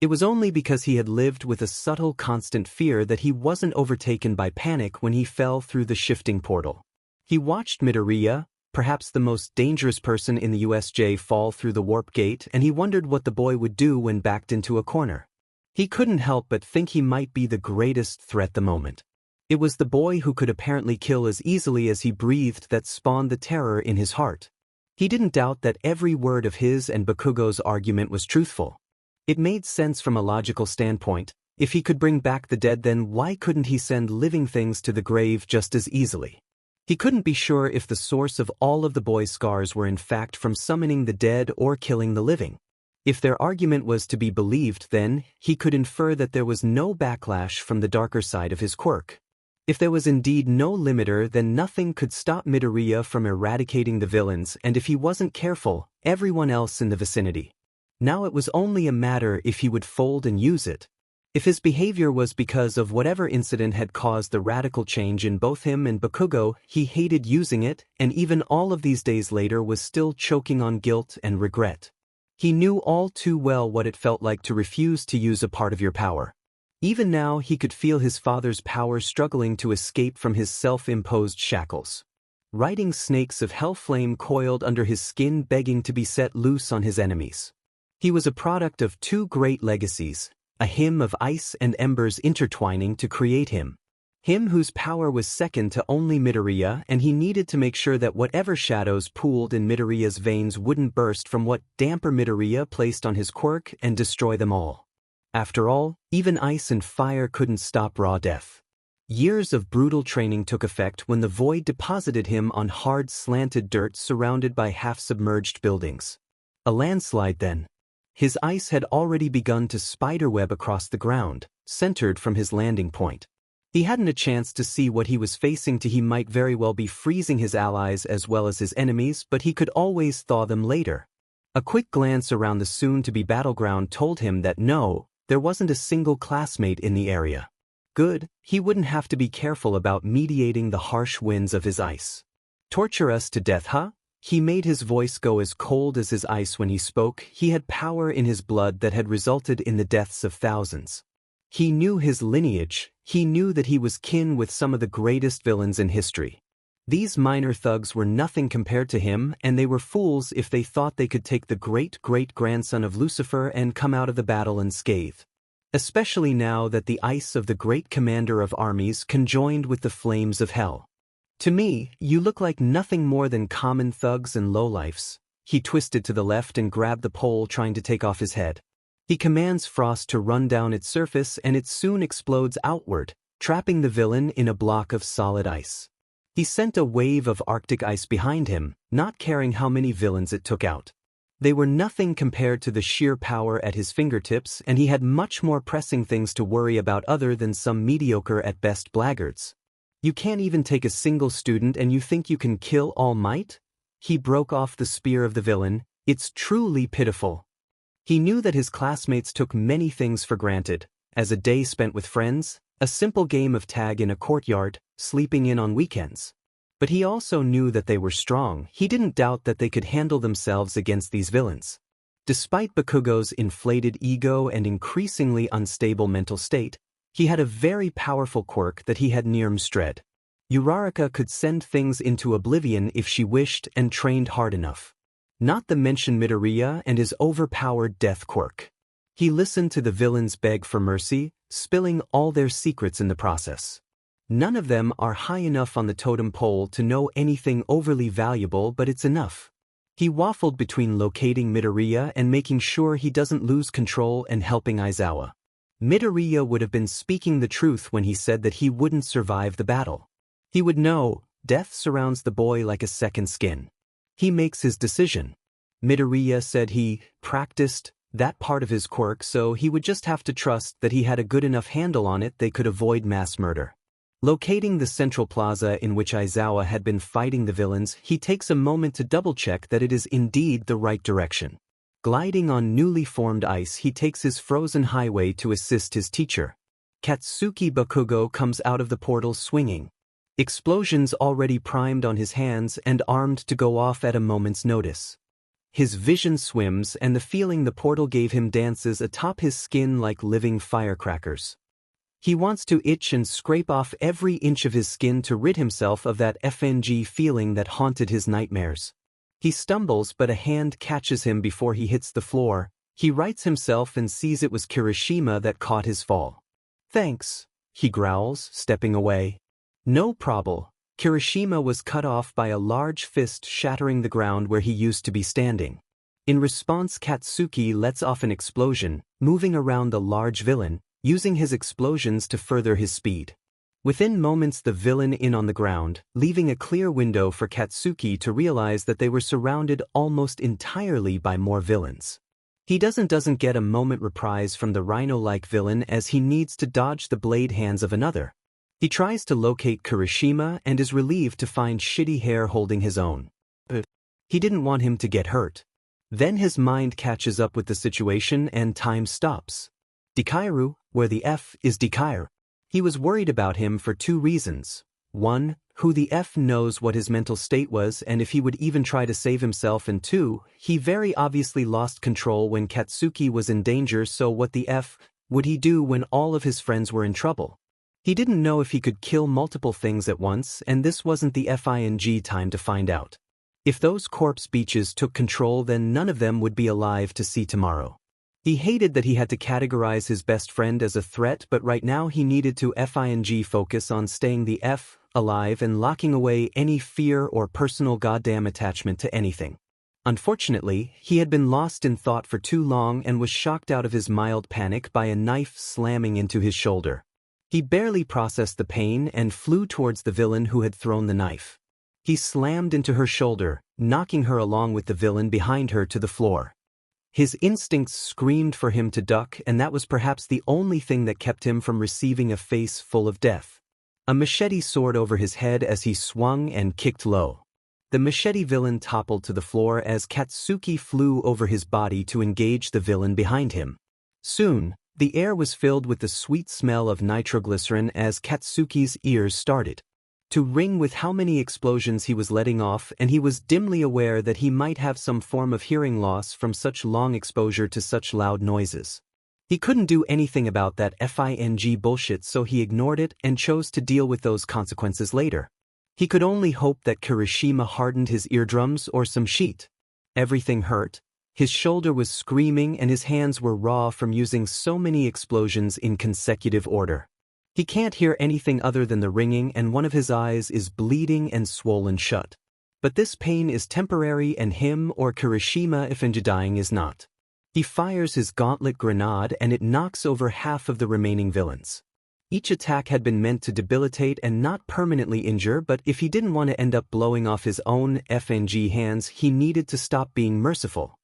Speaker 1: It was only because he had lived with a subtle, constant fear that he wasn't overtaken by panic when he fell through the shifting portal. He watched Midoriya, perhaps the most dangerous person in the USJ, fall through the warp gate, and he wondered what the boy would do when backed into a corner. He couldn't help but think he might be the greatest threat the moment. It was the boy who could apparently kill as easily as he breathed that spawned the terror in his heart. He didn't doubt that every word of his and Bakugo's argument was truthful. It made sense from a logical standpoint. If he could bring back the dead, then why couldn't he send living things to the grave just as easily? He couldn't be sure if the source of all of the boy's scars were in fact from summoning the dead or killing the living. If their argument was to be believed, then he could infer that there was no backlash from the darker side of his quirk. If there was indeed no limiter, then nothing could stop Midoriya from eradicating the villains, and if he wasn't careful, everyone else in the vicinity. Now it was only a matter if he would fold and use it. If his behavior was because of whatever incident had caused the radical change in both him and Bakugo, he hated using it, and even all of these days later was still choking on guilt and regret. He knew all too well what it felt like to refuse to use a part of your power. Even now he could feel his father's power struggling to escape from his self-imposed shackles. Riding snakes of hellflame coiled under his skin, begging to be set loose on his enemies. He was a product of two great legacies, a hymn of ice and embers intertwining to create him. Him whose power was second to only Midoriya, and he needed to make sure that whatever shadows pooled in Midoriya's veins wouldn't burst from what damper Midoriya placed on his quirk and destroy them all. After all, even ice and fire couldn't stop raw death. Years of brutal training took effect when the void deposited him on hard slanted dirt surrounded by half-submerged buildings. A landslide then. His ice had already begun to spiderweb across the ground, centered from his landing point. He hadn't a chance to see what he was facing. He might very well be freezing his allies as well as his enemies, but he could always thaw them later. A quick glance around the soon-to-be battleground told him that no, there wasn't a single classmate in the area. Good, he wouldn't have to be careful about mediating the harsh winds of his ice. Torture us to death, huh? He made his voice go as cold as his ice when he spoke. He had power in his blood that had resulted in the deaths of thousands. He knew his lineage. He knew that he was kin with some of the greatest villains in history. These minor thugs were nothing compared to him, and they were fools if they thought they could take the great-great-grandson of Lucifer and come out of the battle unscathed. Especially now that the ice of the great commander of armies conjoined with the flames of hell. To me, you look like nothing more than common thugs and lowlifes. He twisted to the left and grabbed the pole, trying to take off his head. He commands frost to run down its surface, and it soon explodes outward, trapping the villain in a block of solid ice. He sent a wave of Arctic ice behind him, not caring how many villains it took out. They were nothing compared to the sheer power at his fingertips, and he had much more pressing things to worry about other than some mediocre at best blackguards. You can't even take a single student and you think you can kill All Might? He broke off the spear of the villain. It's truly pitiful. He knew that his classmates took many things for granted, as a day spent with friends, a simple game of tag in a courtyard, sleeping in on weekends. But he also knew that they were strong. He didn't doubt that they could handle themselves against these villains. Despite Bakugo's inflated ego and increasingly unstable mental state, he had a very powerful quirk that he had Nirm's dread. Uraraka could send things into oblivion if she wished and trained hard enough. Not to mention Midoriya and his overpowered death quirk. He listened to the villains beg for mercy, spilling all their secrets in the process. None of them are high enough on the totem pole to know anything overly valuable, but it's enough. He waffled between locating Midoriya and making sure he doesn't lose control and helping Aizawa. Midoriya would have been speaking the truth when he said that he wouldn't survive the battle. He would know, death surrounds the boy like a second skin. He makes his decision. Midoriya said he practiced that part of his quirk, so he would just have to trust that he had a good enough handle on it they could avoid mass murder. Locating the central plaza in which Aizawa had been fighting the villains, he takes a moment to double-check that it is indeed the right direction. Gliding on newly formed ice, he takes his frozen highway to assist his teacher. Katsuki Bakugo comes out of the portal swinging. Explosions already primed on his hands and armed to go off at a moment's notice. His vision swims, and the feeling the portal gave him dances atop his skin like living firecrackers. He wants to itch and scrape off every inch of his skin to rid himself of that FNG feeling that haunted his nightmares. He stumbles, but a hand catches him before he hits the floor. He rights himself and sees it was Kirishima that caught his fall. "Thanks," he growls, stepping away. "No problem." Kirishima was cut off by a large fist shattering the ground where he used to be standing. In response, Katsuki lets off an explosion, moving around the large villain, using his explosions to further his speed. Within moments, the villain in on the ground, leaving a clear window for Katsuki to realize that they were surrounded almost entirely by more villains. He doesn't get a moment reprise from the rhino-like villain as he needs to dodge the blade hands of another. He tries to locate Kirishima and is relieved to find Shitty Hair holding his own. But he didn't want him to get hurt. Then his mind catches up with the situation and time stops. Dikairu, where the F is Dikairu. He was worried about him for two reasons. One, who the F knows what his mental state was and if he would even try to save himself, and two, he very obviously lost control when Katsuki was in danger, so what the F would he do when all of his friends were in trouble? He didn't know if he could kill multiple things at once, and this wasn't the FING time to find out. If those corpse beaches took control, then none of them would be alive to see tomorrow. He hated that he had to categorize his best friend as a threat, but right now he needed to FING focus on staying the F alive and locking away any fear or personal goddamn attachment to anything. Unfortunately, he had been lost in thought for too long and was shocked out of his mild panic by a knife slamming into his shoulder. He barely processed the pain and flew towards the villain who had thrown the knife. He slammed into her shoulder, knocking her along with the villain behind her to the floor. His instincts screamed for him to duck, and that was perhaps the only thing that kept him from receiving a face full of death. A machete soared over his head as he swung and kicked low. The machete villain toppled to the floor as Katsuki flew over his body to engage the villain behind him. Soon, the air was filled with the sweet smell of nitroglycerin as Katsuki's ears started to ring with how many explosions he was letting off, and he was dimly aware that he might have some form of hearing loss from such long exposure to such loud noises. He couldn't do anything about that FING bullshit, so he ignored it and chose to deal with those consequences later. He could only hope that Kirishima hardened his eardrums or some sheet. Everything hurt. His shoulder was screaming and his hands were raw from using so many explosions in consecutive order. He can't hear anything other than the ringing, and one of his eyes is bleeding and swollen shut. But this pain is temporary, and him or Kirishima if dying is not. He fires his gauntlet grenade and it knocks over half of the remaining villains. Each attack had been meant to debilitate and not permanently injure, but if he didn't want to end up blowing off his own FNG hands, he needed to stop being merciful.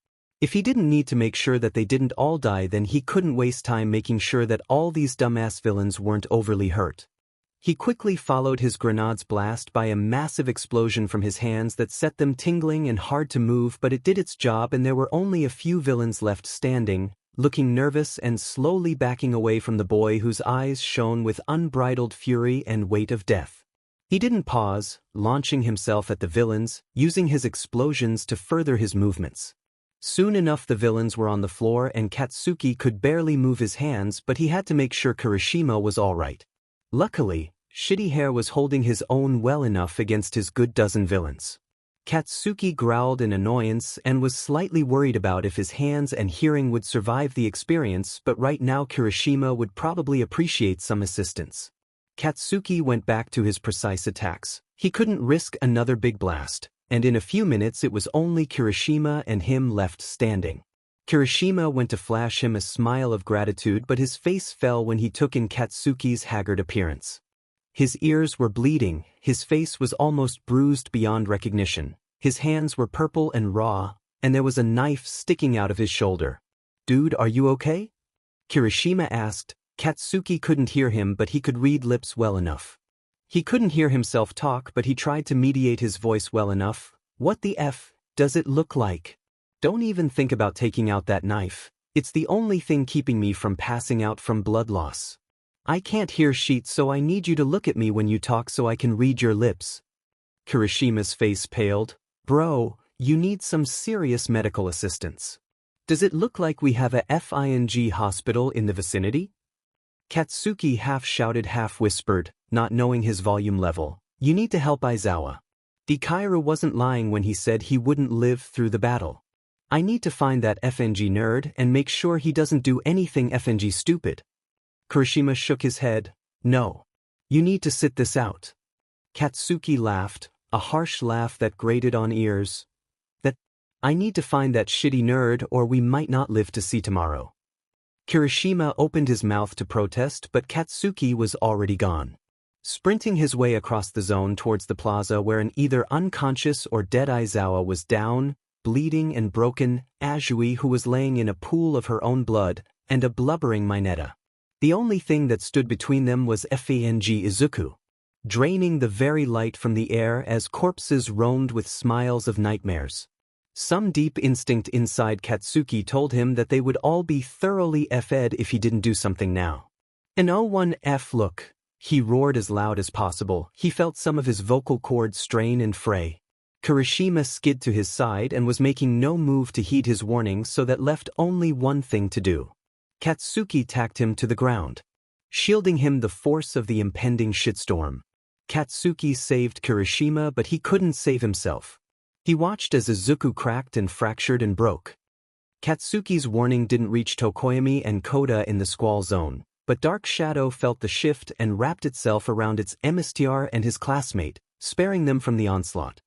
Speaker 1: If he didn't need to make sure that they didn't all die, then he couldn't waste time making sure that all these dumbass villains weren't overly hurt. He quickly followed his grenade's blast by a massive explosion from his hands that set them tingling and hard to move, but it did its job and there were only a few villains left standing, looking nervous and slowly backing away from the boy whose eyes shone with unbridled fury and weight of death. He didn't pause, launching himself at the villains, using his explosions to further his movements. Soon enough the villains were on the floor and Katsuki could barely move his hands, but he had to make sure Kirishima was all right. Luckily, Shitty Hair was holding his own well enough against his good dozen villains. Katsuki growled in annoyance and was slightly worried about if his hands and hearing would survive the experience, but right now Kirishima would probably appreciate some assistance. Katsuki went back to his precise attacks. He couldn't risk another big blast, and in a few minutes it was only Kirishima and him left standing. Kirishima went to flash him a smile of gratitude, but his face fell when he took in Katsuki's haggard appearance. His ears were bleeding, his face was almost bruised beyond recognition. His hands were purple and raw, and there was a knife sticking out of his shoulder. "Dude, are you okay?" Kirishima asked. Katsuki couldn't hear him, but he could read lips well enough. He couldn't hear himself talk, but he tried to mediate his voice well enough. "What the F does it look like? Don't even think about taking out that knife. It's the only thing keeping me from passing out from blood loss. I can't hear shit, so I need you to look at me when you talk so I can read your lips." Kirishima's face paled. "Bro, you need some serious medical assistance. Does it look like we have a FING hospital in the vicinity?" Katsuki half shouted, half whispered, not knowing his volume level. "You need to help Aizawa. Dikairu wasn't lying when he said he wouldn't live through the battle. I need to find that FNG nerd and make sure he doesn't do anything FNG stupid." Kirishima shook his head. "No. You need to sit this out." Katsuki laughed, a harsh laugh that grated on ears. "I need to find that shitty nerd or we might not live to see tomorrow." Kirishima opened his mouth to protest, but Katsuki was already gone. Sprinting his way across the zone towards the plaza where an either unconscious or dead Aizawa was down, bleeding and broken, Azui who was laying in a pool of her own blood, and a blubbering Mineta. The only thing that stood between them was FANG Izuku, draining the very light from the air as corpses roamed with smiles of nightmares. Some deep instinct inside Katsuki told him that they would all be thoroughly F'd if he didn't do something now. "An 01F look," he roared as loud as possible. He felt some of his vocal cords strain and fray. Kirishima skid to his side and was making no move to heed his warning, so that left only one thing to do. Katsuki tacked him to the ground, shielding him the force of the impending shitstorm. Katsuki saved Kirishima, but he couldn't save himself. He watched as Izuku cracked and fractured and broke. Katsuki's warning didn't reach Tokoyami and Koda in the squall zone, but Dark Shadow felt the shift and wrapped itself around its emissary and his classmate, sparing them from the onslaught.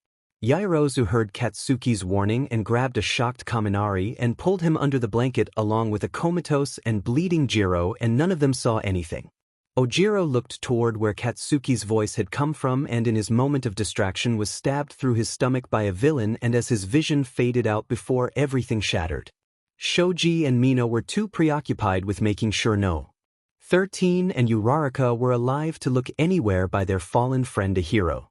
Speaker 1: Yairozu heard Katsuki's warning and grabbed a shocked Kaminari and pulled him under the blanket along with a comatose and bleeding Jiro, and none of them saw anything. Ojiro looked toward where Katsuki's voice had come from and in his moment of distraction was stabbed through his stomach by a villain, and as his vision faded out before everything shattered. Shoji and Mino were too preoccupied with making sure No. 13 and Uraraka were alive to look anywhere by their fallen friend a hero.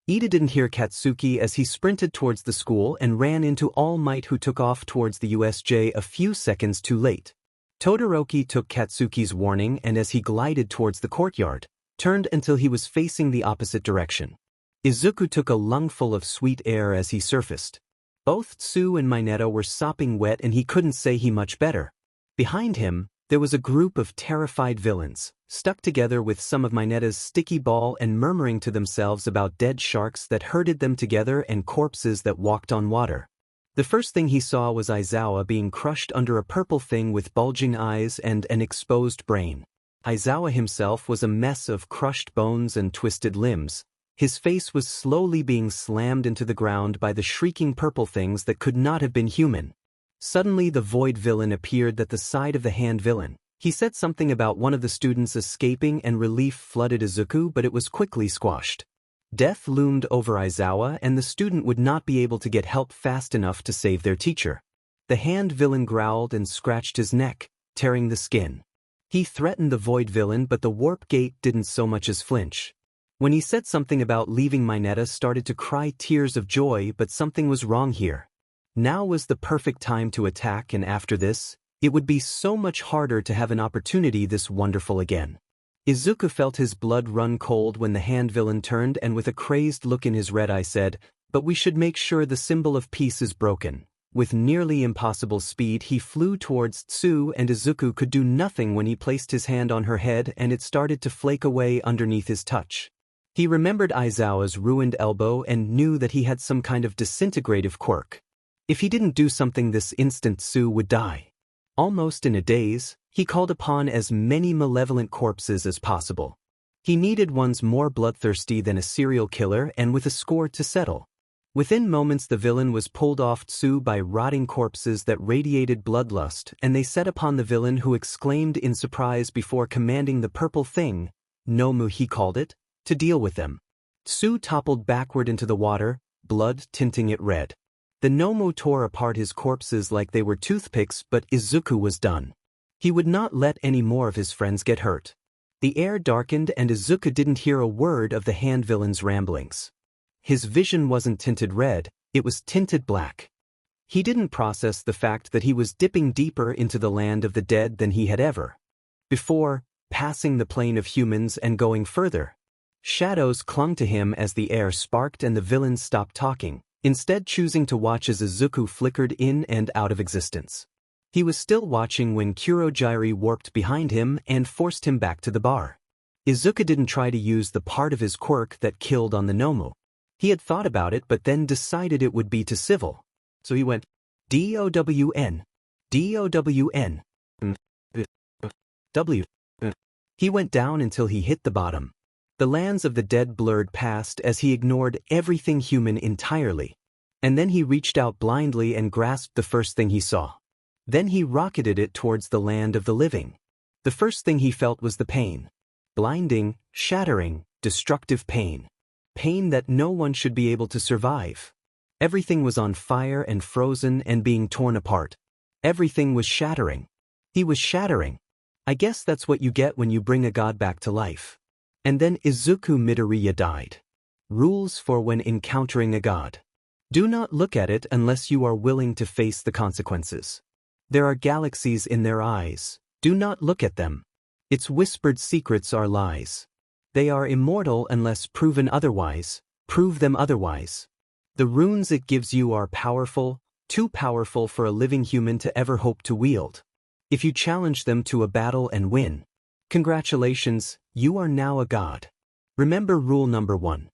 Speaker 1: Ida didn't hear Katsuki as he sprinted towards the school and ran into All Might, who took off towards the USJ a few seconds too late. Todoroki took Katsuki's warning and as he glided towards the courtyard, turned until he was facing the opposite direction. Izuku took a lungful of sweet air as he surfaced. Both Tsu and Mineta were sopping wet and he couldn't say he much better. Behind him, there was a group of terrified villains, stuck together with some of Mineta's sticky ball and murmuring to themselves about dead sharks that herded them together and corpses that walked on water. The first thing he saw was Aizawa being crushed under a purple thing with bulging eyes and an exposed brain. Aizawa himself was a mess of crushed bones and twisted limbs. His face was slowly being slammed into the ground by the shrieking purple things that could not have been human. Suddenly the void villain appeared at the side of the hand villain. He said something about one of the students escaping and relief flooded Izuku, but it was quickly squashed. Death loomed over Aizawa and the student would not be able to get help fast enough to save their teacher. The hand villain growled and scratched his neck, tearing the skin. He threatened the void villain, but the warp gate didn't so much as flinch. When he said something about leaving, Mineta started to cry tears of joy, but something was wrong here. Now was the perfect time to attack, and after this, it would be so much harder to have an opportunity this wonderful again. Izuku felt his blood run cold when the hand villain turned and with a crazed look in his red eye said, "But we should make sure the symbol of peace is broken." With nearly impossible speed he flew towards Tsu, and Izuku could do nothing when he placed his hand on her head and it started to flake away underneath his touch. He remembered Aizawa's ruined elbow and knew that he had some kind of disintegrative quirk. If he didn't do something this instant, Tsu would die. Almost in a daze, he called upon as many malevolent corpses as possible. He needed ones more bloodthirsty than a serial killer and with a score to settle. Within moments the villain was pulled off Tsu by rotting corpses that radiated bloodlust, and they set upon the villain, who exclaimed in surprise before commanding the purple thing, Nomu he called it, to deal with them. Tsu toppled backward into the water, blood tinting it red. The Nomu tore apart his corpses like they were toothpicks, but Izuku was done. He would not let any more of his friends get hurt. The air darkened and Izuku didn't hear a word of the hand villain's ramblings. His vision wasn't tinted red, it was tinted black. He didn't process the fact that he was dipping deeper into the land of the dead than he had ever before, passing the plane of humans and going further. Shadows clung to him as the air sparked and the villains stopped talking, instead choosing to watch as Izuku flickered in and out of existence. He was still watching when Kurogiri warped behind him and forced him back to the bar. Izuku didn't try to use the part of his quirk that killed on the Nomu. He had thought about it but then decided it would be too civil. So he went, DOWN. DOWN. W. He went down until he hit the bottom. The lands of the dead blurred past as he ignored everything human entirely. And then he reached out blindly and grasped the first thing he saw. Then he rocketed it towards the land of the living. The first thing he felt was the pain. Blinding, shattering, destructive pain. Pain that no one should be able to survive. Everything was on fire and frozen and being torn apart. Everything was shattering. He was shattering. I guess that's what you get when you bring a god back to life. And then Izuku Midoriya died. Rules for when encountering a god. Do not look at it unless you are willing to face the consequences. There are galaxies in their eyes. Do not look at them. Its whispered secrets are lies. They are immortal unless proven otherwise. Prove them otherwise. The runes it gives you are powerful, too powerful for a living human to ever hope to wield. If you challenge them to a battle and win, congratulations, you are now a god. Remember rule number 1.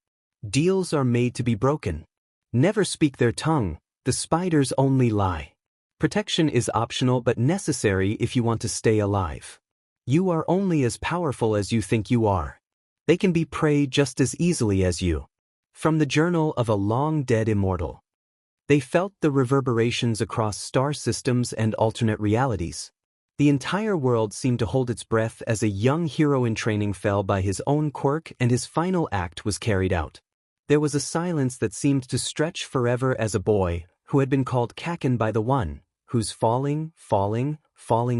Speaker 1: Deals are made to be broken. Never speak their tongue, the spiders only lie. Protection is optional but necessary if you want to stay alive. You are only as powerful as you think you are. They can be prey just as easily as you. From the journal of a long-dead immortal. They felt the reverberations across star systems and alternate realities. The entire world seemed to hold its breath as a young hero in training fell by his own quirk and his final act was carried out. There was a silence that seemed to stretch forever as a boy, who had been called Kaken by the one, who's falling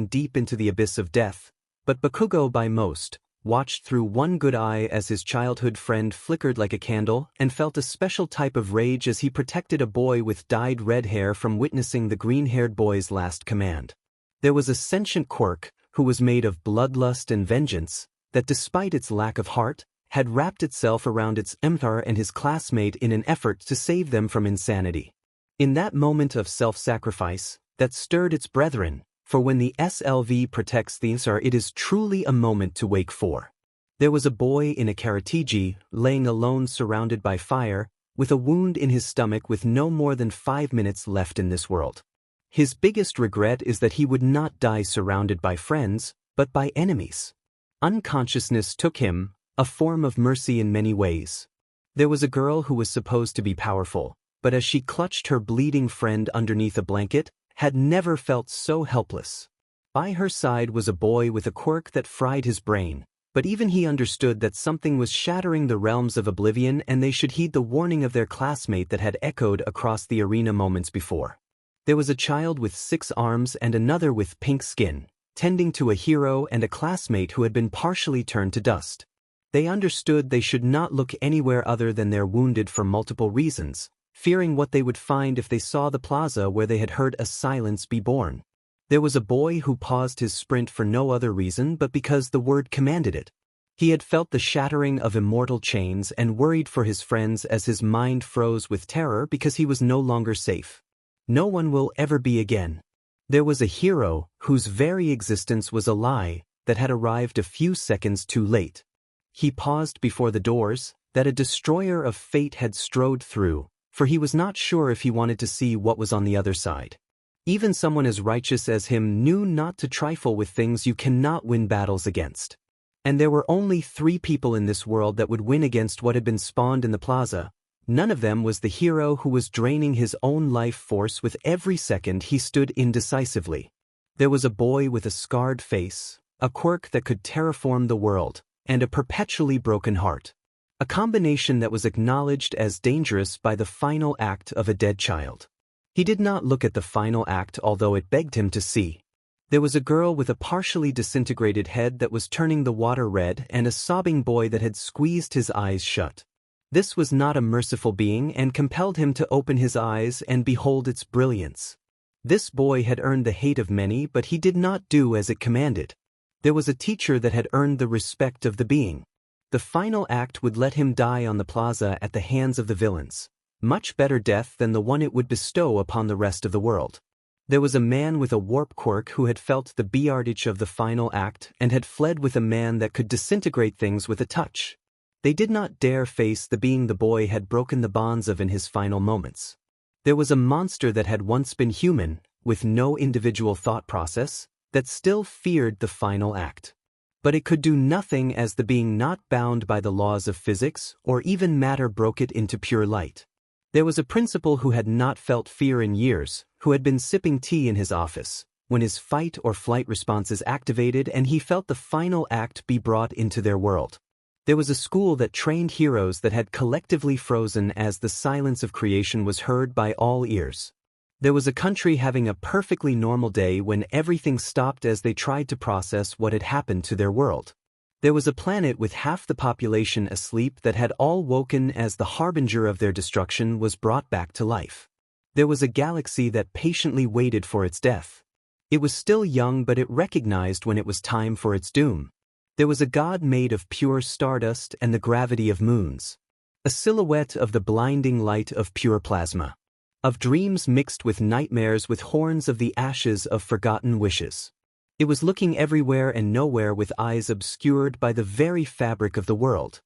Speaker 1: deep into the abyss of death, but Bakugo by most, watched through one good eye as his childhood friend flickered like a candle and felt a special type of rage as he protected a boy with dyed red hair from witnessing the green-haired boy's last command. There was a sentient quirk, who was made of bloodlust and vengeance, that despite its lack of heart, had wrapped itself around its Emthar and his classmate in an effort to save them from insanity. In that moment of self-sacrifice, that stirred its brethren, for when the SLV protects the Emthar it is truly a moment to wake for. There was a boy in a karatiji, laying alone surrounded by fire, with a wound in his stomach with no more than 5 minutes left in this world. His biggest regret is that he would not die surrounded by friends, but by enemies. Unconsciousness took him, a form of mercy in many ways. There was a girl who was supposed to be powerful, but as she clutched her bleeding friend underneath a blanket, had never felt so helpless. By her side was a boy with a quirk that fried his brain, but even he understood that something was shattering the realms of oblivion and they should heed the warning of their classmate that had echoed across the arena moments before. There was a child with 6 arms and another with pink skin, tending to a hero and a classmate who had been partially turned to dust. They understood they should not look anywhere other than their wounded for multiple reasons, fearing what they would find if they saw the plaza where they had heard a silence be born. There was a boy who paused his sprint for no other reason but because the word commanded it. He had felt the shattering of immortal chains and worried for his friends as his mind froze with terror because he was no longer safe. No one will ever be again. There was a hero whose very existence was a lie that had arrived a few seconds too late. He paused before the doors that a destroyer of fate had strode through, for he was not sure if he wanted to see what was on the other side. Even someone as righteous as him knew not to trifle with things you cannot win battles against. And there were only 3 people in this world that would win against what had been spawned in the plaza. None of them was the hero who was draining his own life force with every second he stood indecisively. There was a boy with a scarred face, a quirk that could terraform the world, and a perpetually broken heart. A combination that was acknowledged as dangerous by the final act of a dead child. He did not look at the final act, although it begged him to see. There was a girl with a partially disintegrated head that was turning the water red and a sobbing boy that had squeezed his eyes shut. This was not a merciful being and compelled him to open his eyes and behold its brilliance. This boy had earned the hate of many, but he did not do as it commanded. There was a teacher that had earned the respect of the being. The final act would let him die on the plaza at the hands of the villains. Much better death than the one it would bestow upon the rest of the world. There was a man with a warp quirk who had felt the beyardage of the final act and had fled with a man that could disintegrate things with a touch. They did not dare face the being the boy had broken the bonds of in his final moments. There was a monster that had once been human, with no individual thought process, that still feared the final act. But it could do nothing as the being not bound by the laws of physics or even matter broke it into pure light. There was a principal who had not felt fear in years, who had been sipping tea in his office, when his fight or flight responses activated and he felt the final act be brought into their world. There was a school that trained heroes that had collectively frozen as the silence of creation was heard by all ears. There was a country having a perfectly normal day when everything stopped as they tried to process what had happened to their world. There was a planet with half the population asleep that had all woken as the harbinger of their destruction was brought back to life. There was a galaxy that patiently waited for its death. It was still young, but it recognized when it was time for its doom. There was a god made of pure stardust and the gravity of moons. A silhouette of the blinding light of pure plasma. Of dreams mixed with nightmares with horns of the ashes of forgotten wishes. It was looking everywhere and nowhere with eyes obscured by the very fabric of the world.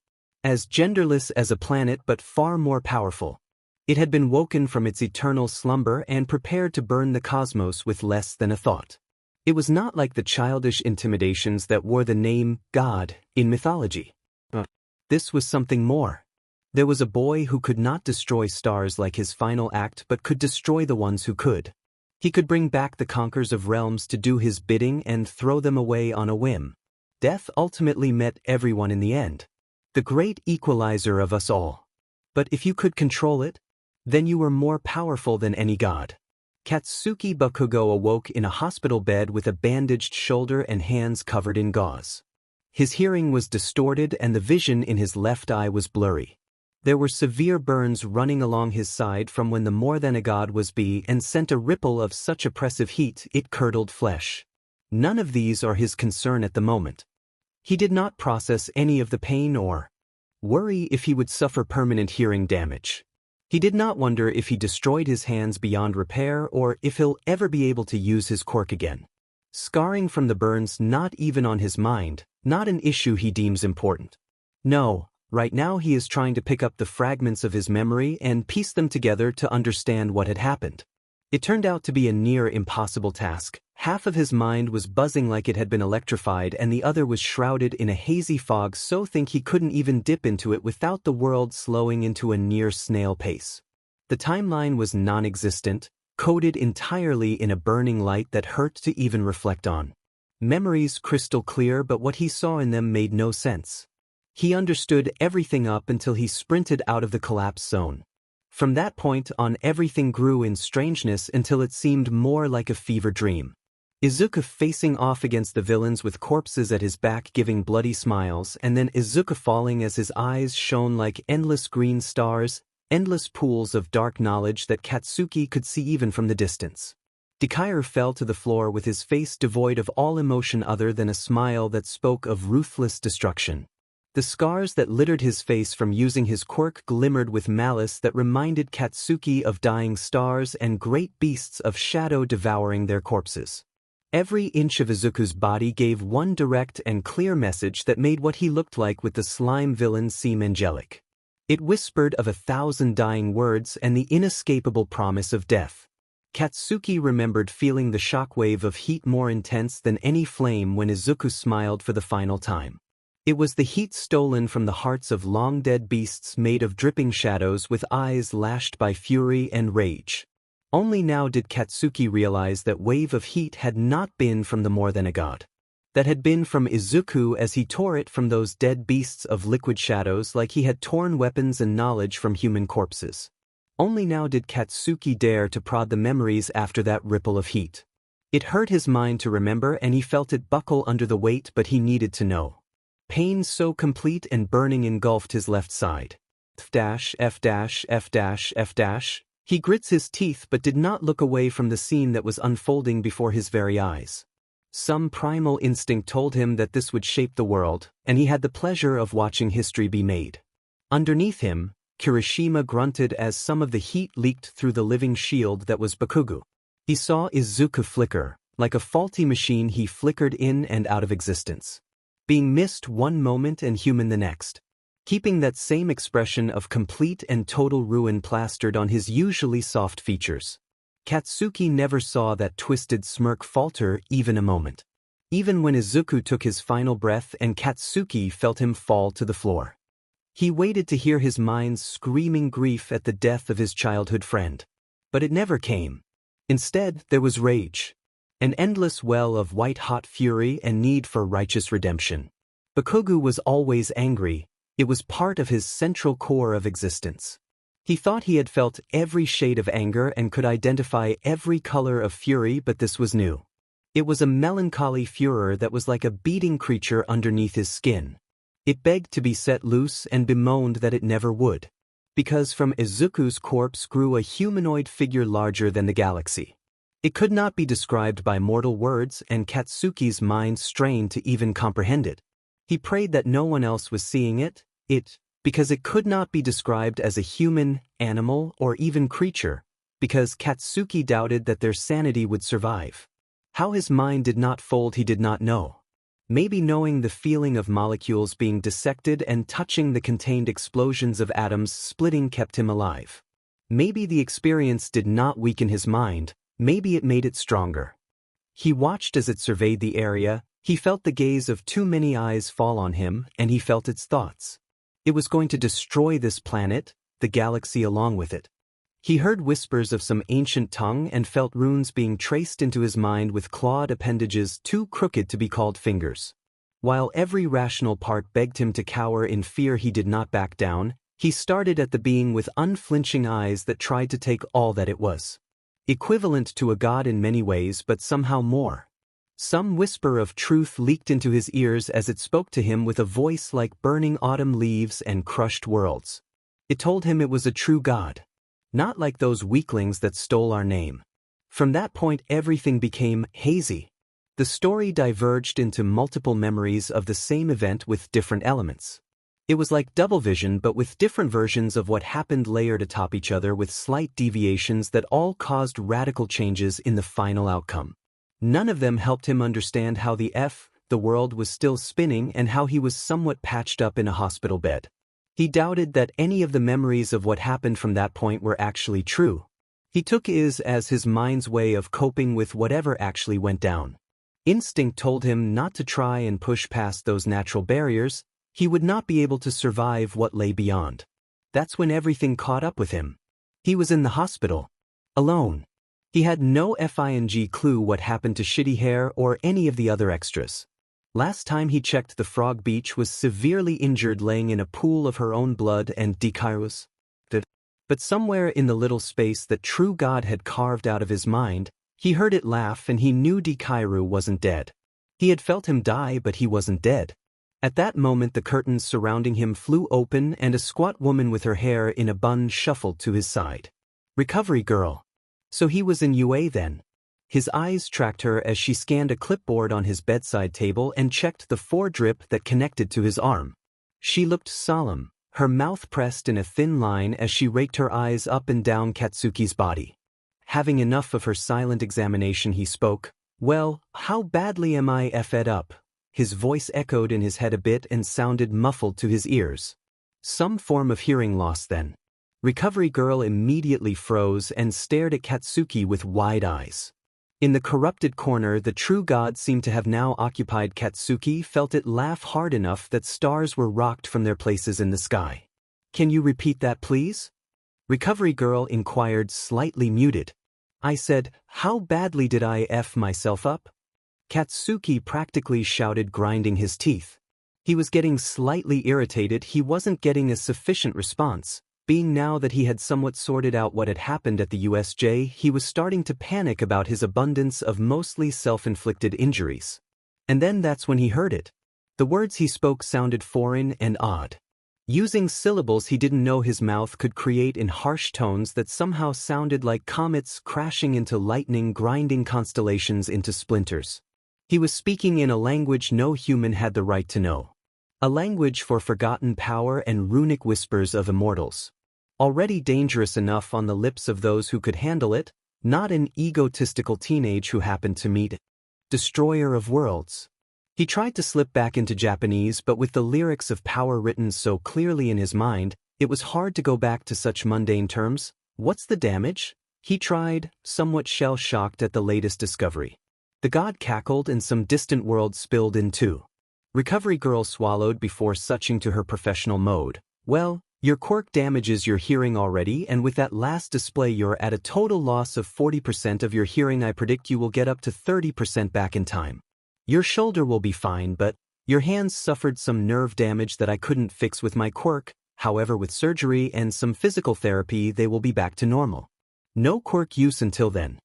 Speaker 1: As genderless as a planet but far more powerful. It had been woken from its eternal slumber and prepared to burn the cosmos with less than a thought. It was not like the childish intimidations that wore the name God in mythology. This was something more. There was a boy who could not destroy stars like his final act but could destroy the ones who could. He could bring back the conquerors of realms to do his bidding and throw them away on a whim. Death ultimately met everyone in the end. The great equalizer of us all. But if you could control it, then you were more powerful than any god. Katsuki Bakugo awoke in a hospital bed with a bandaged shoulder and hands covered in gauze. His hearing was distorted and the vision in his left eye was blurry. There were severe burns running along his side from when the more than a god was be and sent a ripple of such oppressive heat it curdled flesh. None of these are his concern at the moment. He did not process any of the pain or worry if he would suffer permanent hearing damage. He did not wonder if he destroyed his hands beyond repair or if he'll ever be able to use his quirk again. Scarring from the burns not even on his mind, not an issue he deems important. No, right now he is trying to pick up the fragments of his memory and piece them together to understand what had happened. It turned out to be a near impossible task. Half of his mind was buzzing like it had been electrified and the other was shrouded in a hazy fog so thick he couldn't even dip into it without the world slowing into a near snail pace. The timeline was non-existent, coated entirely in a burning light that hurt to even reflect on. Memories crystal clear, but what he saw in them made no sense. He understood everything up until he sprinted out of the collapse zone. From that point on everything grew in strangeness until it seemed more like a fever dream. Izuku facing off against the villains with corpses at his back giving bloody smiles and then Izuku falling as his eyes shone like endless green stars, endless pools of dark knowledge that Katsuki could see even from the distance. Deku fell to the floor with his face devoid of all emotion other than a smile that spoke of ruthless destruction. The scars that littered his face from using his quirk glimmered with malice that reminded Katsuki of dying stars and great beasts of shadow devouring their corpses. Every inch of Izuku's body gave one direct and clear message that made what he looked like with the slime villain seem angelic. It whispered of 1,000 dying words and the inescapable promise of death. Katsuki remembered feeling the shockwave of heat more intense than any flame when Izuku smiled for the final time. It was the heat stolen from the hearts of long-dead beasts made of dripping shadows with eyes lashed by fury and rage. Only now did Katsuki realize that wave of heat had not been from the more than a god. that had been from Izuku as he tore it from those dead beasts of liquid shadows like he had torn weapons and knowledge from human corpses. Only now did Katsuki dare to prod the memories after that ripple of heat. It hurt his mind to remember and he felt it buckle under the weight, but he needed to know. Pain so complete and burning engulfed his left side. F-F-F-. He grits his teeth but did not look away from the scene that was unfolding before his very eyes. Some primal instinct told him that this would shape the world, and he had the pleasure of watching history be made. Underneath him, Kirishima grunted as some of the heat leaked through the living shield that was Bakugo. He saw Izuku flicker. Like a faulty machine he flickered in and out of existence. Being mist one moment and human the next. Keeping that same expression of complete and total ruin plastered on his usually soft features. Katsuki never saw that twisted smirk falter even a moment. Even when Izuku took his final breath and Katsuki felt him fall to the floor. He waited to hear his mind's screaming grief at the death of his childhood friend. But it never came. Instead, there was rage. An endless well of white-hot fury and need for righteous redemption. Bakugo was always angry. It was part of his central core of existence. He thought he had felt every shade of anger and could identify every color of fury, but this was new. It was a melancholy furor that was like a beating creature underneath his skin. It begged to be set loose and bemoaned that it never would. Because from Izuku's corpse grew a humanoid figure larger than the galaxy. It could not be described by mortal words, and Katsuki's mind strained to even comprehend it. He prayed that no one else was seeing it, because it could not be described as a human, animal, or even creature, because Katsuki doubted that their sanity would survive. How his mind did not fold he did not know. Maybe knowing the feeling of molecules being dissected and touching the contained explosions of atoms splitting kept him alive. Maybe the experience did not weaken his mind, maybe it made it stronger. He watched as it surveyed the area, he felt the gaze of too many eyes fall on him, and he felt its thoughts. It was going to destroy this planet, the galaxy along with it. He heard whispers of some ancient tongue and felt runes being traced into his mind with clawed appendages too crooked to be called fingers. While every rational part begged him to cower in fear, he did not back down. He started at the being with unflinching eyes that tried to take all that it was. Equivalent to a god in many ways, but somehow more. Some whisper of truth leaked into his ears as it spoke to him with a voice like burning autumn leaves and crushed worlds. It told him it was a true god. Not like those weaklings that stole our name. From that point everything became hazy. The story diverged into multiple memories of the same event with different elements. It was like double vision but with different versions of what happened layered atop each other with slight deviations that all caused radical changes in the final outcome. None of them helped him understand how the world was still spinning and how he was somewhat patched up in a hospital bed. He doubted that any of the memories of what happened from that point were actually true. He took it as his mind's way of coping with whatever actually went down. Instinct told him not to try and push past those natural barriers. He would not be able to survive what lay beyond. That's when everything caught up with him. He was in the hospital. Alone. He had no FING clue what happened to Shitty Hair or any of the other extras. Last time he checked, the Frog Beach was severely injured, laying in a pool of her own blood and Dekairu's. But somewhere in the little space that True God had carved out of his mind, he heard it laugh and he knew Dekairu wasn't dead. He had felt him die, but he wasn't dead. At that moment the curtains surrounding him flew open and a squat woman with her hair in a bun shuffled to his side. Recovery girl. So he was in UA then. His eyes tracked her as she scanned a clipboard on his bedside table and checked the 4 drip that connected to his arm. She looked solemn, her mouth pressed in a thin line as she raked her eyes up and down Katsuki's body. Having enough of her silent examination, he spoke. Well, how badly am I fed up? His voice echoed in his head a bit and sounded muffled to his ears. Some form of hearing loss then. Recovery girl immediately froze and stared at Katsuki with wide eyes. In the corrupted corner, the True God seemed to have now occupied. Katsuki felt it laugh hard enough that stars were rocked from their places in the sky. Can you repeat that, please? Recovery girl inquired, slightly muted. I said, how badly did I F myself up? Katsuki practically shouted, grinding his teeth. He was getting slightly irritated. He wasn't getting a sufficient response. Being now that he had somewhat sorted out what had happened at the USJ, he was starting to panic about his abundance of mostly self-inflicted injuries. And then that's when he heard it. The words he spoke sounded foreign and odd. Using syllables he didn't know his mouth could create in harsh tones that somehow sounded like comets crashing into lightning, grinding constellations into splinters. He was speaking in a language no human had the right to know. A language for forgotten power and runic whispers of immortals. Already dangerous enough on the lips of those who could handle it, not an egotistical teenage who happened to meet it. Destroyer of worlds. He tried to slip back into Japanese, but with the lyrics of power written so clearly in his mind, it was hard to go back to such mundane terms. What's the damage? He tried, somewhat shell-shocked at the latest discovery. The god cackled and some distant world spilled in too. Recovery girl swallowed before switching to her professional mode. Well, your quirk damages your hearing already, and with that last display you're at a total loss of 40% of your hearing. I predict you will get up to 30% back in time. Your shoulder will be fine, but your hands suffered some nerve damage that I couldn't fix with my quirk. However, with surgery and some physical therapy they will be back to normal. No quirk use until then.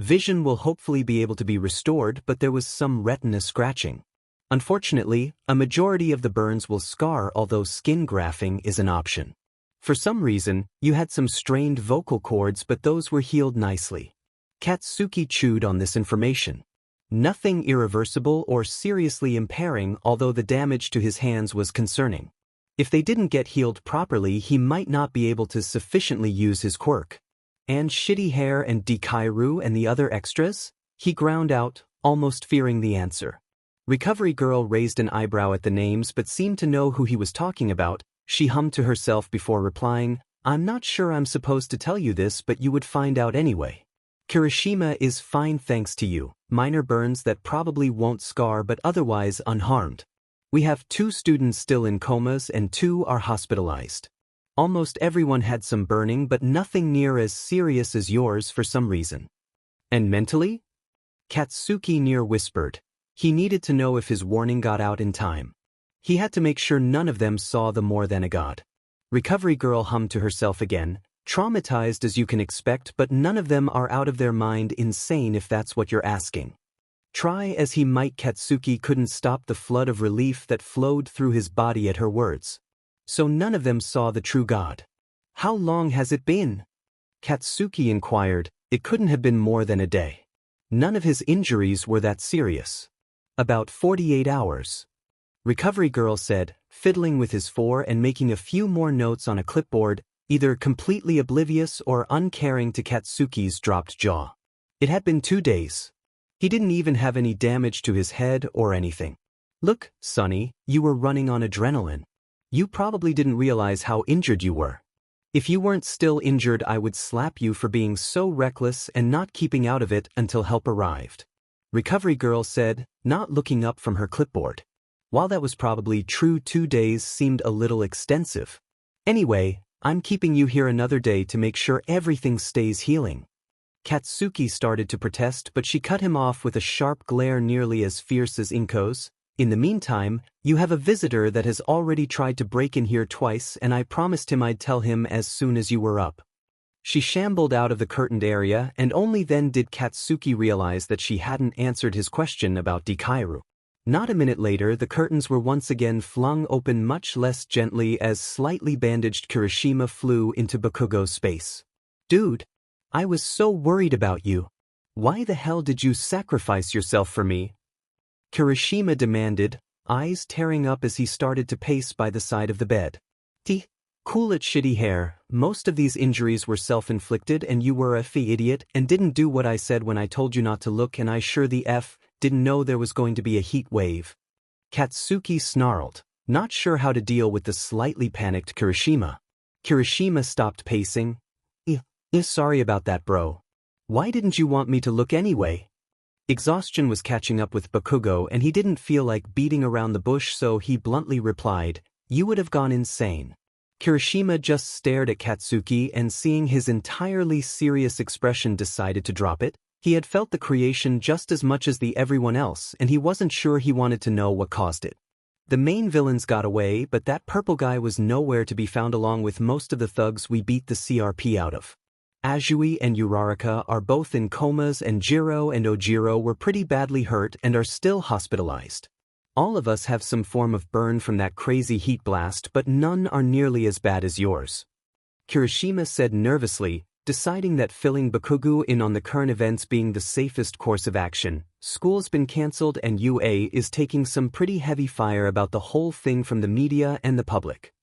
Speaker 1: Vision will hopefully be able to be restored, but there was some retina scratching. Unfortunately, a majority of the burns will scar, although skin grafting is an option. For some reason, you had some strained vocal cords, but those were healed nicely. Katsuki chewed on this information. Nothing irreversible or seriously impairing, although the damage to his hands was concerning. If they didn't get healed properly, he might not be able to sufficiently use his quirk. And shitty hair and Dekairu and the other extras? He ground out, almost fearing the answer. Recovery girl raised an eyebrow at the names but seemed to know who he was talking about. She hummed to herself before replying, I'm not sure I'm supposed to tell you this, but you would find out anyway. Kirishima is fine thanks to you. Minor burns that probably won't scar but otherwise unharmed. We have 2 students still in comas and 2 are hospitalized. Almost everyone had some burning, but nothing near as serious as yours for some reason. And mentally? Katsuki near whispered. He needed to know if his warning got out in time. He had to make sure none of them saw the more than a god. Recovery girl hummed to herself again, traumatized as you can expect, but none of them are out of their mind insane if that's what you're asking. Try as he might, Katsuki couldn't stop the flood of relief that flowed through his body at her words. So none of them saw the true god. How long has it been? Katsuki inquired. It couldn't have been more than a day. None of his injuries were that serious. About 48 hours. Recovery girl said, fiddling with his fore and making a few more notes on a clipboard, either completely oblivious or uncaring to Katsuki's dropped jaw. It had been 2 days. He didn't even have any damage to his head or anything. Look, Sonny, you were running on adrenaline. You probably didn't realize how injured you were. If you weren't still injured, I would slap you for being so reckless and not keeping out of it until help arrived. Recovery girl said, not looking up from her clipboard. While that was probably true, 2 days seemed a little extensive. Anyway, I'm keeping you here another day to make sure everything stays healing. Katsuki started to protest, but she cut him off with a sharp glare nearly as fierce as Inko's. In the meantime, you have a visitor that has already tried to break in here twice, and I promised him I'd tell him as soon as you were up. She shambled out of the curtained area, and only then did Katsuki realize that she hadn't answered his question about Dekairu. Not a minute later, the curtains were once again flung open much less gently as slightly bandaged Kirishima flew into Bakugo's space. Dude, I was so worried about you. Why the hell did you sacrifice yourself for me? Kirishima demanded, eyes tearing up as he started to pace by the side of the bed. Cool it, shitty hair. Most of these injuries were self-inflicted and you were a idiot and didn't do what I said when I told you not to look, and I sure the didn't know there was going to be a heat wave. Katsuki snarled, not sure how to deal with the slightly panicked Kirishima. Kirishima stopped pacing. Sorry about that, bro. Why didn't you want me to look anyway? Exhaustion was catching up with Bakugo and he didn't feel like beating around the bush, so he bluntly replied, you would have gone insane. Kirishima just stared at Katsuki and seeing his entirely serious expression decided to drop it. He had felt the creation just as much as the everyone else, and he wasn't sure he wanted to know what caused it. The main villains got away, but that purple guy was nowhere to be found along with most of the thugs we beat the CRP out of. Azui and Uraraka are both in comas, and Jiro and Ojiro were pretty badly hurt and are still hospitalized. All of us have some form of burn from that crazy heat blast, but none are nearly as bad as yours. Kirishima said nervously, deciding that filling Bakugo in on the current events being the safest course of action. School's been cancelled and UA is taking some pretty heavy fire about the whole thing from the media and the public.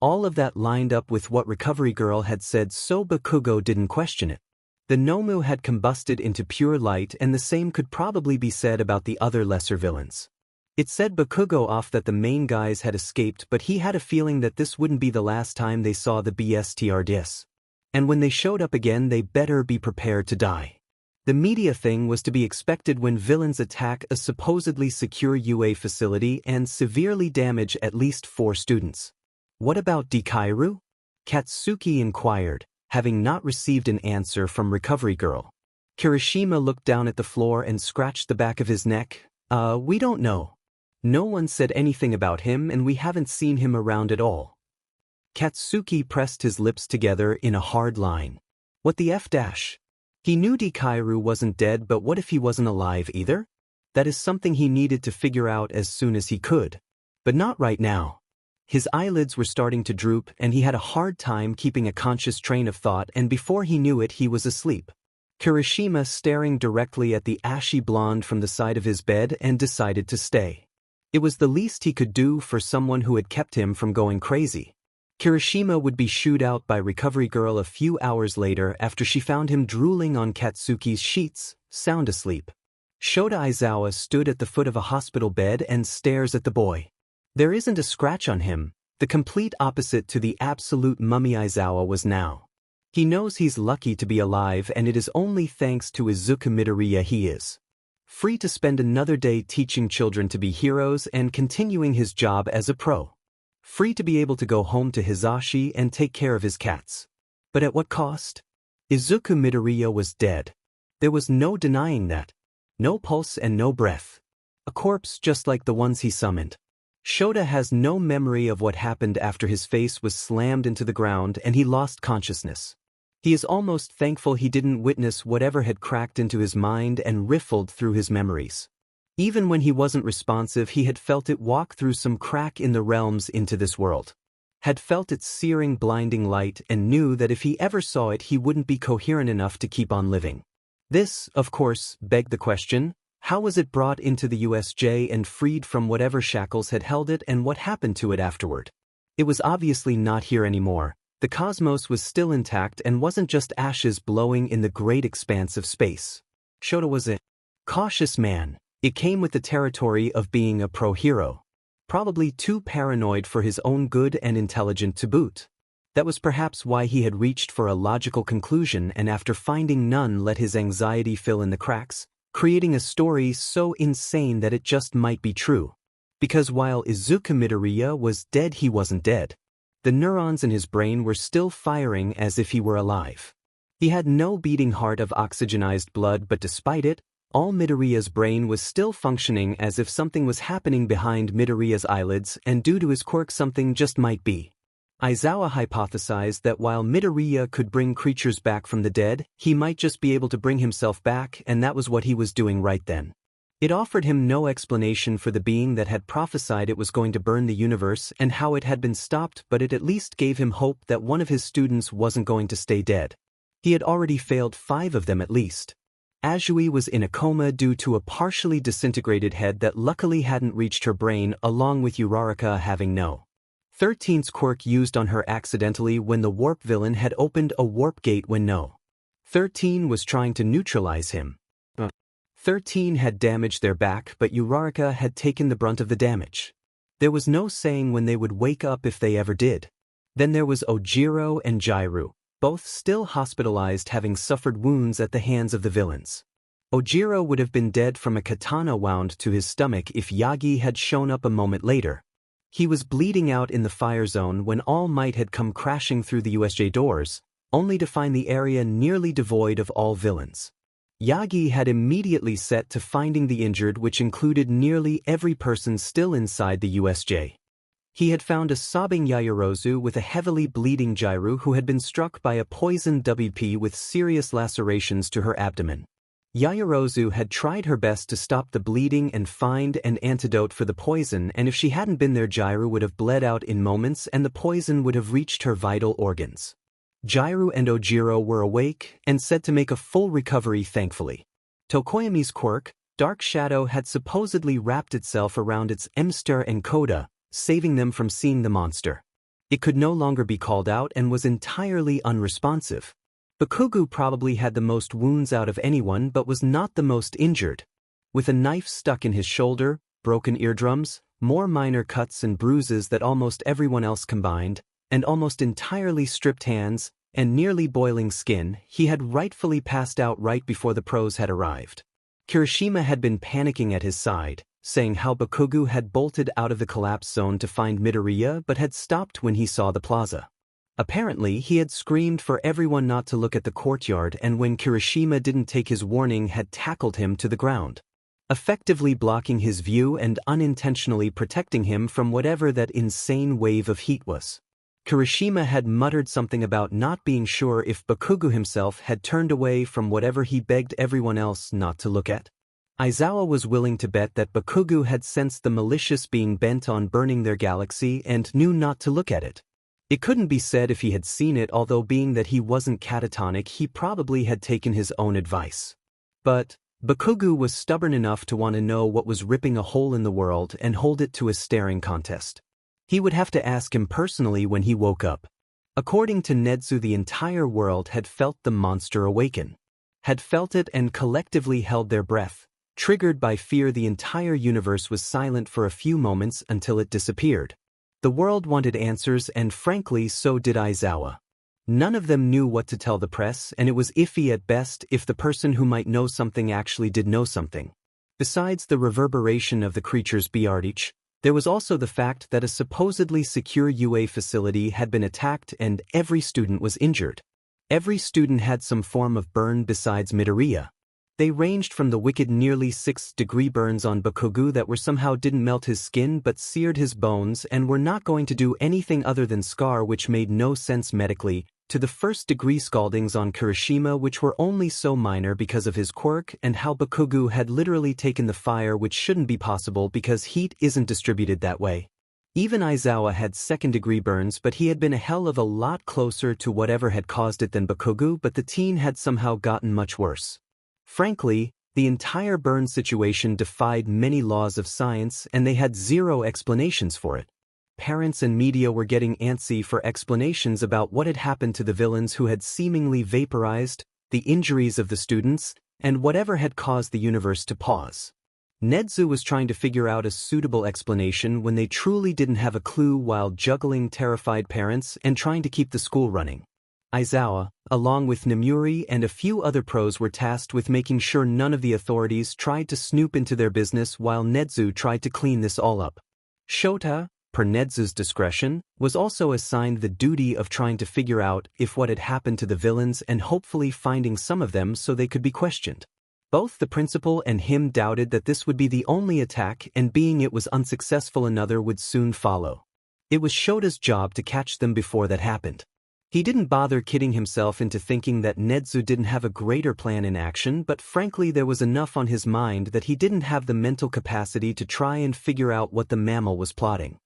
Speaker 1: All of that lined up with what Recovery Girl had said, so Bakugo didn't question it. The Nomu had combusted into pure light, and the same could probably be said about the other lesser villains. It set Bakugo off that the main guys had escaped, but he had a feeling that this wouldn't be the last time they saw the BSTRDs. And when they showed up again, they better be prepared to die. The media thing was to be expected when villains attack a supposedly secure UA facility and severely damage at least 4 students. What about Dekairu? Katsuki inquired, having not received an answer from Recovery Girl. Kirishima looked down at the floor and scratched the back of his neck. We don't know. No one said anything about him, and we haven't seen him around at all. Katsuki pressed his lips together in a hard line. What the F dash? He knew Dekairu wasn't dead, but what if he wasn't alive either? That is something he needed to figure out as soon as he could. But not right now. His eyelids were starting to droop, and he had a hard time keeping a conscious train of thought, and before he knew it, he was asleep. Kirishima staring directly at the ashy blonde from the side of his bed and decided to stay. It was the least he could do for someone who had kept him from going crazy. Kirishima would be shooed out by Recovery Girl a few hours later after she found him drooling on Katsuki's sheets, sound asleep. Shota Aizawa stood at the foot of a hospital bed and stares at the boy. There isn't a scratch on him, the complete opposite to the absolute mummy Aizawa was now. He knows he's lucky to be alive, and it is only thanks to Izuku Midoriya he is free to spend another day teaching children to be heroes and continuing his job as a pro. Free to be able to go home to Hizashi and take care of his cats. But at what cost? Izuku Midoriya was dead. There was no denying that. No pulse and no breath. A corpse just like the ones he summoned. Shota has no memory of what happened after his face was slammed into the ground and he lost consciousness. He is almost thankful he didn't witness whatever had cracked into his mind and riffled through his memories. Even when he wasn't responsive, he had felt it walk through some crack in the realms into this world. Had felt its searing, blinding light and knew that if he ever saw it, he wouldn't be coherent enough to keep on living. This, of course, begged the question, how was it brought into the USJ and freed from whatever shackles had held it, and what happened to it afterward? It was obviously not here anymore. The cosmos was still intact and wasn't just ashes blowing in the great expanse of space. Shota was a cautious man. It came with the territory of being a pro-hero. Probably too paranoid for his own good and intelligent to boot. That was perhaps why he had reached for a logical conclusion and after finding none let his anxiety fill in the cracks, creating a story so insane that it just might be true. Because while Izuku Midoriya was dead, he wasn't dead. The neurons in his brain were still firing as if he were alive. He had no beating heart of oxygenized blood, but despite it, all Midoriya's brain was still functioning as if something was happening behind Midoriya's eyelids, and due to his quirk something just might be. Aizawa hypothesized that while Midoriya could bring creatures back from the dead, he might just be able to bring himself back, and that was what he was doing right then. It offered him no explanation for the being that had prophesied it was going to burn the universe and how it had been stopped, but it at least gave him hope that one of his students wasn't going to stay dead. He had already failed 5 of them at least. Azui was in a coma due to a partially disintegrated head that luckily hadn't reached her brain, along with Uraraka having no 13's quirk used on her accidentally when the warp villain had opened a warp gate when no 13 was trying to neutralize him. 13 had damaged their back, but Uraraka had taken the brunt of the damage. There was no saying when they would wake up if they ever did. Then there was Ojiro and Jiro, both still hospitalized, having suffered wounds at the hands of the villains. Ojiro would have been dead from a katana wound to his stomach if Yagi had shown up a moment later. He was bleeding out in the fire zone when All Might had come crashing through the USJ doors, only to find the area nearly devoid of all villains. Yagi had immediately set to finding the injured, which included nearly every person still inside the USJ. He had found a sobbing Yaoyorozu with a heavily bleeding Jiru who had been struck by a poisoned WP with serious lacerations to her abdomen. Yaoyorozu had tried her best to stop the bleeding and find an antidote for the poison, and if she hadn't been there, Jiru would have bled out in moments and the poison would have reached her vital organs. Jiru and Ojiro were awake and said to make a full recovery, thankfully. Tokoyami's quirk, Dark Shadow, had supposedly wrapped itself around its Emster and Koda, saving them from seeing the monster. It could no longer be called out and was entirely unresponsive. Bakugo probably had the most wounds out of anyone but was not the most injured. With a knife stuck in his shoulder, broken eardrums, more minor cuts and bruises that almost everyone else combined, and almost entirely stripped hands, and nearly boiling skin, he had rightfully passed out right before the pros had arrived. Kirishima had been panicking at his side, saying how Bakugo had bolted out of the collapse zone to find Midoriya but had stopped when he saw the plaza. Apparently, he had screamed for everyone not to look at the courtyard, and when Kirishima didn't take his warning, had tackled him to the ground, effectively blocking his view and unintentionally protecting him from whatever that insane wave of heat was. Kirishima had muttered something about not being sure if Bakugo himself had turned away from whatever he begged everyone else not to look at. Aizawa was willing to bet that Bakugo had sensed the malicious being bent on burning their galaxy and knew not to look at it. It couldn't be said if he had seen it, although being that he wasn't catatonic, he probably had taken his own advice. But Bakugo was stubborn enough to want to know what was ripping a hole in the world and hold it to a staring contest. He would have to ask him personally when he woke up. According to Netsu, the entire world had felt the monster awaken. Had felt it and collectively held their breath. Triggered by fear, the entire universe was silent for a few moments until it disappeared. The world wanted answers, and frankly, so did Aizawa. None of them knew what to tell the press, and it was iffy at best if the person who might know something actually did know something. Besides the reverberation of the creature's Biardich, there was also the fact that a supposedly secure UA facility had been attacked and every student was injured. Every student had some form of burn besides Midoriya. They ranged from the wicked nearly 6-degree burns on Bakugo that were somehow didn't melt his skin but seared his bones and were not going to do anything other than scar, which made no sense medically, to the first-degree scaldings on Kirishima, which were only so minor because of his quirk, and how Bakugo had literally taken the fire, which shouldn't be possible because heat isn't distributed that way. Even Aizawa had second-degree burns, but he had been a hell of a lot closer to whatever had caused it than Bakugo, but the teen had somehow gotten much worse. Frankly, the entire burn situation defied many laws of science, and they had zero explanations for it. Parents and media were getting antsy for explanations about what had happened to the villains who had seemingly vaporized, the injuries of the students, and whatever had caused the universe to pause. Netsu was trying to figure out a suitable explanation when they truly didn't have a clue, while juggling terrified parents and trying to keep the school running. Aizawa, along with Nemuri and a few other pros, were tasked with making sure none of the authorities tried to snoop into their business, while Netsu tried to clean this all up. Shota, per Netsu's discretion, was also assigned the duty of trying to figure out if what had happened to the villains and hopefully finding some of them so they could be questioned. Both the principal and him doubted that this would be the only attack, and being it was unsuccessful, another would soon follow. It was Shota's job to catch them before that happened. He didn't bother kidding himself into thinking that Netsu didn't have a greater plan in action, but frankly there was enough on his mind that he didn't have the mental capacity to try and figure out what the mammal was plotting.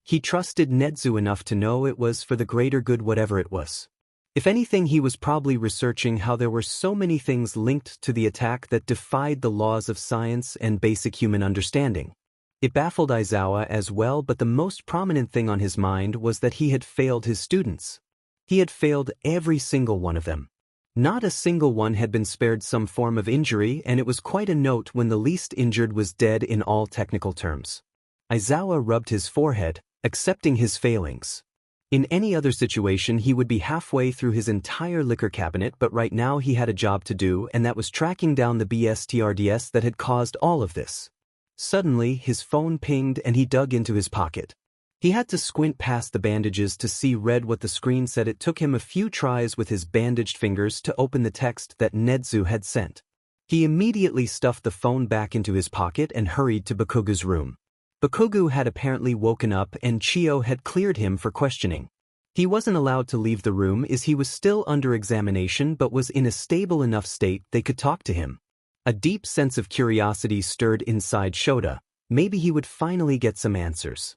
Speaker 1: He trusted Netsu enough to know it was for the greater good, whatever it was. If anything, he was probably researching how there were so many things linked to the attack that defied the laws of science and basic human understanding. It baffled Aizawa as well, but the most prominent thing on his mind was that he had failed his students. He had failed every single one of them. Not a single one had been spared some form of injury, and it was quite a note when the least injured was dead in all technical terms. Aizawa rubbed his forehead, accepting his failings. In any other situation he would be halfway through his entire liquor cabinet, but right now he had a job to do, and that was tracking down the BSTRDS that had caused all of this. Suddenly his phone pinged and he dug into his pocket. He had to squint past the bandages to see read what the screen said. It took him a few tries with his bandaged fingers to open the text that Netsu had sent. He immediately stuffed the phone back into his pocket and hurried to Bakugo's room. Bakugo had apparently woken up and Chio had cleared him for questioning. He wasn't allowed to leave the room as he was still under examination but was in a stable enough state they could talk to him. A deep sense of curiosity stirred inside Shota. Maybe he would finally get some answers.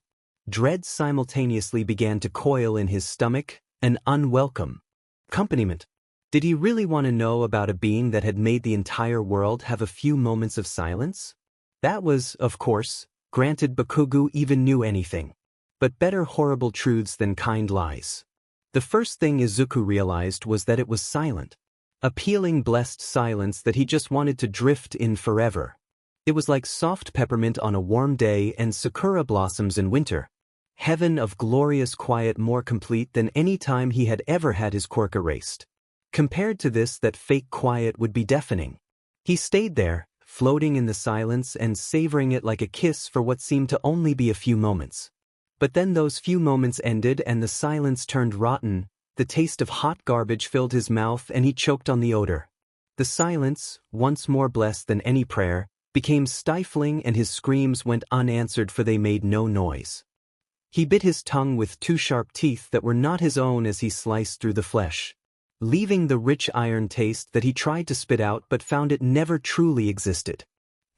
Speaker 1: Dread simultaneously began to coil in his stomach, an unwelcome accompaniment. Did he really want to know about a being that had made the entire world have a few moments of silence? That was, of course, granted Bakugo even knew anything. But better horrible truths than kind lies. The first thing Izuku realized was that it was silent. A peeling blessed silence that he just wanted to drift in forever. It was like soft peppermint on a warm day and sakura blossoms in winter. Heaven of glorious quiet, more complete than any time he had ever had his quirk erased. Compared to this, that fake quiet would be deafening. He stayed there, floating in the silence and savoring it like a kiss for what seemed to only be a few moments. But then those few moments ended and the silence turned rotten. The taste of hot garbage filled his mouth and he choked on the odor. The silence, once more blessed than any prayer, became stifling and his screams went unanswered for they made no noise. He bit his tongue with two sharp teeth that were not his own as he sliced through the flesh, leaving the rich iron taste that he tried to spit out but found it never truly existed.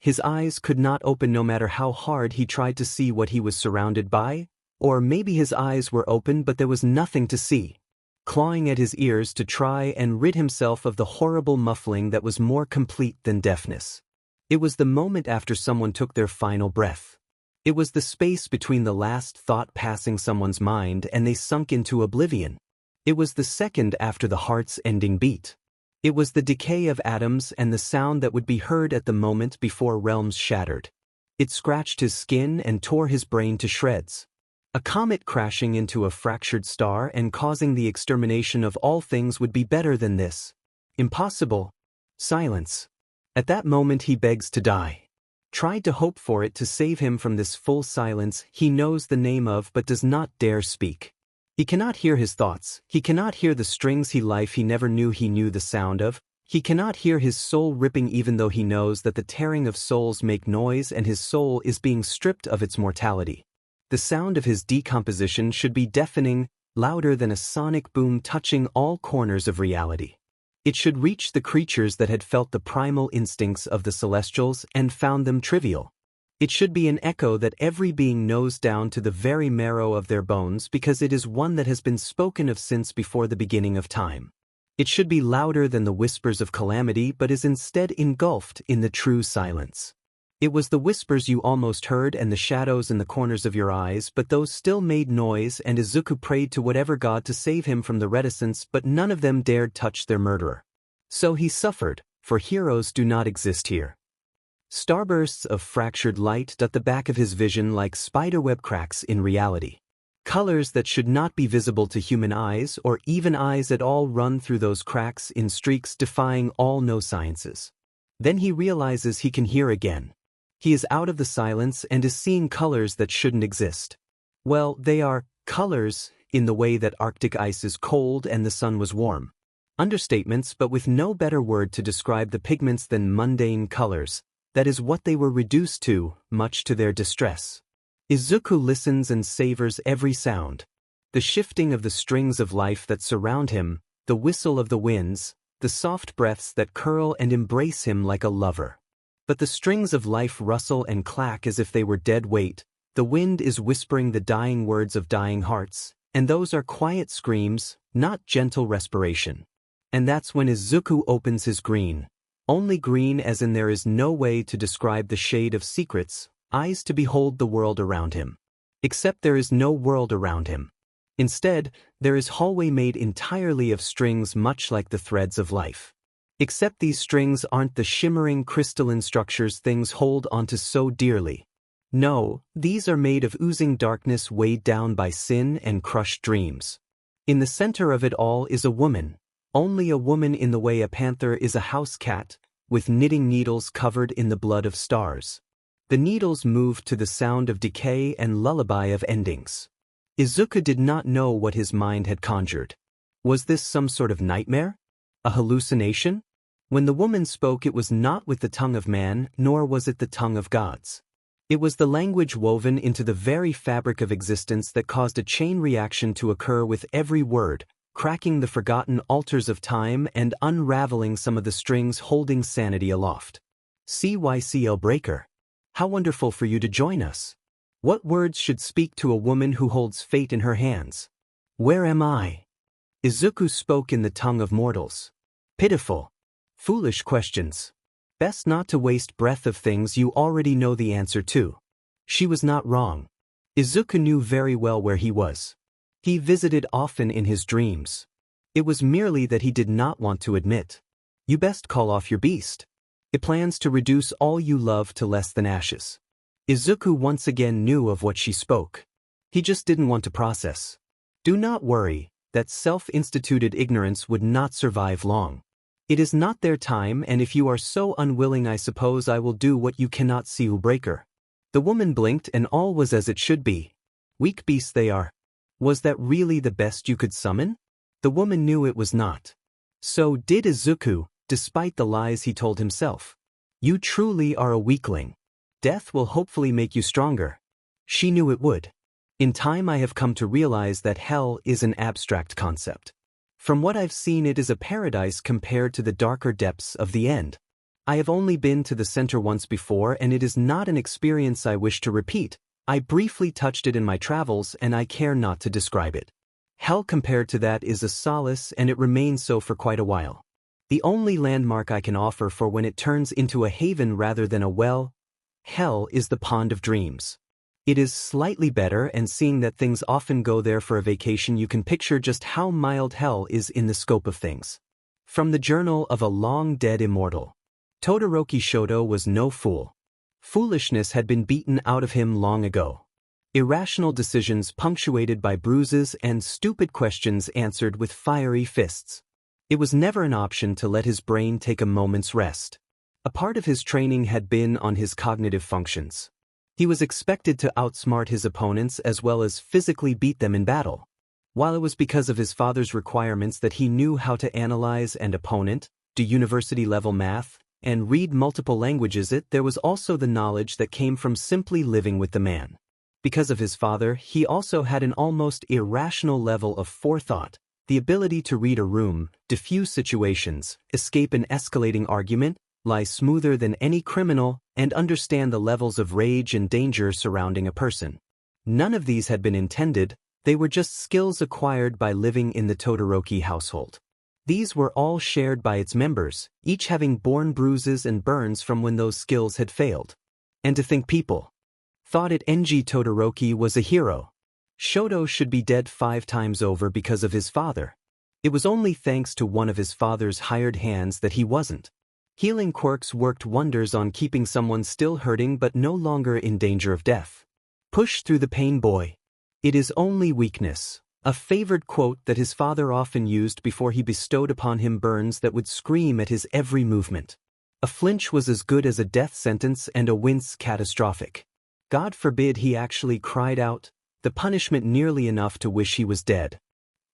Speaker 1: His eyes could not open no matter how hard he tried to see what he was surrounded by, or maybe his eyes were open but there was nothing to see. Clawing at his ears to try and rid himself of the horrible muffling that was more complete than deafness. It was the moment after someone took their final breath. It was the space between the last thought passing someone's mind and they sunk into oblivion. It was the second after the heart's ending beat. It was the decay of atoms and the sound that would be heard at the moment before realms shattered. It scratched his skin and tore his brain to shreds. A comet crashing into a fractured star and causing the extermination of all things would be better than this. Impossible. Silence. At that moment he begs to die. Tried to hope for it to save him from this full silence he knows the name of but does not dare speak. He cannot hear his thoughts, he cannot hear the strings he never knew he knew the sound of, he cannot hear his soul ripping even though he knows that the tearing of souls make noise and his soul is being stripped of its mortality. The sound of his decomposition should be deafening, louder than a sonic boom touching all corners of reality. It should reach the creatures that had felt the primal instincts of the Celestials and found them trivial. It should be an echo that every being knows down to the very marrow of their bones because it is one that has been spoken of since before the beginning of time. It should be louder than the whispers of calamity but is instead engulfed in the true silence. It was the whispers you almost heard and the shadows in the corners of your eyes, but those still made noise and Izuku prayed to whatever god to save him from the reticence, but none of them dared touch their murderer. So he suffered, for heroes do not exist here. Starbursts of fractured light dot the back of his vision like spiderweb cracks in reality. Colors that should not be visible to human eyes or even eyes at all run through those cracks in streaks defying all no sciences. Then he realizes he can hear again. He is out of the silence and is seeing colors that shouldn't exist. Well, they are colors in the way that Arctic ice is cold and the sun was warm. Understatements, but with no better word to describe the pigments than mundane colors. That is what they were reduced to, much to their distress. Izuku listens and savors every sound. The shifting of the strings of life that surround him, the whistle of the winds, the soft breaths that curl and embrace him like a lover. But the strings of life rustle and clack as if they were dead weight. The wind is whispering the dying words of dying hearts, and those are quiet screams, not gentle respiration. And that's when Izuku opens his green. Only green as in there is no way to describe the shade of secrets, eyes to behold the world around him. Except there is no world around him. Instead, there is hallway made entirely of strings much like the threads of life. Except these strings aren't the shimmering crystalline structures things hold onto so dearly. No, these are made of oozing darkness weighed down by sin and crushed dreams. In the center of it all is a woman, only a woman in the way a panther is a house cat, with knitting needles covered in the blood of stars. The needles move to the sound of decay and lullaby of endings. Izuku did not know what his mind had conjured. Was this some sort of nightmare? A hallucination? When the woman spoke, it was not with the tongue of man, nor was it the tongue of gods. It was the language woven into the very fabric of existence that caused a chain reaction to occur with every word, cracking the forgotten altars of time and unraveling some of the strings holding sanity aloft. CYCL Breaker. How wonderful for you to join us. What words should speak to a woman who holds fate in her hands? Where am I? Izuku spoke in the tongue of mortals. Pitiful. Foolish questions. Best not to waste breath of things you already know the answer to. She was not wrong. Izuku knew very well where he was. He visited often in his dreams. It was merely that he did not want to admit. You best call off your beast. It plans to reduce all you love to less than ashes. Izuku once again knew of what she spoke. He just didn't want to process. Do not worry, that self-instituted ignorance would not survive long. It is not their time, and if you are so unwilling, I suppose I will do what you cannot see, Breaker. The woman blinked and all was as it should be. Weak beasts they are. Was that really the best you could summon? The woman knew it was not. So did Izuku, despite the lies he told himself. You truly are a weakling. Death will hopefully make you stronger. She knew it would. In time I have come to realize that hell is an abstract concept. From what I've seen, it is a paradise compared to the darker depths of the end. I have only been to the center once before, and it is not an experience I wish to repeat. I briefly touched it in my travels, and I care not to describe it. Hell compared to that is a solace, and it remains so for quite a while. The only landmark I can offer for when it turns into a haven rather than a well, hell is the Pond of Dreams. It is slightly better, and seeing that things often go there for a vacation, you can picture just how mild hell is in the scope of things. From the journal of a long-dead immortal. Todoroki Shoto was no fool. Foolishness had been beaten out of him long ago. Irrational decisions punctuated by bruises and stupid questions answered with fiery fists. It was never an option to let his brain take a moment's rest. A part of his training had been on his cognitive functions. He was expected to outsmart his opponents as well as physically beat them in battle. While it was because of his father's requirements that he knew how to analyze an opponent, do university-level math, and read multiple languages, there was also the knowledge that came from simply living with the man. Because of his father, he also had an almost irrational level of forethought, the ability to read a room, diffuse situations, escape an escalating argument, lie smoother than any criminal, and understand the levels of rage and danger surrounding a person. None of these had been intended, they were just skills acquired by living in the Todoroki household. These were all shared by its members, each having borne bruises and burns from when those skills had failed. And to think people thought it NG Todoroki was a hero. Shoto should be dead 5 times over because of his father. It was only thanks to one of his father's hired hands that he wasn't. Healing quirks worked wonders on keeping someone still hurting but no longer in danger of death. Push through the pain, boy. It is only weakness. A favored quote that his father often used before he bestowed upon him burns that would scream at his every movement. A flinch was as good as a death sentence and a wince catastrophic. God forbid he actually cried out, the punishment nearly enough to wish he was dead.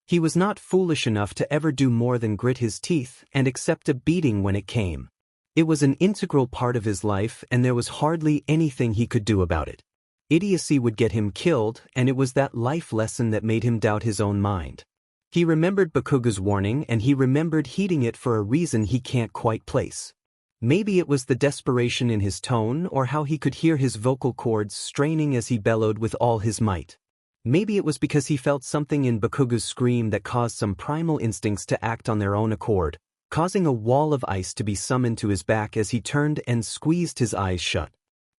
Speaker 1: He was not foolish enough to ever do more than grit his teeth and accept a beating when it came. It was an integral part of his life, and there was hardly anything he could do about it. Idiocy would get him killed, and it was that life lesson that made him doubt his own mind. He remembered Bakugo's warning, and he remembered heeding it for a reason he can't quite place. Maybe it was the desperation in his tone, or how he could hear his vocal cords straining as he bellowed with all his might. Maybe it was because he felt something in Bakugo's scream that caused some primal instincts to act on their own accord, causing a wall of ice to be summoned to his back as he turned and squeezed his eyes shut.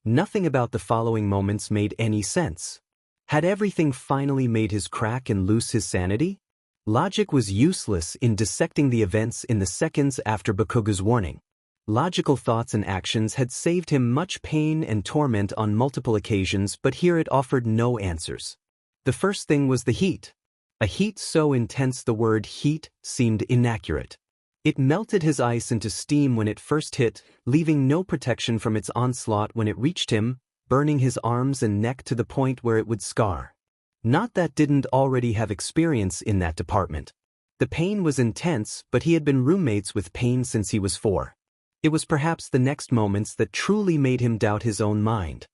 Speaker 1: Nothing about the following moments made any sense. Had everything finally made his crack and lose his sanity? Logic was useless in dissecting the events in the seconds after Bakugo's warning. Logical thoughts and actions had saved him much pain and torment on multiple occasions, but here it offered no answers. The first thing was the heat. A heat so intense the word heat seemed inaccurate. It melted his ice into steam when it first hit, leaving no protection from its onslaught when it reached him, burning his arms and neck to the point where it would scar. Not that didn't already have experience in that department. The pain was intense, but he had been roommates with pain since he was 4. It was perhaps the next moments that truly made him doubt his own mind.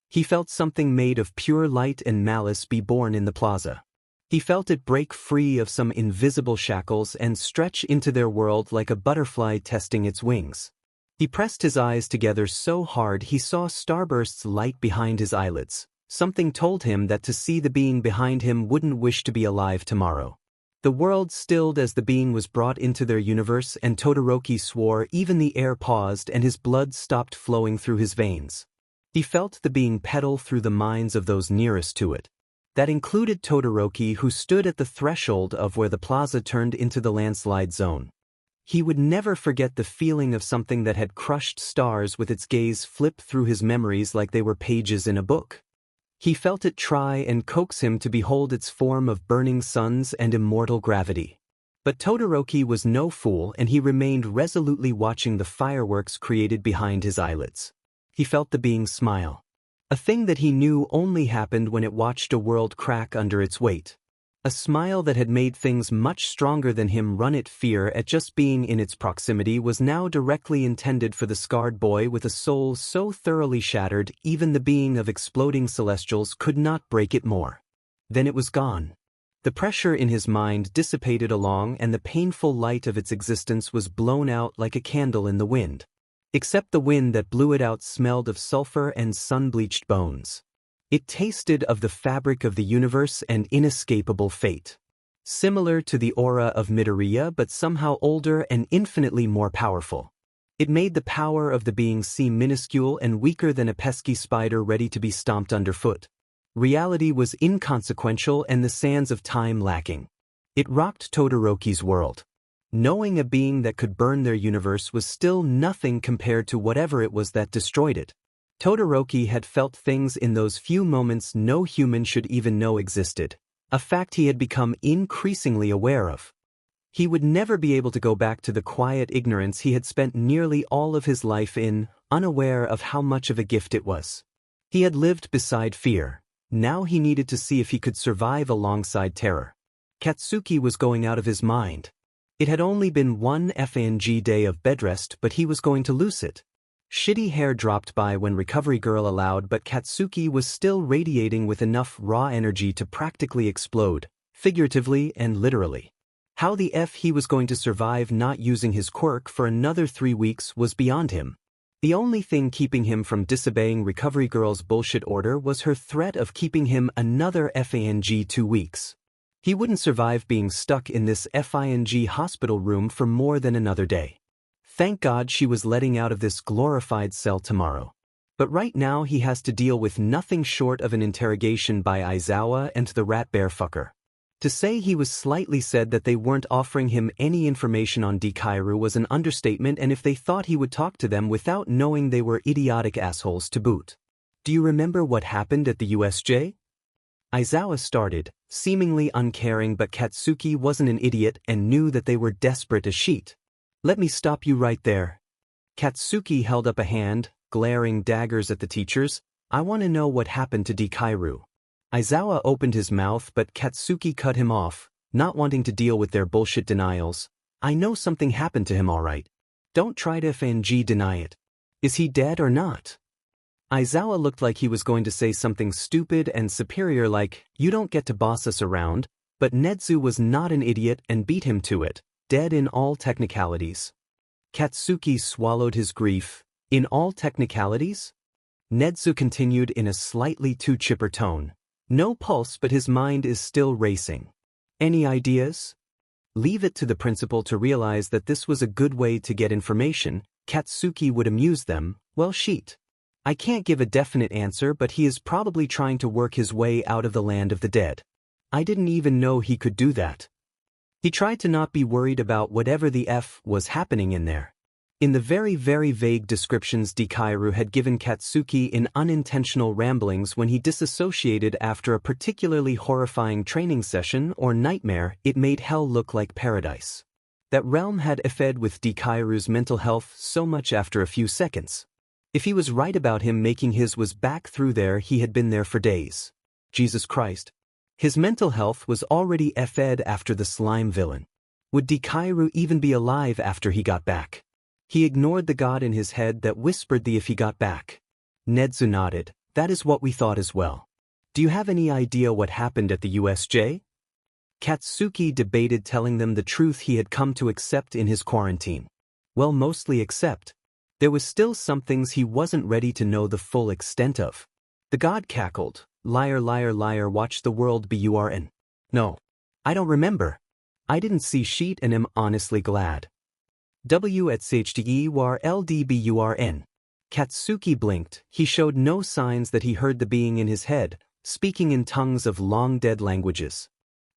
Speaker 1: He felt something made of pure light and malice be born in the plaza. He felt it break free of some invisible shackles and stretch into their world like a butterfly testing its wings. He pressed his eyes together so hard he saw starbursts light behind his eyelids. Something told him that to see the being behind him wouldn't wish to be alive tomorrow. The world stilled as the being was brought into their universe, and Todoroki swore. Even the air paused and his blood stopped flowing through his veins. He felt the being pedal through the minds of those nearest to it. That included Todoroki, who stood at the threshold of where the plaza turned into the landslide zone. He would never forget the feeling of something that had crushed stars with its gaze flip through his memories like they were pages in a book. He felt it try and coax him to behold its form of burning suns and immortal gravity. But Todoroki was no fool, and he remained resolutely watching the fireworks created behind his eyelids. He felt the being smile. A thing that he knew only happened when it watched a world crack under its weight. A smile that had made things much stronger than him run it. Fear at just being in its proximity was now directly intended for the scarred boy with a soul so thoroughly shattered even the being of exploding celestials could not break it more. Then it was gone. The pressure in his mind dissipated along, and the painful light of its existence was blown out like a candle in the wind. Except the wind that blew it out smelled of sulfur and sun-bleached bones. It tasted of the fabric of the universe and inescapable fate. Similar to the aura of Midoriya, but somehow older and infinitely more powerful. It made the power of the being seem minuscule and weaker than a pesky spider ready to be stomped underfoot. Reality was inconsequential and the sands of time lacking. It rocked Todoroki's world. Knowing a being that could burn their universe was still nothing compared to whatever it was that destroyed it. Todoroki had felt things in those few moments no human should even know existed, a fact he had become increasingly aware of. He would never be able to go back to the quiet ignorance he had spent nearly all of his life in, unaware of how much of a gift it was. He had lived beside fear. Now he needed to see if he could survive alongside terror. Katsuki was going out of his mind. It had only been one FNG day of bedrest, but he was going to lose it. Shitty hair dropped by when Recovery Girl allowed, but Katsuki was still radiating with enough raw energy to practically explode, figuratively and literally. How the F he was going to survive not using his quirk for another 3 weeks was beyond him. The only thing keeping him from disobeying Recovery Girl's bullshit order was her threat of keeping him another FANG 2 weeks. He wouldn't survive being stuck in this FING hospital room for more than another day. Thank God she was letting out of this glorified cell tomorrow. But right now he has to deal with nothing short of an interrogation by Aizawa and the rat bear fucker. To say he was slightly sad that they weren't offering him any information on Deku was an understatement, and if they thought he would talk to them without knowing, they were idiotic assholes to boot. Do you remember what happened at the USJ? Aizawa started, seemingly uncaring, but Katsuki wasn't an idiot and knew that they were desperate as shit. Let me stop you right there. Katsuki held up a hand, glaring daggers at the teachers. I want to know what happened to Deku. Aizawa opened his mouth, but Katsuki cut him off, not wanting to deal with their bullshit denials. I know something happened to him, all right. Don't try to FNG deny it. Is he dead or not? Aizawa looked like he was going to say something stupid and superior like, you don't get to boss us around, but Nedzu was not an idiot and beat him to it. Dead in all technicalities. Katsuki swallowed his grief. In all technicalities? Nedzu continued in a slightly too chipper tone. No pulse, but his mind is still racing. Any ideas? Leave it to the principal to realize that this was a good way to get information. Katsuki would amuse them. Well, shit. I can't give a definite answer, but he is probably trying to work his way out of the land of the dead. I didn't even know he could do that. He tried to not be worried about whatever the F was happening in there. In the very vague descriptions Deku had given Katsuki in unintentional ramblings when he disassociated after a particularly horrifying training session or nightmare, it made hell look like paradise. That realm had effed with Deku's mental health so much after a few seconds. If he was right about him making his was back through there, he had been there for days. Jesus Christ. His mental health was already effed after the slime villain. Would Dikairu even be alive after he got back? He ignored the god in his head that whispered the if he got back. Nedzu nodded. That is what we thought as well. Do you have any idea what happened at the USJ? Katsuki debated telling them the truth he had come to accept in his quarantine. Well, mostly accept. There was still some things he wasn't ready to know the full extent of. The god cackled. Liar, liar, liar, watch the world burn. No. I don't remember. I didn't see sheet and am honestly glad. WHDEWRLDBURN. Katsuki blinked. He showed no signs that he heard the being in his head, speaking in tongues of long-dead languages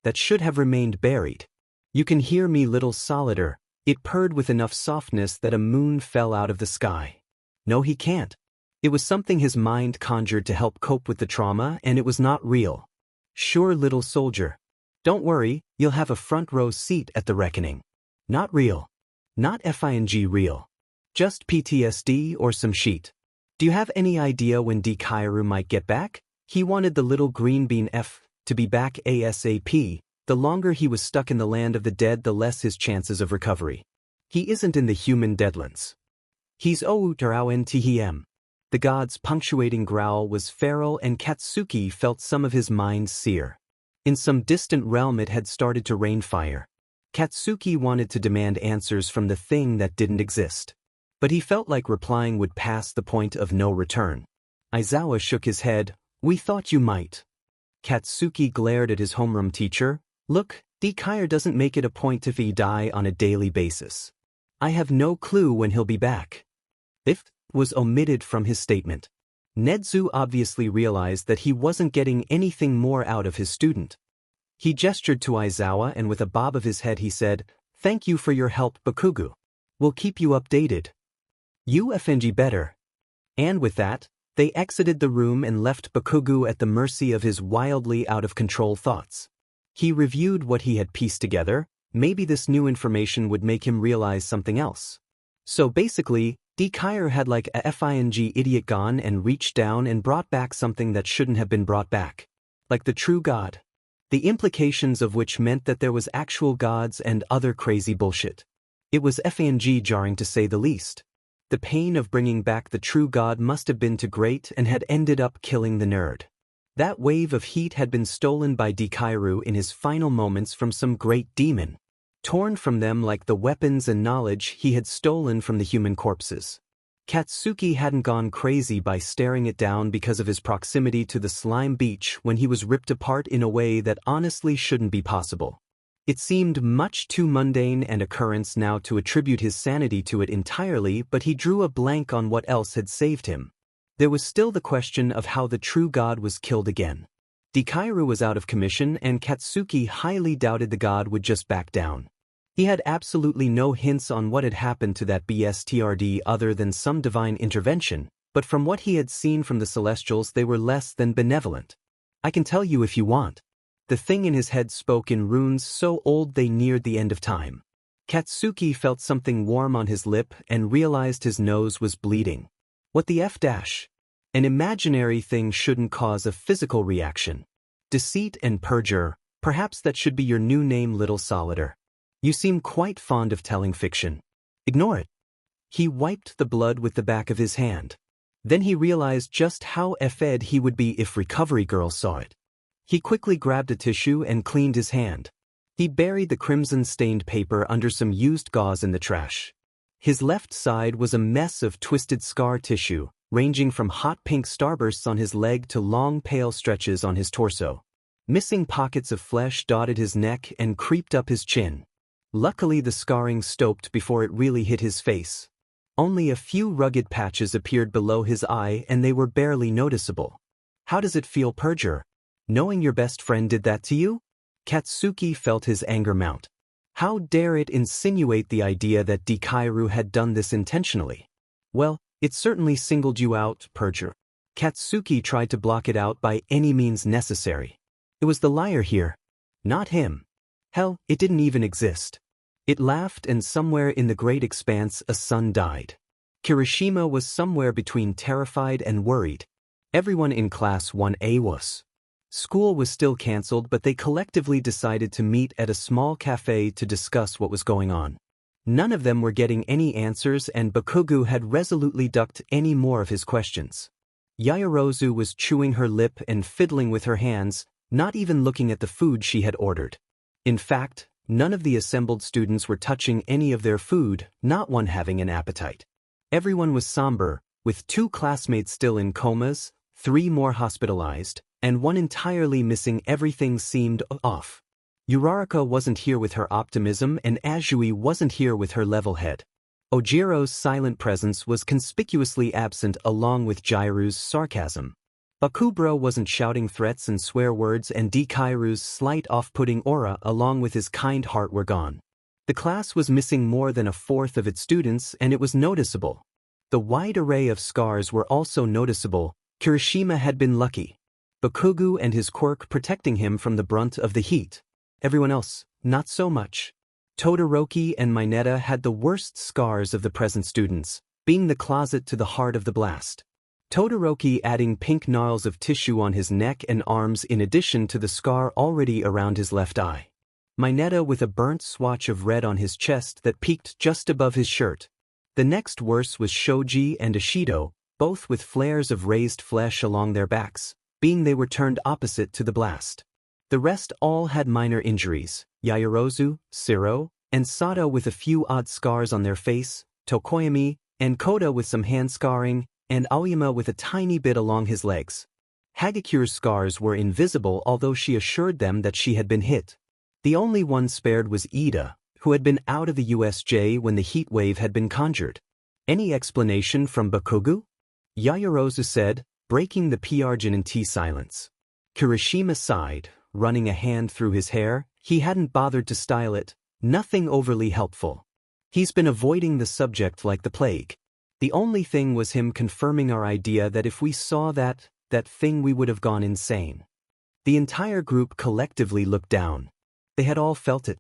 Speaker 1: that should have remained buried. You can hear me, little solider. It purred with enough softness that a moon fell out of the sky. No, he can't. It was something his mind conjured to help cope with the trauma, and it was not real. Sure, little soldier. Don't worry, you'll have a front row seat at the reckoning. Not real. Not FING real. Just PTSD or some sheet. Do you have any idea when Dikairu might get back? He wanted the little green bean F to be back ASAP. The longer he was stuck in the land of the dead, the less his chances of recovery. He isn't in the human deadlands. He's Outaraunthem. The god's punctuating growl was feral, and Katsuki felt some of his mind sear. In some distant realm it had started to rain fire. Katsuki wanted to demand answers from the thing that didn't exist. But he felt like replying would pass the point of no return. Aizawa shook his head. We thought you might. Katsuki glared at his homeroom teacher. Look, Dikairu doesn't make it a point if he die on a daily basis. I have no clue when he'll be back. If was omitted from his statement. Nedzu obviously realized that he wasn't getting anything more out of his student. He gestured to Aizawa, and with a bob of his head he said, Thank you for your help, Bakugo. We'll keep you updated. UFNG better. And with that, they exited the room and left Bakugo at the mercy of his wildly out-of-control thoughts. He reviewed what he had pieced together. Maybe this new information would make him realize something else. So basically, Dikairu had like a FING idiot gone and reached down and brought back something that shouldn't have been brought back. Like the true god. The implications of which meant that there was actual gods and other crazy bullshit. It was FING jarring to say the least. The pain of bringing back the true god must have been too great and had ended up killing the nerd. That wave of heat had been stolen by Dikairu in his final moments from some great demon. Torn from them like the weapons and knowledge he had stolen from the human corpses. Katsuki hadn't gone crazy by staring it down because of his proximity to the slime beach when he was ripped apart in a way that honestly shouldn't be possible. It seemed much too mundane an occurrence now to attribute his sanity to it entirely, but he drew a blank on what else had saved him. There was still the question of how the true god was killed again. Dikairu was out of commission, and Katsuki highly doubted the god would just back down. He had absolutely no hints on what had happened to that BSTRD other than some divine intervention, but from what he had seen from the Celestials they were less than benevolent. I can tell you if you want. The thing in his head spoke in runes so old they neared the end of time. Katsuki felt something warm on his lip and realized his nose was bleeding. What the F dash? An imaginary thing shouldn't cause a physical reaction. Deceit and perjure, perhaps that should be your new name, little solider. You seem quite fond of telling fiction. Ignore it. He wiped the blood with the back of his hand. Then he realized just how effed he would be if Recovery Girl saw it. He quickly grabbed a tissue and cleaned his hand. He buried the crimson-stained paper under some used gauze in the trash. His left side was a mess of twisted scar tissue, ranging from hot pink starbursts on his leg to long pale stretches on his torso. Missing pockets of flesh dotted his neck and creeped up his chin. Luckily the scarring stopped before it really hit his face. Only a few rugged patches appeared below his eye and they were barely noticeable. How does it feel, perjure? Knowing your best friend did that to you? Katsuki felt his anger mount. How dare it insinuate the idea that Dikairu had done this intentionally? Well, it certainly singled you out, perjure. Katsuki tried to block it out by any means necessary. It was the liar here. Not him. Hell, it didn't even exist. It laughed, and somewhere in the great expanse a sun died. Kirishima was somewhere between terrified and worried. Everyone in Class 1A was. School was still cancelled, but they collectively decided to meet at a small cafe to discuss what was going on. None of them were getting any answers, and Bakugo had resolutely ducked any more of his questions. Yaoyorozu was chewing her lip and fiddling with her hands, not even looking at the food she had ordered. In fact, none of the assembled students were touching any of their food, not one having an appetite. Everyone was somber, with 2 classmates still in comas, 3 more hospitalized, and 1 entirely missing. Everything seemed off. Uraraka wasn't here with her optimism, and Azui wasn't here with her level head. Ojiro's silent presence was conspicuously absent along with Jiru's sarcasm. Bakubro wasn't shouting threats and swear words, and Dikairu's slight off-putting aura along with his kind heart were gone. The class was missing more than a fourth of its students, and it was noticeable. The wide array of scars were also noticeable. Kirishima had been lucky. Bakugo and his quirk protecting him from the brunt of the heat. Everyone else, not so much. Todoroki and Mineta had the worst scars of the present students, being the closet to the heart of the blast. Todoroki adding pink gnarls of tissue on his neck and arms in addition to the scar already around his left eye. Mineta with a burnt swatch of red on his chest that peaked just above his shirt. The next worst was Shoji and Ishido, both with flares of raised flesh along their backs, being they were turned opposite to the blast. The rest all had minor injuries, Yaoyorozu, Siro, and Sato with a few odd scars on their face, Tokoyami, and Koda with some hand scarring, and Aoyama with a tiny bit along his legs. Hagakure's scars were invisible, although she assured them that she had been hit. The only one spared was Ida, who had been out of the USJ when the heat wave had been conjured. Any explanation from Bakugo? Yaoyorozu said, breaking the P-Arginin-T silence. Kirishima sighed, running a hand through his hair. He hadn't bothered to style it, nothing overly helpful. He's been avoiding the subject like the plague. The only thing was him confirming our idea that if we saw that thing we would have gone insane. The entire group collectively looked down. They had all felt it.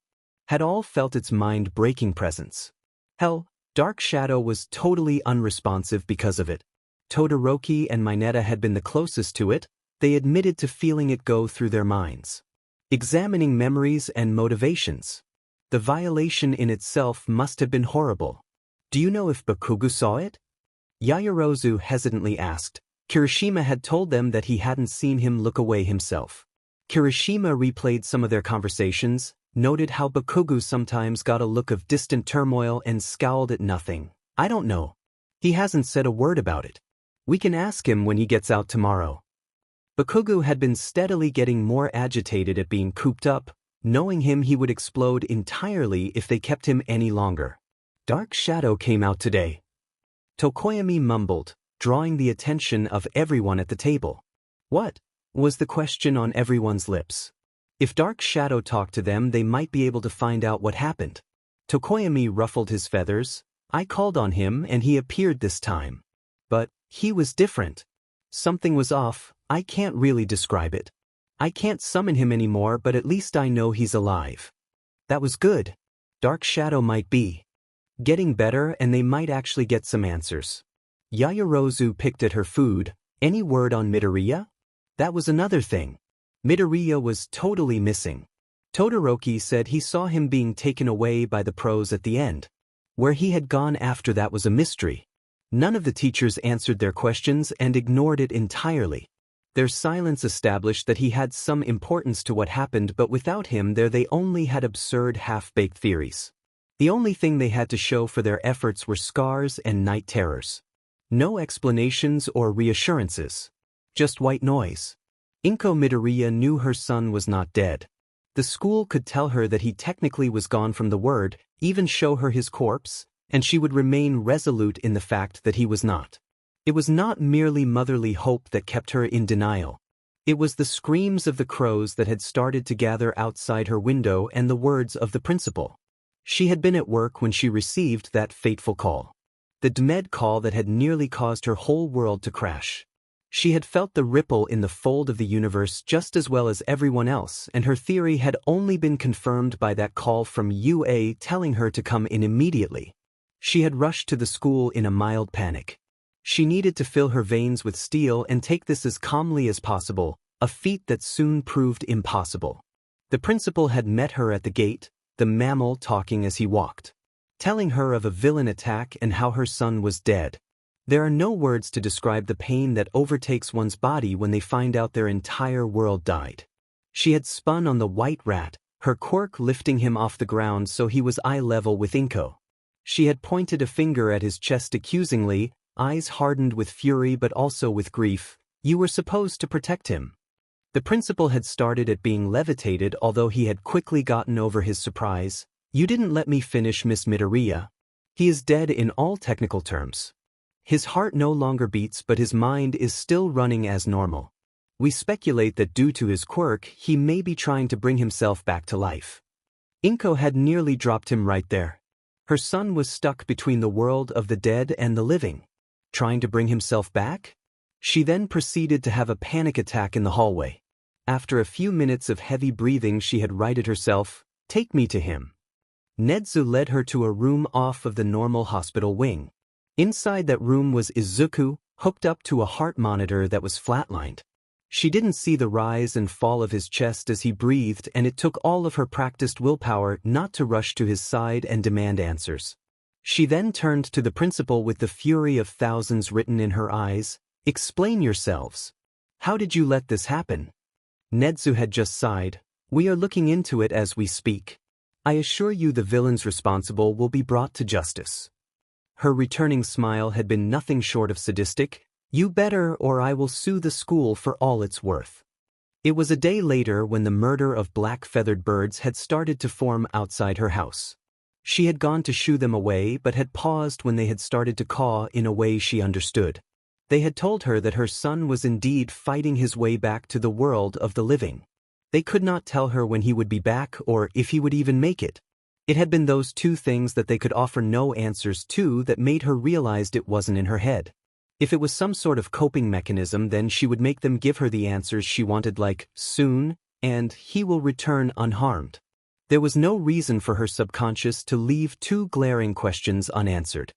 Speaker 1: Had all felt its mind-breaking presence. Hell, Dark Shadow was totally unresponsive because of it. Todoroki and Mineta had been the closest to it. They admitted to feeling it go through their minds. Examining memories and motivations. The violation in itself must have been horrible. Do you know if Bakugo saw it? Yaoyorozu hesitantly asked. Kirishima had told them that he hadn't seen him look away himself. Kirishima replayed some of their conversations, noted how Bakugo sometimes got a look of distant turmoil and scowled at nothing. I don't know. He hasn't said a word about it. We can ask him when he gets out tomorrow. Bakugo had been steadily getting more agitated at being cooped up. Knowing him, he would explode entirely if they kept him any longer. Dark Shadow came out today. Tokoyami mumbled, drawing the attention of everyone at the table. What? Was the question on everyone's lips. If Dark Shadow talked to them, they might be able to find out what happened. Tokoyami ruffled his feathers. I called on him and he appeared this time. But he was different. Something was off. I can't really describe it. I can't summon him anymore, but at least I know he's alive. That was good. Dark Shadow might be getting better, and they might actually get some answers. Yaoyorozu picked at her food. Any word on Midoriya? That was another thing. Midoriya was totally missing. Todoroki said he saw him being taken away by the pros at the end. Where he had gone after that was a mystery. None of the teachers answered their questions and ignored it entirely. Their silence established that he had some importance to what happened, but without him there they only had absurd half-baked theories. The only thing they had to show for their efforts were scars and night terrors. No explanations or reassurances. Just white noise. Inko Midoriya knew her son was not dead. The school could tell her that he technically was gone from the word, even show her his corpse, and she would remain resolute in the fact that he was not. It was not merely motherly hope that kept her in denial. It was the screams of the crows that had started to gather outside her window and the words of the principal. She had been at work when she received that fateful call. The DMED call that had nearly caused her whole world to crash. She had felt the ripple in the fold of the universe just as well as everyone else, and her theory had only been confirmed by that call from UA telling her to come in immediately. She had rushed to the school in a mild panic. She needed to fill her veins with steel and take this as calmly as possible, a feat that soon proved impossible. The principal had met her at the gate, the mammal talking as he walked, telling her of a villain attack and how her son was dead. There are no words to describe the pain that overtakes one's body when they find out their entire world died. She had spun on the white rat, her quirk lifting him off the ground so he was eye level with Inko. She had pointed a finger at his chest accusingly, eyes hardened with fury but also with grief. You were supposed to protect him. The principal had started at being levitated, although he had quickly gotten over his surprise. You didn't let me finish, Miss Midoriya. He is dead in all technical terms. His heart no longer beats but his mind is still running as normal. We speculate that due to his quirk, he may be trying to bring himself back to life. Inko had nearly dropped him right there. Her son was stuck between the world of the dead and the living. Trying to bring himself back? She then proceeded to have a panic attack in the hallway. After a few minutes of heavy breathing, she had righted herself. Take me to him. Nedzu led her to a room off of the normal hospital wing. Inside that room was Izuku, hooked up to a heart monitor that was flatlined. She didn't see the rise and fall of his chest as he breathed, and it took all of her practiced willpower not to rush to his side and demand answers. She then turned to the principal with the fury of thousands written in her eyes. Explain yourselves. How did you let this happen? Nedzu had just sighed. We are looking into it as we speak. I assure you the villains responsible will be brought to justice. Her returning smile had been nothing short of sadistic. You better, or I will sue the school for all it's worth. It was a day later when the murder of black feathered birds had started to form outside her house. She had gone to shoo them away but had paused when they had started to caw in a way she understood. They had told her that her son was indeed fighting his way back to the world of the living. They could not tell her when he would be back or if he would even make it. It had been those two things that they could offer no answers to that made her realize it wasn't in her head. If it was some sort of coping mechanism, then she would make them give her the answers she wanted, like, soon, and he will return unharmed. There was no reason for her subconscious to leave two glaring questions unanswered.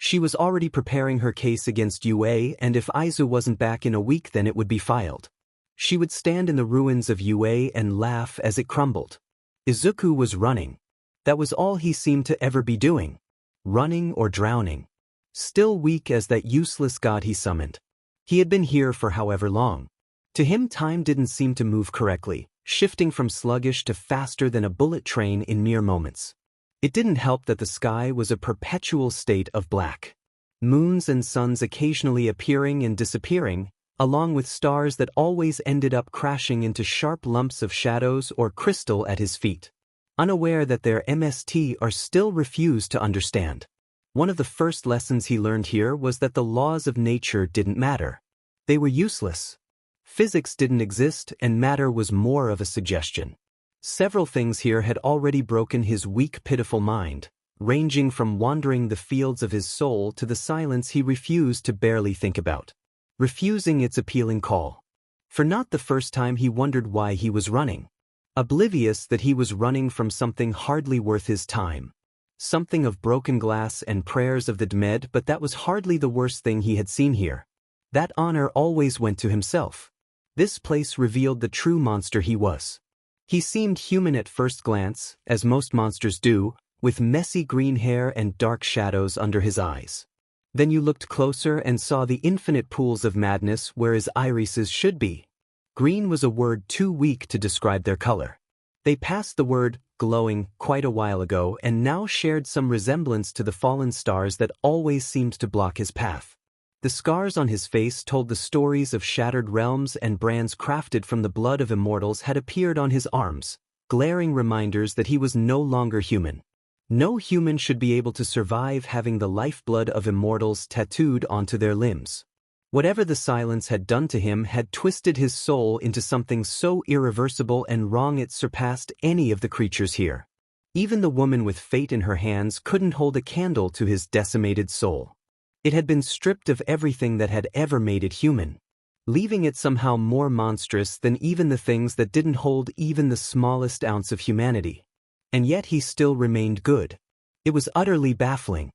Speaker 1: She was already preparing her case against UA, and if Aizu wasn't back in a week then it would be filed. She would stand in the ruins of UA and laugh as it crumbled. Izuku was running. That was all he seemed to ever be doing. Running or drowning. Still weak as that useless god he summoned. He had been here for however long. To him time didn't seem to move correctly, shifting from sluggish to faster than a bullet train in mere moments. It didn't help that the sky was a perpetual state of black. Moons and suns occasionally appearing and disappearing, along with stars that always ended up crashing into sharp lumps of shadows or crystal at his feet. Unaware that their MST are still refused to understand. One of the first lessons he learned here was that the laws of nature didn't matter. They were useless. Physics didn't exist and matter was more of a suggestion. Several things here had already broken his weak, pitiful mind, ranging from wandering the fields of his soul to the silence he refused to barely think about. Refusing its appealing call. For not the first time he wondered why he was running. Oblivious that he was running from something hardly worth his time. Something of broken glass and prayers of the dead, but that was hardly the worst thing he had seen here. That honor always went to himself. This place revealed the true monster he was. He seemed human at first glance, as most monsters do, with messy green hair and dark shadows under his eyes. Then you looked closer and saw the infinite pools of madness where his irises should be. Green was a word too weak to describe their color. They passed the word glowing quite a while ago and now shared some resemblance to the fallen stars that always seemed to block his path. The scars on his face told the stories of shattered realms, and brands crafted from the blood of immortals had appeared on his arms, glaring reminders that he was no longer human. No human should be able to survive having the lifeblood of immortals tattooed onto their limbs. Whatever the silence had done to him had twisted his soul into something so irreversible and wrong it surpassed any of the creatures here. Even the woman with fate in her hands couldn't hold a candle to his decimated soul. It had been stripped of everything that had ever made it human, leaving it somehow more monstrous than even the things that didn't hold even the smallest ounce of humanity. And yet he still remained good. It was utterly baffling.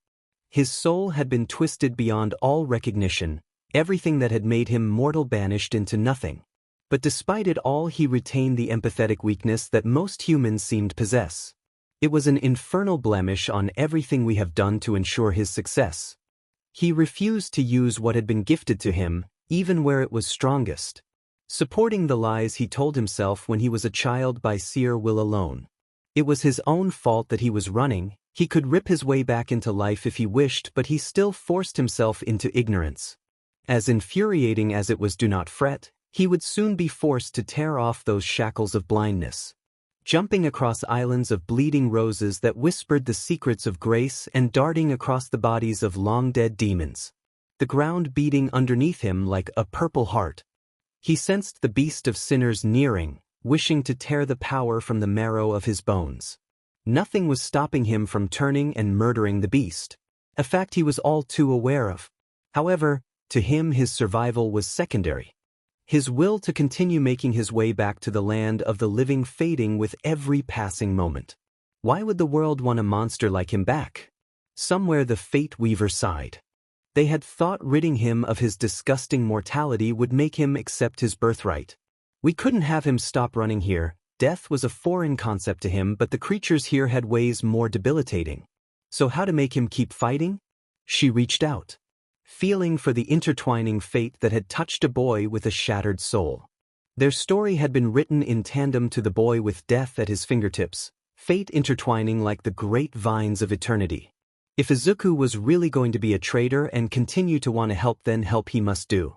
Speaker 1: His soul had been twisted beyond all recognition, everything that had made him mortal banished into nothing. But despite it all, he retained the empathetic weakness that most humans seemed to possess. It was an infernal blemish on everything we have done to ensure his success. He refused to use what had been gifted to him, even where it was strongest. Supporting the lies he told himself when he was a child by sheer will alone. It was his own fault that he was running. He could rip his way back into life if he wished, but he still forced himself into ignorance. As infuriating as it was, do not fret, he would soon be forced to tear off those shackles of blindness. Jumping across islands of bleeding roses that whispered the secrets of grace and darting across the bodies of long-dead demons. The ground beating underneath him like a purple heart. He sensed the beast of sinners nearing, wishing to tear the power from the marrow of his bones. Nothing was stopping him from turning and murdering the beast, a fact he was all too aware of. However, to him his survival was secondary. His will to continue making his way back to the land of the living fading with every passing moment. Why would the world want a monster like him back? Somewhere the Fate Weaver sighed. They had thought ridding him of his disgusting mortality would make him accept his birthright. We couldn't have him stop running here. Death was a foreign concept to him, but the creatures here had ways more debilitating. So how to make him keep fighting? She reached out, feeling for the intertwining fate that had touched a boy with a shattered soul. Their story had been written in tandem to the boy with death at his fingertips, fate intertwining like the great vines of eternity. If Izuku was really going to be a traitor and continue to want to help, then help he must do.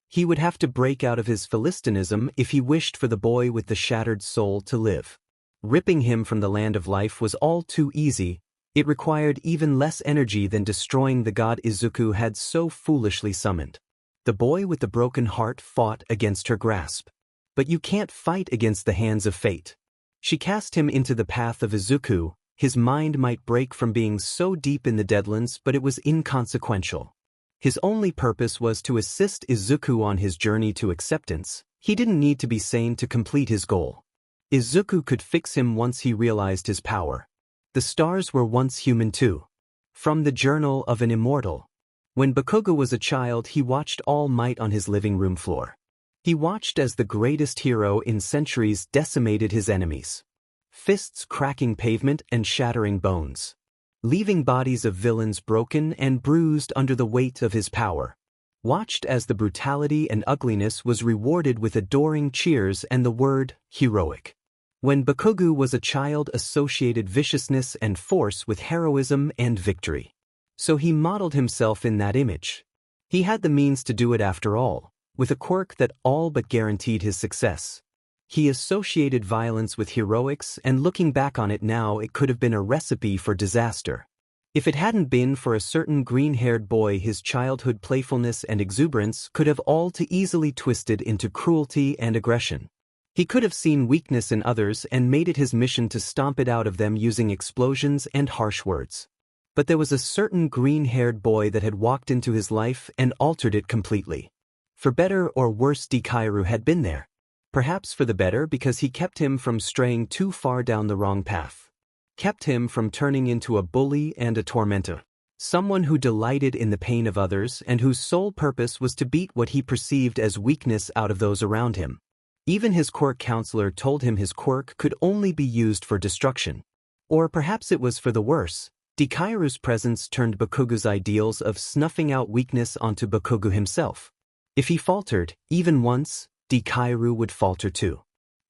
Speaker 1: He would have to break out of his Philistinism if he wished for the boy with the shattered soul to live. Ripping him from the land of life was all too easy. It required even less energy than destroying the god Izuku had so foolishly summoned. The boy with the broken heart fought against her grasp. But you can't fight against the hands of fate. She cast him into the path of Izuku. His mind might break from being so deep in the Deadlands, but it was inconsequential. His only purpose was to assist Izuku on his journey to acceptance. He didn't need to be sane to complete his goal. Izuku could fix him once he realized his power. The stars were once human too. From the Journal of an Immortal. When Bakugo was a child, he watched All Might on his living room floor. He watched as the greatest hero in centuries decimated his enemies. Fists cracking pavement and shattering bones. Leaving bodies of villains broken and bruised under the weight of his power. Watched as the brutality and ugliness was rewarded with adoring cheers and the word, heroic. When Bakugo was a child, associated viciousness and force with heroism and victory. So he modeled himself in that image. He had the means to do it after all, with a quirk that all but guaranteed his success. He associated violence with heroics, and looking back on it now, it could have been a recipe for disaster. If it hadn't been for a certain green-haired boy, his childhood playfulness and exuberance could have all too easily twisted into cruelty and aggression. He could have seen weakness in others and made it his mission to stomp it out of them using explosions and harsh words. But there was a certain green-haired boy that had walked into his life and altered it completely. For better or worse, Deku had been there. Perhaps for the better, because he kept him from straying too far down the wrong path. Kept him from turning into a bully and a tormentor. Someone who delighted in the pain of others and whose sole purpose was to beat what he perceived as weakness out of those around him. Even his quirk counselor told him his quirk could only be used for destruction. Or perhaps it was for the worse. Deku's presence turned Bakugo's ideals of snuffing out weakness onto Bakugo himself. If he faltered, even once, Deku would falter too.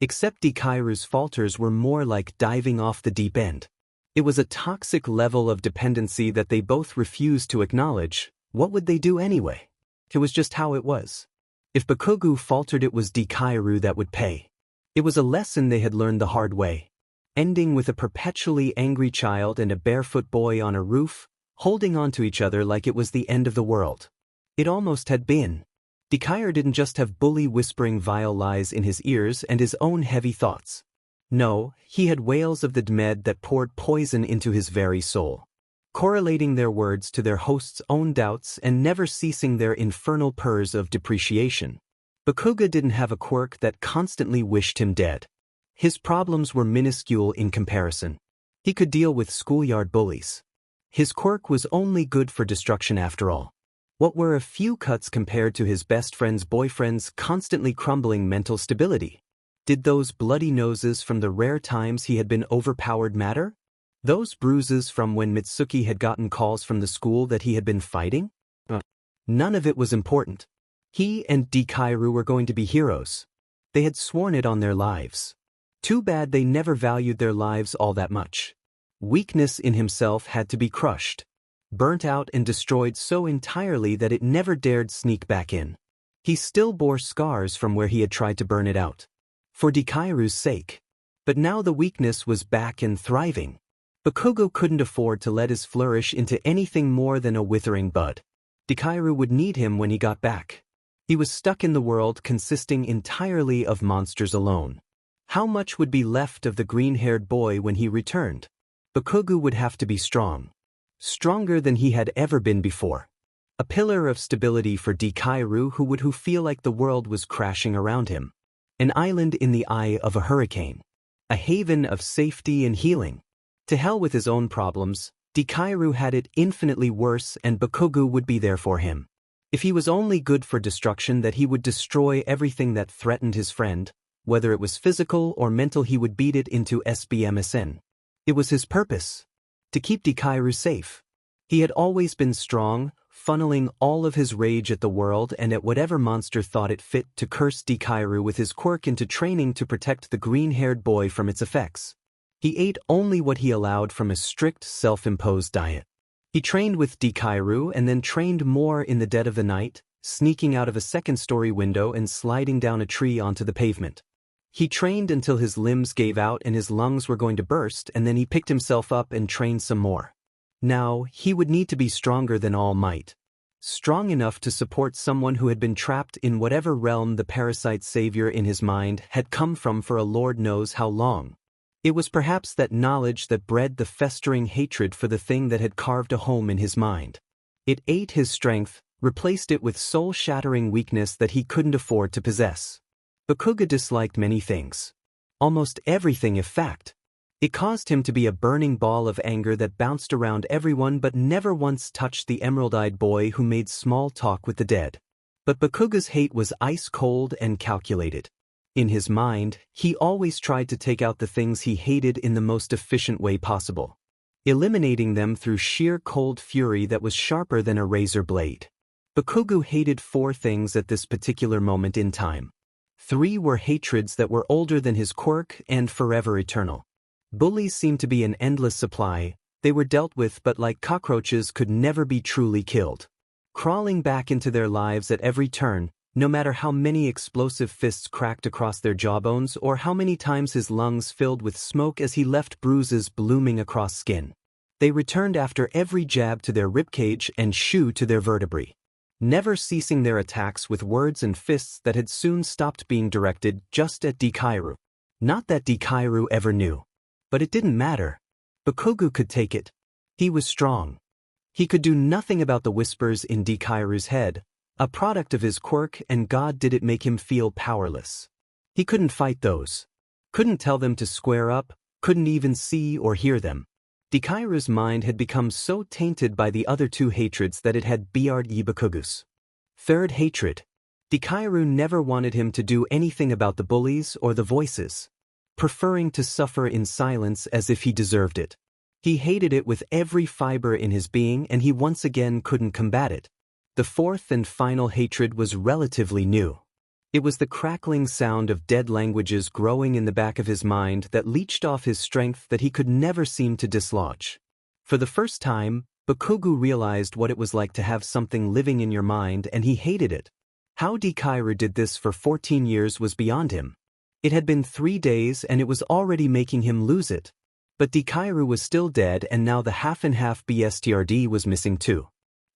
Speaker 1: Except Deku's falters were more like diving off the deep end. It was a toxic level of dependency that they both refused to acknowledge. What would they do anyway? It was just how it was. If Bakugo faltered, it was Deku that would pay. It was a lesson they had learned the hard way. Ending with a perpetually angry child and a barefoot boy on a roof, holding on to each other like it was the end of the world. It almost had been. Deku didn't just have bully whispering vile lies in his ears and his own heavy thoughts. No, he had wails of the Dmed that poured poison into his very soul. Correlating their words to their host's own doubts and never ceasing their infernal purrs of depreciation. Bakugo didn't have a quirk that constantly wished him dead. His problems were minuscule in comparison. He could deal with schoolyard bullies. His quirk was only good for destruction after all. What were a few cuts compared to his best friend's boyfriend's constantly crumbling mental stability? Did those bloody noses from the rare times he had been overpowered matter? Those bruises from when Mitsuki had gotten calls from the school that he had been fighting? None of it was important. He and Dikairu were going to be heroes. They had sworn it on their lives. Too bad they never valued their lives all that much. Weakness in himself had to be crushed, burnt out and destroyed so entirely that it never dared sneak back in. He still bore scars from where he had tried to burn it out. For Dikairu's sake. But now the weakness was back and thriving. Bakugo couldn't afford to let his flourish into anything more than a withering bud. Dikairu would need him when he got back. He was stuck in the world consisting entirely of monsters alone. How much would be left of the green-haired boy when he returned? Bakugo would have to be strong. Stronger than he had ever been before. A pillar of stability for Dikairu who feel like the world was crashing around him. An island in the eye of a hurricane. A haven of safety and healing. To hell with his own problems, Dikairu had it infinitely worse and Bakugo would be there for him. If he was only good for destruction, that he would destroy everything that threatened his friend, whether it was physical or mental, he would beat it into SBMSN. It was his purpose. To keep Dikairu safe. He had always been strong, funneling all of his rage at the world and at whatever monster thought it fit to curse Dikairu with his quirk into training to protect the green-haired boy from its effects. He ate only what he allowed from a strict self-imposed diet. He trained with Dikairu and then trained more in the dead of the night, sneaking out of a second-story window and sliding down a tree onto the pavement. He trained until his limbs gave out and his lungs were going to burst, and then he picked himself up and trained some more. Now, he would need to be stronger than All Might. Strong enough to support someone who had been trapped in whatever realm the parasite savior in his mind had come from for a lord knows how long. It was perhaps that knowledge that bred the festering hatred for the thing that had carved a home in his mind. It ate his strength, replaced it with soul-shattering weakness that he couldn't afford to possess. Bakugo disliked many things. Almost everything, in fact. It caused him to be a burning ball of anger that bounced around everyone but never once touched the emerald-eyed boy who made small talk with the dead. But Bakugo's hate was ice-cold and calculated. In his mind, he always tried to take out the things he hated in the most efficient way possible, eliminating them through sheer cold fury that was sharper than a razor blade. Bakugo hated 4 things at this particular moment in time. 3 were hatreds that were older than his quirk and forever eternal. Bullies seemed to be an endless supply. They were dealt with but like cockroaches could never be truly killed. Crawling back into their lives at every turn, no matter how many explosive fists cracked across their jawbones or how many times his lungs filled with smoke as he left bruises blooming across skin. They returned after every jab to their ribcage and shoe to their vertebrae, never ceasing their attacks with words and fists that had soon stopped being directed just at Dikairu. Not that Dikairu ever knew. But it didn't matter. Bakugo could take it. He was strong. He could do nothing about the whispers in Dikairu's head, a product of his quirk, and God did it make him feel powerless. He couldn't fight those. Couldn't tell them to square up, couldn't even see or hear them. Dikairu's mind had become so tainted by the other 2 hatreds that it had BR'd Bakugo's. 3rd hatred. Dikairu never wanted him to do anything about the bullies or the voices, preferring to suffer in silence as if he deserved it. He hated it with every fiber in his being and he once again couldn't combat it. The 4th and final hatred was relatively new. It was the crackling sound of dead languages growing in the back of his mind that leached off his strength that he could never seem to dislodge. For the first time, Bakugo realized what it was like to have something living in your mind, and he hated it. How Dikairu did this for 14 years was beyond him. It had been 3 days and it was already making him lose it. But Dikairu was still dead and now the half-and-half BSTRD was missing too.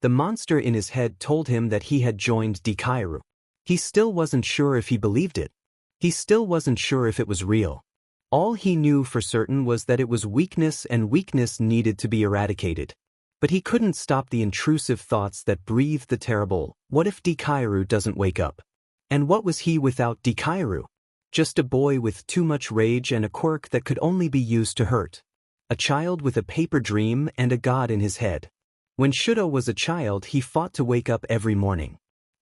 Speaker 1: The monster in his head told him that he had joined Dikairu. He still wasn't sure if he believed it. He still wasn't sure if it was real. All he knew for certain was that it was weakness and weakness needed to be eradicated. But he couldn't stop the intrusive thoughts that breathed the terrible, what if Dikairu doesn't wake up? And what was he without Dikairu? Just a boy with too much rage and a quirk that could only be used to hurt. A child with a paper dream and a god in his head. When Shudo was a child, he fought to wake up every morning.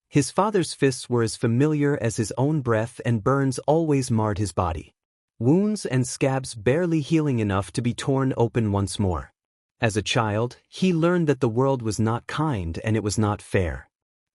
Speaker 1: His father's fists were as familiar as his own breath, and burns always marred his body. Wounds and scabs barely healing enough to be torn open once more. As a child, he learned that the world was not kind and it was not fair.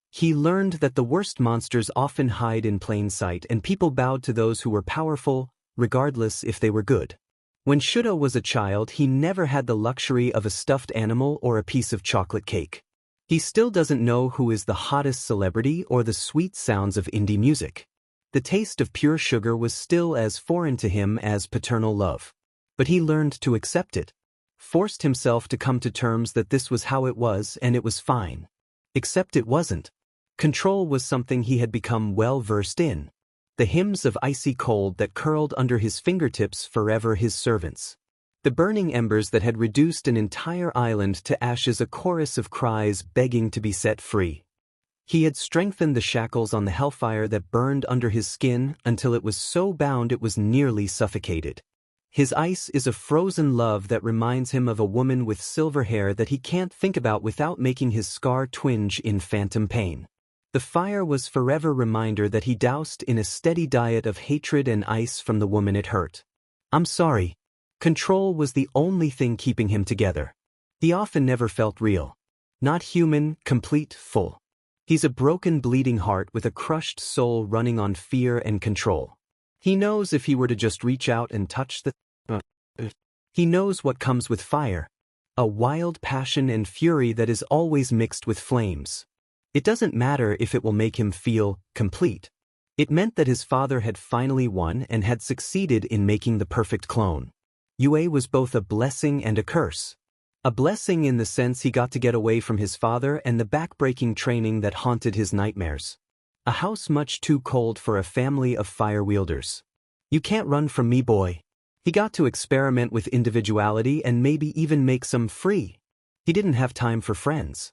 Speaker 1: He learned that the worst monsters often hide in plain sight and people bowed to those who were powerful, regardless if they were good. When Shudo was a child, he never had the luxury of a stuffed animal or a piece of chocolate cake. He still doesn't know who is the hottest celebrity or the sweet sounds of indie music. The taste of pure sugar was still as foreign to him as paternal love. But he learned to accept it. Forced himself to come to terms that this was how it was and it was fine. Except it wasn't. Control was something he had become well versed in. The hymns of icy cold that curled under his fingertips, forever his servants. The burning embers that had reduced an entire island to ashes, a chorus of cries begging to be set free. He had strengthened the shackles on the hellfire that burned under his skin until it was so bound it was nearly suffocated. His ice is a frozen love that reminds him of a woman with silver hair that he can't think about without making his scar twinge in phantom pain. The fire was forever reminder that he doused in a steady diet of hatred and ice from the woman it hurt. I'm sorry. Control was the only thing keeping him together. He often never felt real. Not human, complete, full. He's a broken, bleeding heart with a crushed soul running on fear and control. He knows if he were to just reach out and touch the... He knows what comes with fire. A wild passion and fury that is always mixed with flames. It doesn't matter if it will make him feel complete. It meant that his father had finally won and had succeeded in making the perfect clone. Yue was both a blessing and a curse. A blessing in the sense he got to get away from his father and the back-breaking training that haunted his nightmares. A house much too cold for a family of fire-wielders. You can't run from me, boy. He got to experiment with individuality and maybe even make some free. He didn't have time for friends.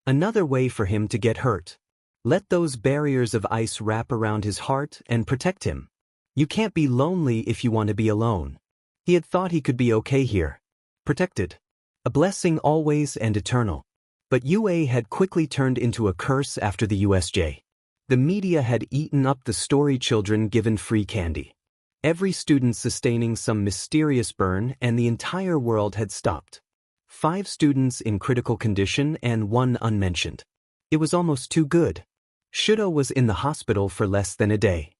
Speaker 1: Another way for him to get hurt. Let those barriers of ice wrap around his heart and protect him. You can't be lonely if you want to be alone. He had thought he could be okay here. Protected. A blessing always and eternal. But Yue had quickly turned into a curse after the USJ. The media had eaten up the story children given free candy. Every student sustaining some mysterious burn, and the entire world had stopped. 5 students in critical condition and 1 unmentioned. It was almost too good. Shudo was in the hospital for less than a day.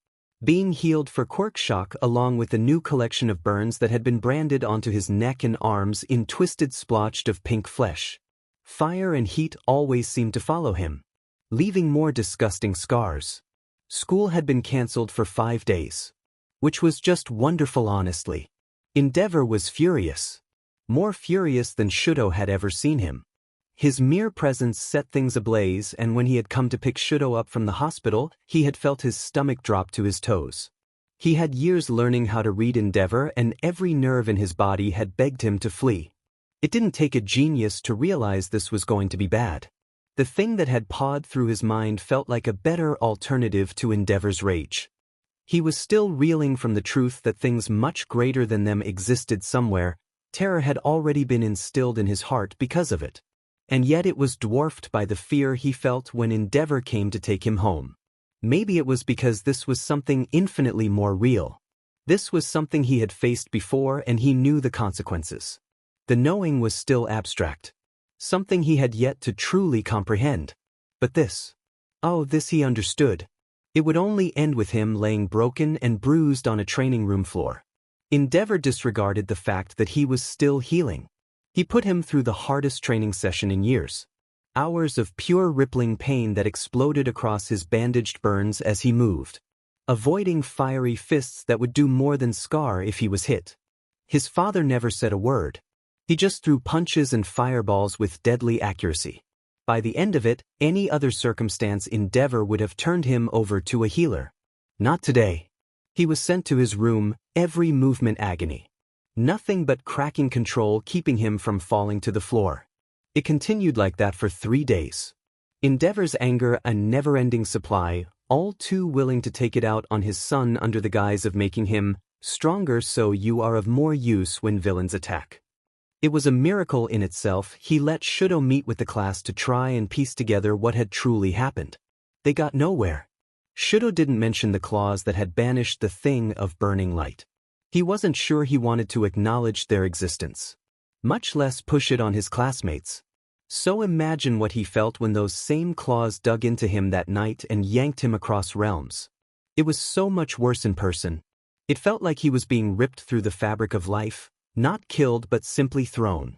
Speaker 1: Being healed for quirk shock along with the new collection of burns that had been branded onto his neck and arms in twisted splotched of pink flesh. Fire and heat always seemed to follow him, leaving more disgusting scars. School had been cancelled for 5 days. Which was just wonderful, honestly. Endeavor was furious. More furious than Shudo had ever seen him. His mere presence set things ablaze, and when he had come to pick Shudo up from the hospital, he had felt his stomach drop to his toes. He had years learning how to read Endeavor, and every nerve in his body had begged him to flee. It didn't take a genius to realize this was going to be bad. The thing that had pawed through his mind felt like a better alternative to Endeavor's rage. He was still reeling from the truth that things much greater than them existed somewhere. Terror had already been instilled in his heart because of it. And yet it was dwarfed by the fear he felt when Endeavor came to take him home. Maybe it was because this was something infinitely more real. This was something he had faced before and he knew the consequences. The knowing was still abstract. Something he had yet to truly comprehend. But this. Oh, this he understood. It would only end with him laying broken and bruised on a training room floor. Endeavor disregarded the fact that he was still healing. He put him through the hardest training session in years. Hours of pure rippling pain that exploded across his bandaged burns as he moved. Avoiding fiery fists that would do more than scar if he was hit. His father never said a word. He just threw punches and fireballs with deadly accuracy. By the end of it, any other circumstance Endeavor would have turned him over to a healer. Not today. He was sent to his room, every movement agony. Nothing but cracking control keeping him from falling to the floor. It continued like that for 3 days. Endeavor's anger a never-ending supply, all too willing to take it out on his son under the guise of making him stronger so you are of more use when villains attack. It was a miracle in itself. He let Shudo meet with the class to try and piece together what had truly happened. They got nowhere. Shudo didn't mention the clause that had banished the thing of burning light. He wasn't sure he wanted to acknowledge their existence, much less push it on his classmates. So imagine what he felt when those same claws dug into him that night and yanked him across realms. It was so much worse in person. It felt like he was being ripped through the fabric of life, not killed but simply thrown.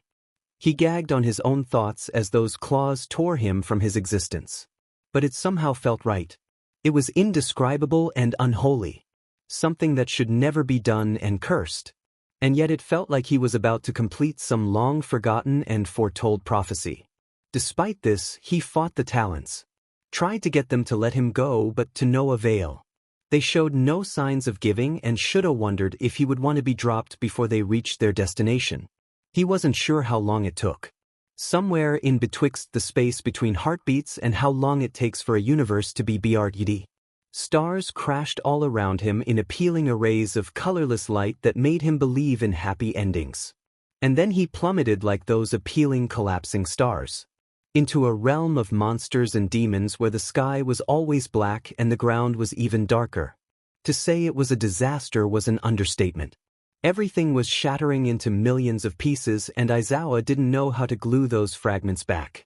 Speaker 1: He gagged on his own thoughts as those claws tore him from his existence. But it somehow felt right. It was indescribable and unholy. Something that should never be done and cursed. And yet it felt like he was about to complete some long-forgotten and foretold prophecy. Despite this, he fought the talents. Tried to get them to let him go, but to no avail. They showed no signs of giving, and Shudo wondered if he would want to be dropped before they reached their destination. He wasn't sure how long it took. Somewhere in betwixt the space between heartbeats and how long it takes for a universe to be BRD. Stars crashed all around him in appealing arrays of colorless light that made him believe in happy endings. And then he plummeted like those appealing collapsing stars. Into a realm of monsters and demons where the sky was always black and the ground was even darker. To say it was a disaster was an understatement. Everything was shattering into millions of pieces, and Aizawa didn't know how to glue those fragments back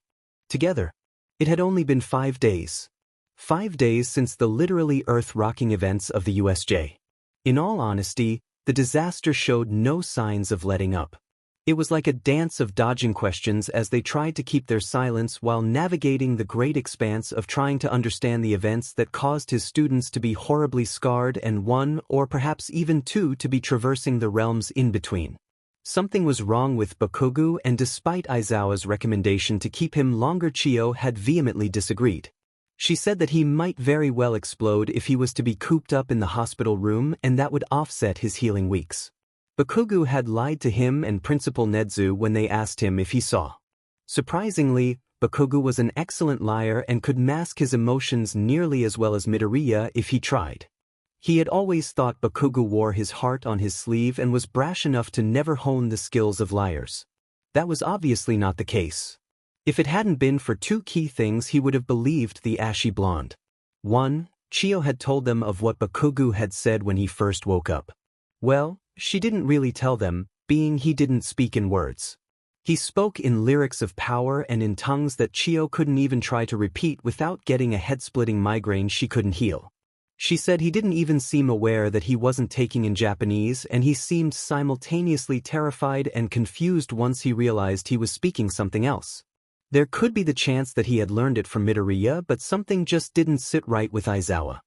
Speaker 1: together. It had only been 5 days. 5 days since the literally earth-rocking events of the USJ. In all honesty, the disaster showed no signs of letting up. It was like a dance of dodging questions as they tried to keep their silence while navigating the great expanse of trying to understand the events that caused his students to be horribly scarred and one, or perhaps even two, to be traversing the realms in between. Something was wrong with Bakugo, and despite Aizawa's recommendation to keep him longer, Chiyo had vehemently disagreed. She said that he might very well explode if he was to be cooped up in the hospital room, and that would offset his healing weeks. Bakugo had lied to him and Principal Nedzu when they asked him if he saw. Surprisingly, Bakugo was an excellent liar and could mask his emotions nearly as well as Midoriya if he tried. He had always thought Bakugo wore his heart on his sleeve and was brash enough to never hone the skills of liars. That was obviously not the case. If it hadn't been for two key things, he would have believed the ashy blonde. 1. Chiyo had told them of what Bakugo had said when he first woke up. Well, she didn't really tell them, being he didn't speak in words. He spoke in lyrics of power and in tongues that Chiyo couldn't even try to repeat without getting a head-splitting migraine she couldn't heal. She said he didn't even seem aware that he wasn't taking in Japanese, and he seemed simultaneously terrified and confused once he realized he was speaking something else. There could be the chance that he had learned it from Midoriya, but something just didn't sit right with Aizawa.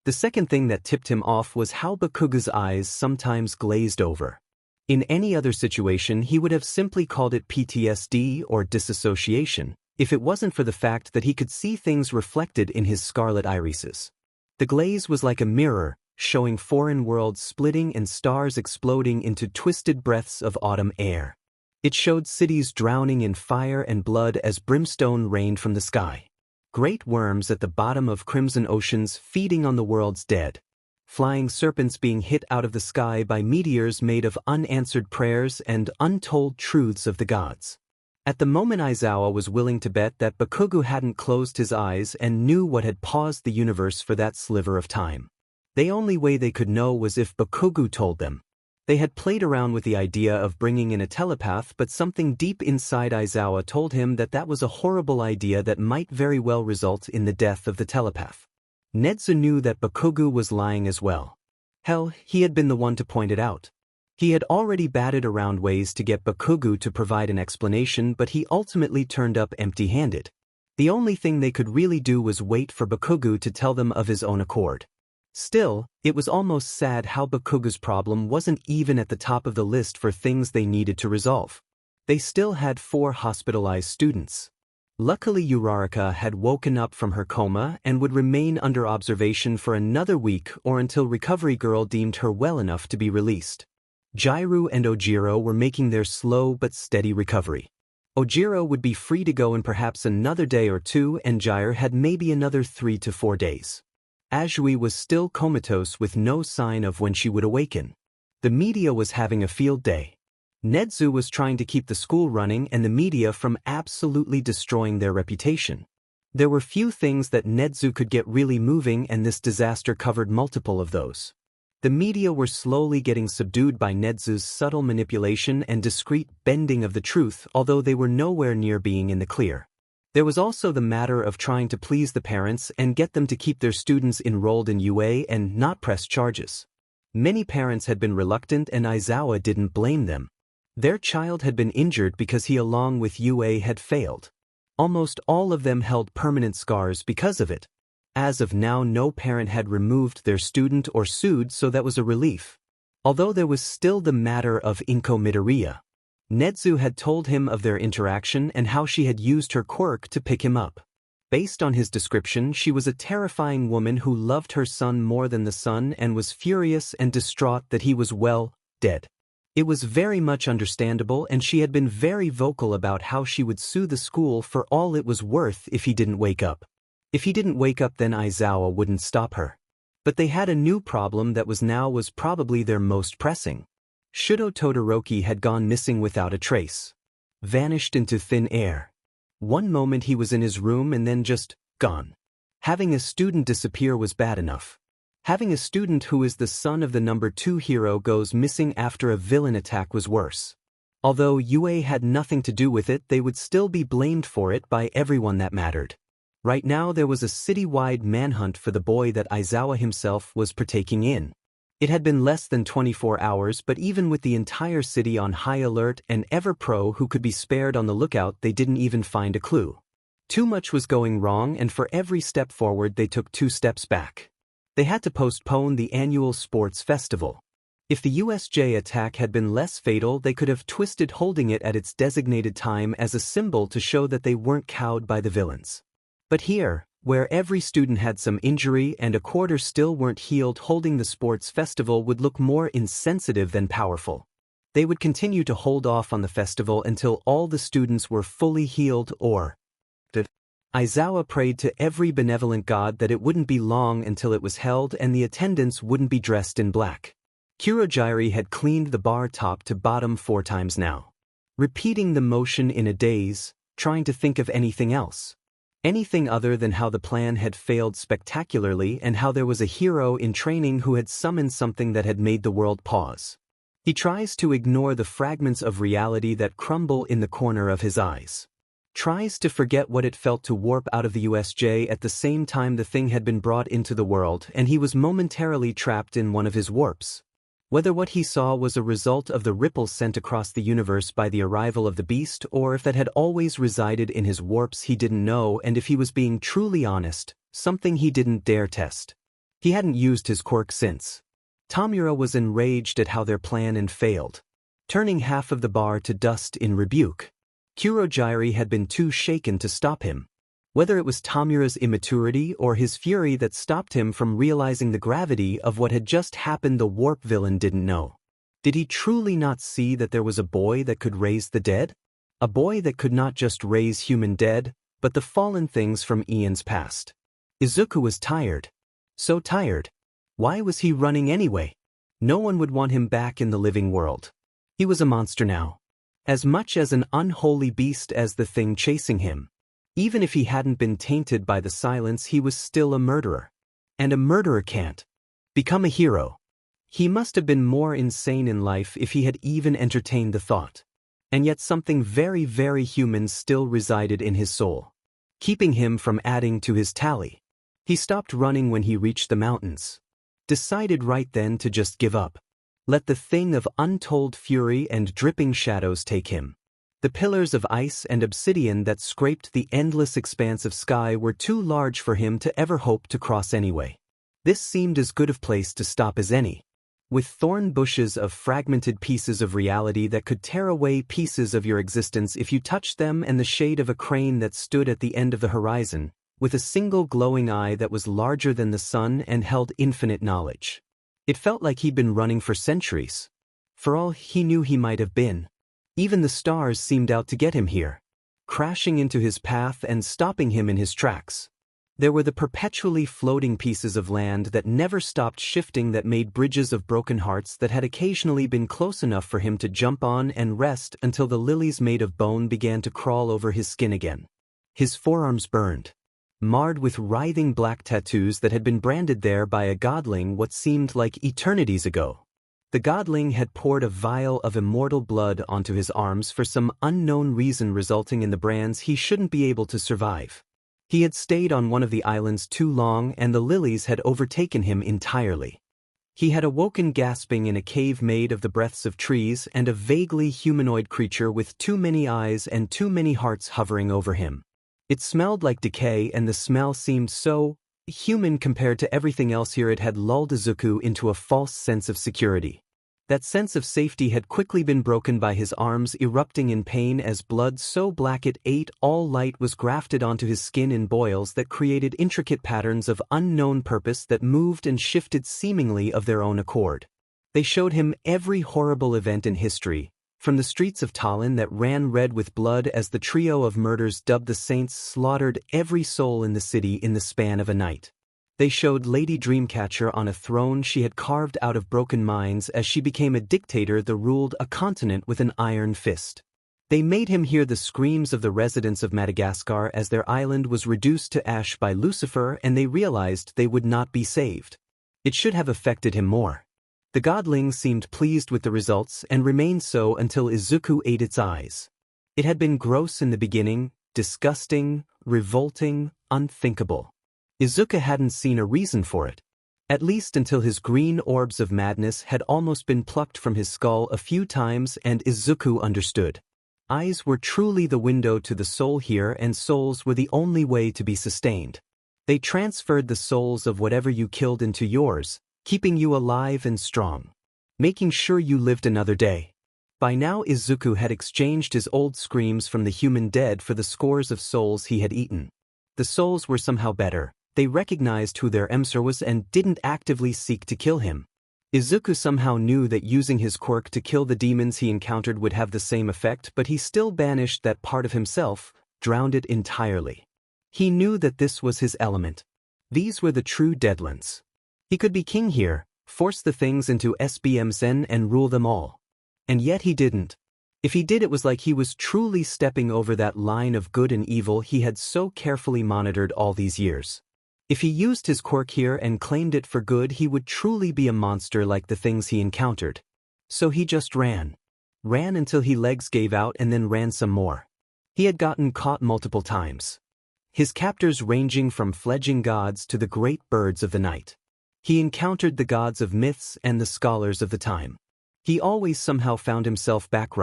Speaker 1: The second thing that tipped him off was how Bakugo's eyes sometimes glazed over. In any other situation, he would have simply called it PTSD or disassociation, if it wasn't for the fact that he could see things reflected in his scarlet irises. The glaze was like a mirror, showing foreign worlds splitting and stars exploding into twisted breaths of autumn air. It showed cities drowning in fire and blood as brimstone rained from the sky. Great worms at the bottom of crimson oceans feeding on the world's dead. Flying serpents being hit out of the sky by meteors made of unanswered prayers and untold truths of the gods. At the moment, Aizawa was willing to bet that Bakugo hadn't closed his eyes and knew what had paused the universe for that sliver of time. The only way they could know was if Bakugo told them. They had played around with the idea of bringing in a telepath, but something deep inside Aizawa told him that that was a horrible idea that might very well result in the death of the telepath. Nedzu knew that Bakugo was lying as well. Hell, he had been the one to point it out. He had already batted around ways to get Bakugo to provide an explanation, but he ultimately turned up empty-handed. The only thing they could really do was wait for Bakugo to tell them of his own accord. Still, it was almost sad how Bakugo's problem wasn't even at the top of the list for things they needed to resolve. They still had 4 hospitalized students. Luckily, Uraraka had woken up from her coma and would remain under observation for another week or until Recovery Girl deemed her well enough to be released. Jiru and Ojiro were making their slow but steady recovery. Ojiro would be free to go in perhaps another day or two, and Jiru had maybe another 3 to 4 days. Azui was still comatose with no sign of when she would awaken. The media was having a field day. Nedzu was trying to keep the school running and the media from absolutely destroying their reputation. There were few things that Nedzu could get really moving, and this disaster covered multiple of those. The media were slowly getting subdued by Nedzu's subtle manipulation and discreet bending of the truth, although they were nowhere near being in the clear. There was also the matter of trying to please the parents and get them to keep their students enrolled in UA and not press charges. Many parents had been reluctant, and Aizawa didn't blame them. Their child had been injured because he, along with UA, had failed. Almost all of them held permanent scars because of it. As of now, no parent had removed their student or sued, so that was a relief. Although there was still the matter of Izuku Midoriya. Nedzu had told him of their interaction and how she had used her quirk to pick him up. Based on his description, she was a terrifying woman who loved her son more than the sun and was furious and distraught that he was, well, dead. It was very much understandable, and she had been very vocal about how she would sue the school for all it was worth if he didn't wake up. If he didn't wake up, then Aizawa wouldn't stop her. But they had a new problem that was probably their most pressing. Shudo Todoroki had gone missing without a trace. Vanished into thin air. One moment he was in his room and then just gone. Having a student disappear was bad enough. Having a student who is the son of the number 2 hero goes missing after a villain attack was worse. Although UA had nothing to do with it, they would still be blamed for it by everyone that mattered. Right now there was a city-wide manhunt for the boy that Aizawa himself was partaking in. It had been less than 24 hours, but even with the entire city on high alert and ever-pro who could be spared on the lookout, they didn't even find a clue. Too much was going wrong, and for every step forward they took 2 steps back. They had to postpone the annual sports festival. If the USJ attack had been less fatal, they could have twisted holding it at its designated time as a symbol to show that they weren't cowed by the villains. But here, where every student had some injury and a quarter still weren't healed, holding the sports festival would look more insensitive than powerful. They would continue to hold off on the festival until all the students were fully healed or dead. Aizawa prayed to every benevolent god that it wouldn't be long until it was held and the attendants wouldn't be dressed in black. Kurogiri had cleaned the bar top to bottom 4 times now. Repeating the motion in a daze, trying to think of anything else. Anything other than how the plan had failed spectacularly and how there was a hero in training who had summoned something that had made the world pause. He tries to ignore the fragments of reality that crumble in the corner of his eyes. Tries to forget what it felt to warp out of the USJ at the same time the thing had been brought into the world and he was momentarily trapped in one of his warps. Whether what he saw was a result of the ripples sent across the universe by the arrival of the beast or if that had always resided in his warps, he didn't know, and if he was being truly honest, something he didn't dare test. He hadn't used his quirk since. Tamura was enraged at how their plan had failed, turning half of the bar to dust in rebuke. Kurogiri had been too shaken to stop him. Whether it was Tamura's immaturity or his fury that stopped him from realizing the gravity of what had just happened, the warp villain didn't know. Did he truly not see that there was a boy that could raise the dead? A boy that could not just raise human dead, but the fallen things from eons past. Izuku was tired. So tired. Why was he running anyway? No one would want him back in the living world. He was a monster now. As much as an unholy beast as the thing chasing him. Even if he hadn't been tainted by the silence, he was still a murderer. And a murderer can't become a hero. He must have been more insane in life if he had even entertained the thought. And yet something very, very human still resided in his soul, keeping him from adding to his tally. He stopped running when he reached the mountains. Decided right then to just give up. Let the thing of untold fury and dripping shadows take him. The pillars of ice and obsidian that scraped the endless expanse of sky were too large for him to ever hope to cross anyway. This seemed as good a place to stop as any. With thorn bushes of fragmented pieces of reality that could tear away pieces of your existence if you touched them, and the shade of a crane that stood at the end of the horizon, with a single glowing eye that was larger than the sun and held infinite knowledge. It felt like he'd been running for centuries. For all he knew, he might have been. Even the stars seemed out to get him here, crashing into his path and stopping him in his tracks. There were the perpetually floating pieces of land that never stopped shifting that made bridges of broken hearts that had occasionally been close enough for him to jump on and rest until the lilies made of bone began to crawl over his skin again. His forearms burned, marred with writhing black tattoos that had been branded there by a godling what seemed like eternities ago. The godling had poured a vial of immortal blood onto his arms for some unknown reason, resulting in the brands he shouldn't be able to survive. He had stayed on one of the islands too long and the lilies had overtaken him entirely. He had awoken gasping in a cave made of the breaths of trees and a vaguely humanoid creature with too many eyes and too many hearts hovering over him. It smelled like decay and the smell seemed so human compared to everything else here. It had lulled Izuku into a false sense of security. That sense of safety had quickly been broken by his arms erupting in pain as blood so black it ate all light was grafted onto his skin in boils that created intricate patterns of unknown purpose that moved and shifted seemingly of their own accord. They showed him every horrible event in history, from the streets of Tallinn that ran red with blood as the trio of murders dubbed the Saints slaughtered every soul in the city in the span of a night. They showed Lady Dreamcatcher on a throne she had carved out of broken minds as she became a dictator that ruled a continent with an iron fist. They made him hear the screams of the residents of Madagascar as their island was reduced to ash by Lucifer and they realized they would not be saved. It should have affected him more. The godling seemed pleased with the results and remained so until Izuku ate its eyes. It had been gross in the beginning, disgusting, revolting, unthinkable. Izuku hadn't seen a reason for it. At least until his green orbs of madness had almost been plucked from his skull a few times and Izuku understood. Eyes were truly the window to the soul here and souls were the only way to be sustained. They transferred the souls of whatever you killed into yours, keeping you alive and strong, making sure you lived another day. By now Izuku had exchanged his old screams from the human dead for the scores of souls he had eaten. The souls were somehow better. They recognized who their emissary was and didn't actively seek to kill him. Izuku somehow knew that using his quirk to kill the demons he encountered would have the same effect, but he still banished that part of himself, drowned it entirely. He knew that this was his element. These were the true deadlands. He could be king here, force the things into SBM Zen and rule them all. And yet he didn't. If he did, it was like he was truly stepping over that line of good and evil he had so carefully monitored all these years. If he used his quirk here and claimed it for good, he would truly be a monster like the things he encountered. So he just ran. Ran until his legs gave out and then ran some more. He had gotten caught multiple times. His captors ranging from fledgling gods to the great birds of the night. He encountered the gods of myths and the scholars of the time. He always somehow found himself back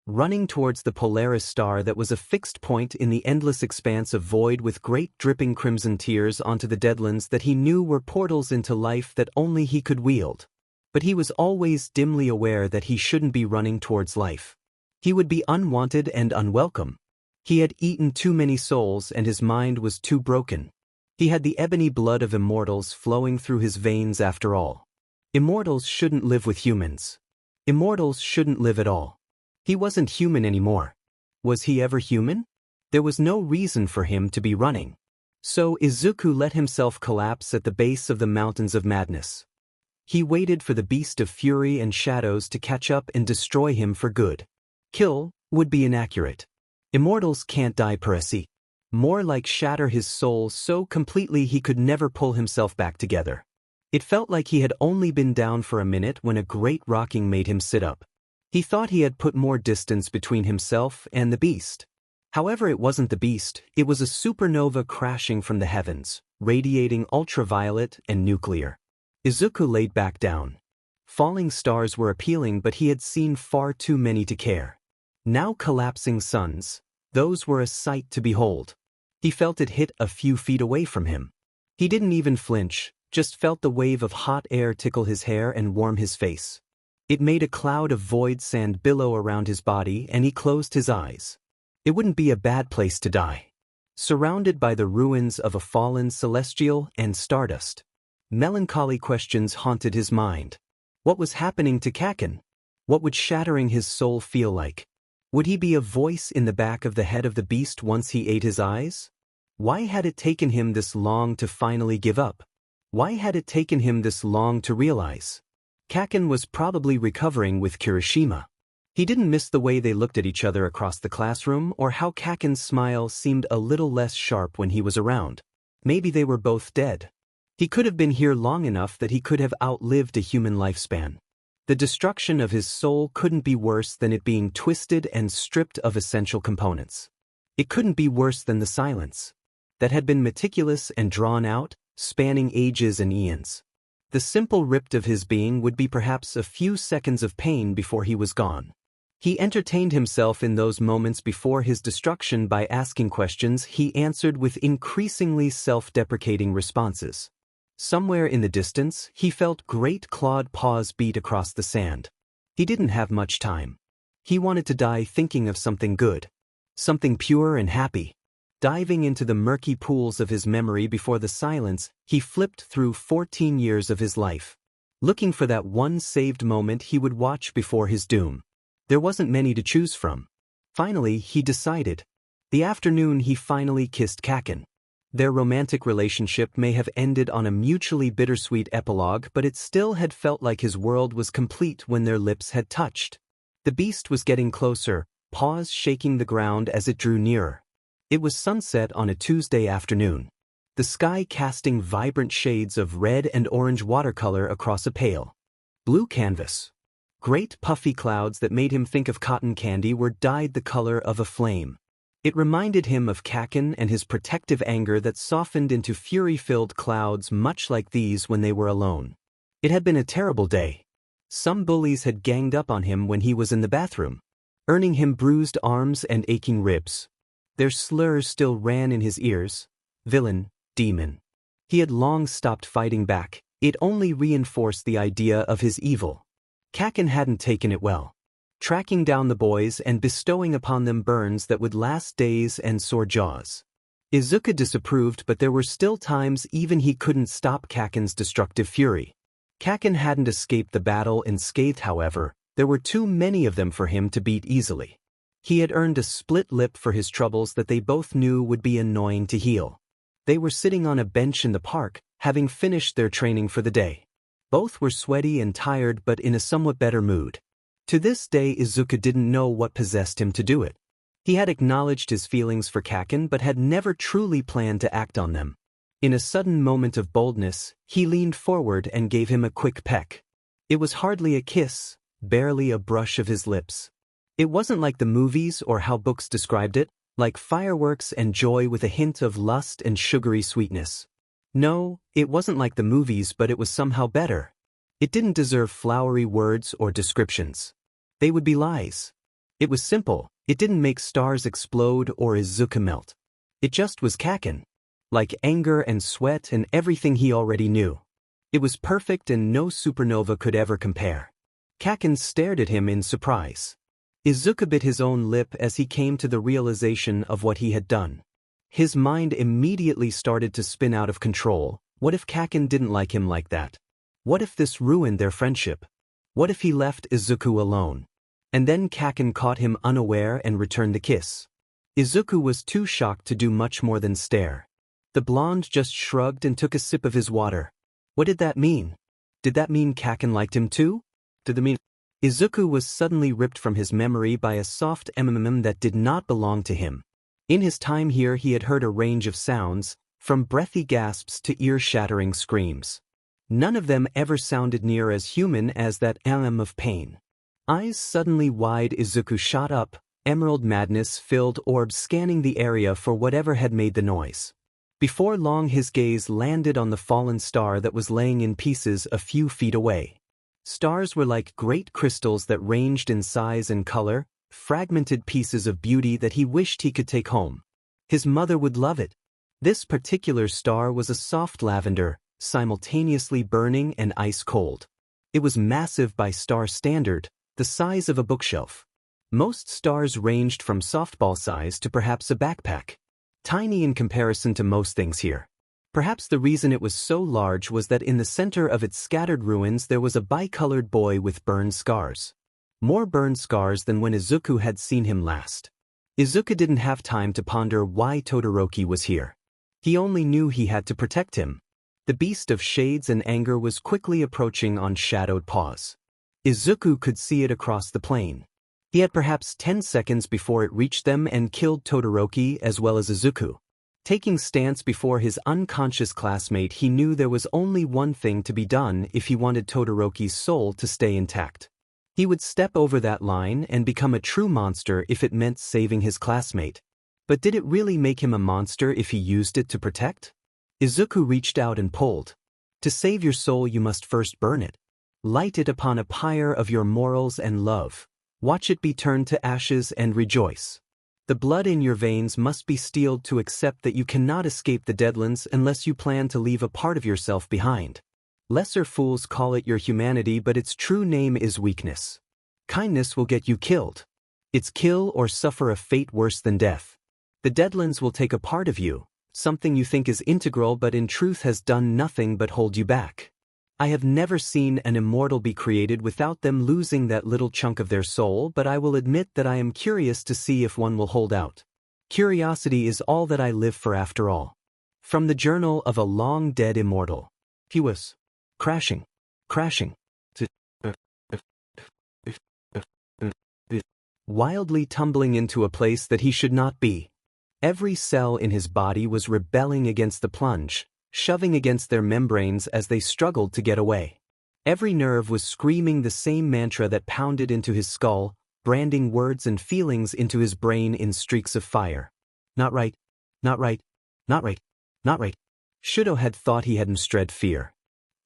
Speaker 1: running towards the Polaris star that was a fixed point in the endless expanse of void with great dripping crimson tears onto the deadlands that he knew were portals into life that only he could wield. But he was always dimly aware that he shouldn't be running towards life. He would be unwanted and unwelcome. He had eaten too many souls and his mind was too broken. He had the ebony blood of immortals flowing through his veins after all. Immortals shouldn't live with humans. Immortals shouldn't live at all. He wasn't human anymore. Was he ever human? There was no reason for him to be running. So Izuku let himself collapse at the base of the mountains of madness. He waited for the beast of fury and shadows to catch up and destroy him for good. Kill would be inaccurate. Immortals can't die per se. More like shatter his soul so completely he could never pull himself back together. It felt like he had only been down for a minute when a great rocking made him sit up. He thought he had put more distance between himself and the beast. However, it wasn't the beast, it was a supernova crashing from the heavens, radiating ultraviolet and nuclear. Izuku laid back down. Falling stars were appealing, but he had seen far too many to care. Now collapsing suns, those were a sight to behold. He felt it hit a few feet away from him. He didn't even flinch, just felt the wave of hot air tickle his hair and warm his face. It made a cloud of void sand billow around his body and he closed his eyes. It wouldn't be a bad place to die. Surrounded by the ruins of a fallen celestial and stardust. Melancholy questions haunted his mind. What was happening to Kaken? What would shattering his soul feel like? Would he be a voice in the back of the head of the beast once he ate his eyes? Why had it taken him this long to finally give up? Why had it taken him this long to realize? Kaken was probably recovering with Kirishima. He didn't miss the way they looked at each other across the classroom or how Kaken's smile seemed a little less sharp when he was around. Maybe they were both dead. He could have been here long enough that he could have outlived a human lifespan. The destruction of his soul couldn't be worse than it being twisted and stripped of essential components. It couldn't be worse than the silence that had been meticulous and drawn out, spanning ages and eons. The simple rip of his being would be perhaps a few seconds of pain before he was gone. He entertained himself in those moments before his destruction by asking questions he answered with increasingly self-deprecating responses. Somewhere in the distance, he felt great clawed paws beat across the sand. He didn't have much time. He wanted to die thinking of something good. Something pure and happy. Diving into the murky pools of his memory before the silence, he flipped through 14 years of his life, looking for that one saved moment he would watch before his doom. There wasn't many to choose from. Finally, he decided. The afternoon he finally kissed Kaken. Their romantic relationship may have ended on a mutually bittersweet epilogue, but it still had felt like his world was complete when their lips had touched. The beast was getting closer, paws shaking the ground as it drew nearer. It was sunset on a Tuesday afternoon, the sky casting vibrant shades of red and orange watercolor across a pale blue canvas. Great puffy clouds that made him think of cotton candy were dyed the color of a flame. It reminded him of Kaken and his protective anger that softened into fury-filled clouds much like these when they were alone. It had been a terrible day. Some bullies had ganged up on him when he was in the bathroom, earning him bruised arms and aching ribs. Their slurs still ran in his ears. Villain, demon. He had long stopped fighting back. It only reinforced the idea of his evil. Kaken hadn't taken it well, tracking down the boys and bestowing upon them burns that would last days and sore jaws. Izuku disapproved, but there were still times even he couldn't stop Kaken's destructive fury. Kaken hadn't escaped the battle unscathed, however. There were too many of them for him to beat easily. He had earned a split lip for his troubles that they both knew would be annoying to heal. They were sitting on a bench in the park, having finished their training for the day. Both were sweaty and tired but in a somewhat better mood. To this day Izuku didn't know what possessed him to do it. He had acknowledged his feelings for Kaken but had never truly planned to act on them. In a sudden moment of boldness, he leaned forward and gave him a quick peck. It was hardly a kiss, barely a brush of his lips. It wasn't like the movies or how books described it, like fireworks and joy with a hint of lust and sugary sweetness. No, it wasn't like the movies, but it was somehow better. It didn't deserve flowery words or descriptions. They would be lies. It was simple. It didn't make stars explode or Izuku melt. It just was Kaken. Like anger and sweat and everything he already knew. It was perfect and no supernova could ever compare. Kaken stared at him in surprise. Izuku bit his own lip as he came to the realization of what he had done. His mind immediately started to spin out of control. What if Kaken didn't like him like that? What if this ruined their friendship? What if he left Izuku alone? And then Kaken caught him unaware and returned the kiss. Izuku was too shocked to do much more than stare. The blonde just shrugged and took a sip of his water. What did that mean? Did that mean Kaken liked him too? Did it mean... Izuku was suddenly ripped from his memory by a soft that did not belong to him. In his time here he had heard a range of sounds, from breathy gasps to ear-shattering screams. None of them ever sounded near as human as that of pain. Eyes suddenly wide, Izuku shot up, emerald madness-filled orbs scanning the area for whatever had made the noise. Before long his gaze landed on the fallen star that was laying in pieces a few feet away. Stars were like great crystals that ranged in size and color, fragmented pieces of beauty that he wished he could take home. His mother would love it. This particular star was a soft lavender, simultaneously burning and ice-cold. It was massive by star standard, the size of a bookshelf. Most stars ranged from softball size to perhaps a backpack. Tiny in comparison to most things here. Perhaps the reason it was so large was that in the center of its scattered ruins there was a bicolored boy with burn scars. More burn scars than when Izuku had seen him last. Izuku didn't have time to ponder why Todoroki was here. He only knew he had to protect him. The beast of shades and anger was quickly approaching on shadowed paws. Izuku could see it across the plain. He had perhaps 10 seconds before it reached them and killed Todoroki as well as Izuku. Taking stance before his unconscious classmate, he knew there was only one thing to be done if he wanted Todoroki's soul to stay intact. He would step over that line and become a true monster if it meant saving his classmate. But did it really make him a monster if he used it to protect? Izuku reached out and pulled. To save your soul you must first burn it. Light it upon a pyre of your morals and love. Watch it be turned to ashes and rejoice. The blood in your veins must be steeled to accept that you cannot escape the Deadlands unless you plan to leave a part of yourself behind. Lesser fools call it your humanity, but its true name is weakness. Kindness will get you killed. It's kill or suffer a fate worse than death. The Deadlands will take a part of you, something you think is integral but in truth has done nothing but hold you back. I have never seen an immortal be created without them losing that little chunk of their soul, but I will admit that I am curious to see if one will hold out. Curiosity is all that I live for after all. From the journal of a long-dead immortal. He was crashing. Wildly tumbling into a place that he should not be. Every cell in his body was rebelling against the plunge, shoving against their membranes as they struggled to get away. Every nerve was screaming the same mantra that pounded into his skull, branding words and feelings into his brain in streaks of fire. Not right, not right, not right, not right. Shudo had thought he hadn't dread fear.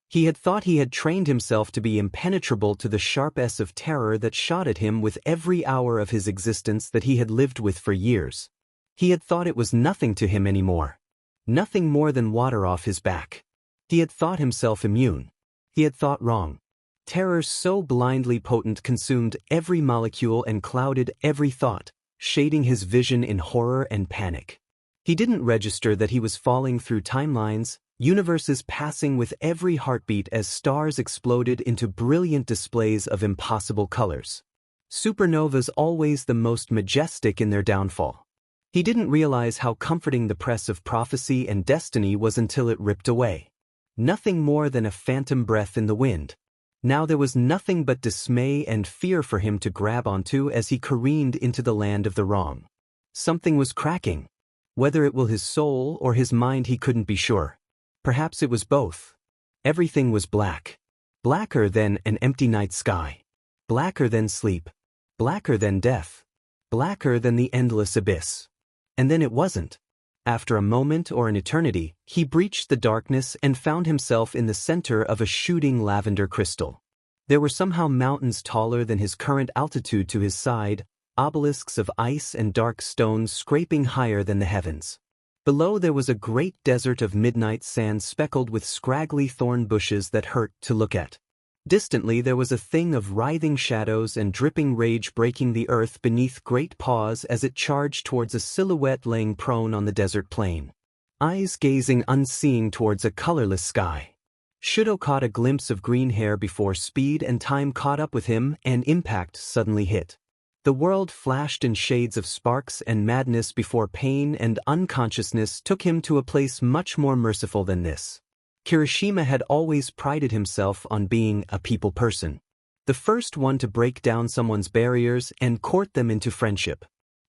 Speaker 1: He had thought he had trained himself to be impenetrable to the sharp S of terror that shot at him with every hour of his existence that he had lived with for years. He had thought it was nothing to him anymore. Nothing more than water off his back. He had thought himself immune. He had thought wrong. Terror so blindly potent consumed every molecule and clouded every thought, shading his vision in horror and panic. He didn't register that he was falling through timelines, universes passing with every heartbeat as stars exploded into brilliant displays of impossible colors. Supernovas always the most majestic in their downfall. He didn't realize how comforting the press of prophecy and destiny was until it ripped away. Nothing more than a phantom breath in the wind. Now there was nothing but dismay and fear for him to grab onto as he careened into the land of the wrong. Something was cracking. Whether it was his soul or his mind he couldn't be sure. Perhaps it was both. Everything was black. Blacker than an empty night sky. Blacker than sleep. Blacker than death. Blacker than the endless abyss. And then it wasn't. After a moment or an eternity, he breached the darkness and found himself in the center of a shooting lavender crystal. There were somehow mountains taller than his current altitude to his side, obelisks of ice and dark stones scraping higher than the heavens. Below there was a great desert of midnight sand speckled with scraggly thorn bushes that hurt to look at. Distantly there was a thing of writhing shadows and dripping rage breaking the earth beneath great paws as it charged towards a silhouette laying prone on the desert plain. Eyes gazing unseeing towards a colorless sky. Shudo caught a glimpse of green hair before speed and time caught up with him and impact suddenly hit. The world flashed in shades of sparks and madness before pain and unconsciousness took him to a place much more merciful than this. Kirishima had always prided himself on being a people person. The first one to break down someone's barriers and court them into friendship.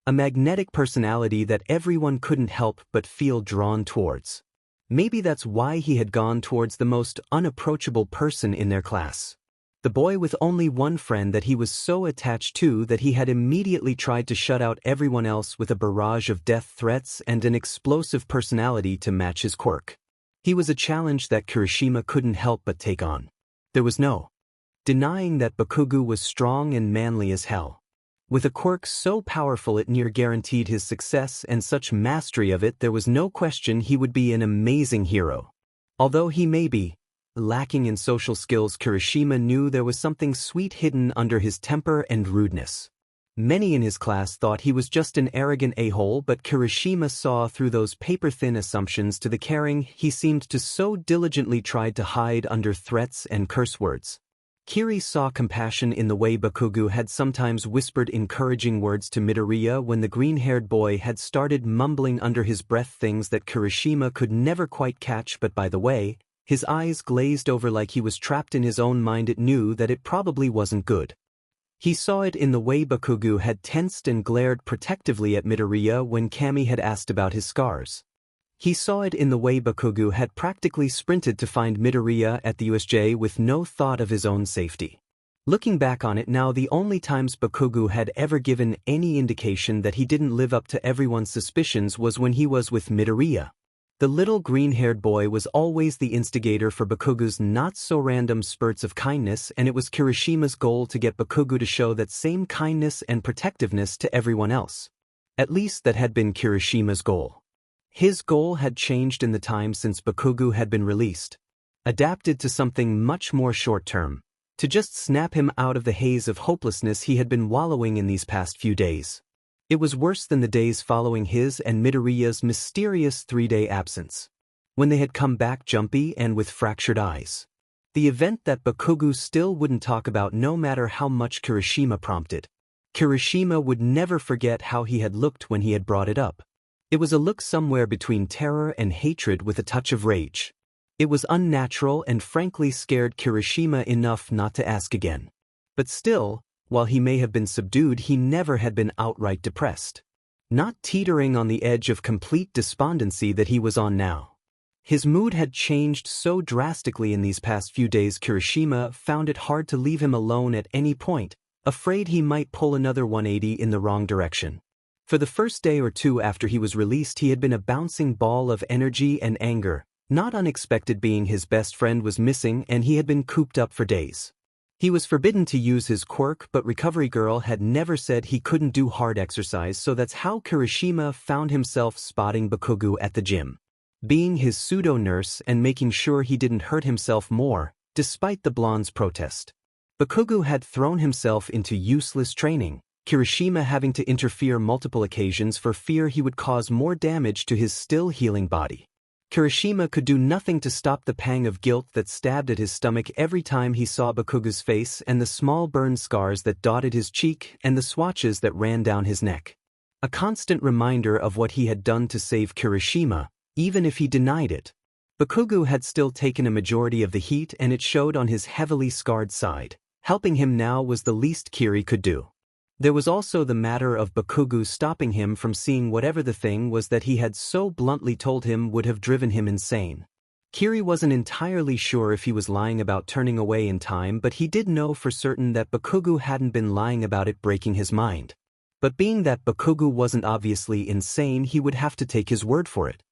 Speaker 1: A magnetic personality that everyone couldn't help but feel drawn towards. Maybe that's why he had gone towards the most unapproachable person in their class. The boy with only one friend that he was so attached to that he had immediately tried to shut out everyone else with a barrage of death threats and an explosive personality to match his quirk. He was a challenge that Kirishima couldn't help but take on. There was no denying that Bakugo was strong and manly as hell. With a quirk so powerful it near guaranteed his success and such mastery of it there was no question he would be an amazing hero. Although he may be lacking in social skills, Kirishima knew there was something sweet hidden under his temper and rudeness. Many in his class thought he was just an arrogant a-hole, but Kirishima saw through those paper-thin assumptions to the caring he seemed to so diligently try to hide under threats and curse words. Kiri saw compassion in the way Bakugo had sometimes whispered encouraging words to Midoriya when the green-haired boy had started mumbling under his breath things that Kirishima could never quite catch, but by the way, his eyes glazed over like he was trapped in his own mind. It knew that it probably wasn't good. He saw it in the way Bakugo had tensed and glared protectively at Midoriya when Kami had asked about his scars. He saw it in the way Bakugo had practically sprinted to find Midoriya at the USJ with no thought of his own safety. Looking back on it now, the only times Bakugo had ever given any indication that he didn't live up to everyone's suspicions was when he was with Midoriya. The little green-haired boy was always the instigator for Bakugo's not-so-random spurts of kindness, and it was Kirishima's goal to get Bakugo to show that same kindness and protectiveness to everyone else. At least that had been Kirishima's goal. His goal had changed in the time since Bakugo had been released. Adapted to something much more short-term. To just snap him out of the haze of hopelessness he had been wallowing in these past few days. It was worse than the days following his and Midoriya's mysterious 3-day absence. When they had come back jumpy and with fractured eyes. The event that Bakugo still wouldn't talk about no matter how much Kirishima prompted. Kirishima would never forget how he had looked when he had brought it up. It was a look somewhere between terror and hatred with a touch of rage. It was unnatural and frankly scared Kirishima enough not to ask again. But still, while he may have been subdued, he never had been outright depressed. Not teetering on the edge of complete despondency that he was on now. His mood had changed so drastically in these past few days Kirishima found it hard to leave him alone at any point, afraid he might pull another 180 in the wrong direction. For the first day or two after he was released, he had been a bouncing ball of energy and anger, not unexpected being his best friend was missing and he had been cooped up for days. He was forbidden to use his quirk, but Recovery Girl had never said he couldn't do hard exercise, so that's how Kirishima found himself spotting Bakugo at the gym. Being his pseudo-nurse and making sure he didn't hurt himself more, despite the blonde's protest. Bakugo had thrown himself into useless training, Kirishima having to interfere multiple occasions for fear he would cause more damage to his still healing body. Kirishima could do nothing to stop the pang of guilt that stabbed at his stomach every time he saw Bakugo's face and the small burn scars that dotted his cheek and the swatches that ran down his neck. A constant reminder of what he had done to save Kirishima, even if he denied it. Bakugo had still taken a majority of the heat and it showed on his heavily scarred side. Helping him now was the least Kiri could do. There was also the matter of Bakugo stopping him from seeing whatever the thing was that he had so bluntly told him would have driven him insane. Kiri wasn't entirely sure if he was lying about turning away in time, but he did know for certain that Bakugo hadn't been lying about it breaking his mind. But being that Bakugo wasn't obviously insane, he would have to take his word for it.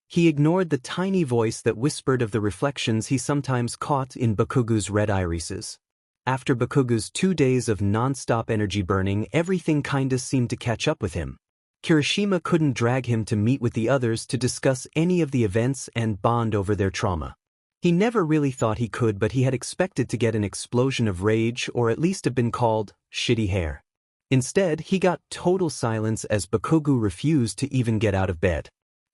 Speaker 1: He ignored the tiny voice that whispered of the reflections he sometimes caught in Bakugo's red irises. After Bakugo's 2 days of non-stop energy burning, everything kinda seemed to catch up with him. Kirishima couldn't drag him to meet with the others to discuss any of the events and bond over their trauma. He never really thought he could, but he had expected to get an explosion of rage or at least have been called shitty hair. Instead, he got total silence as Bakugo refused to even get out of bed.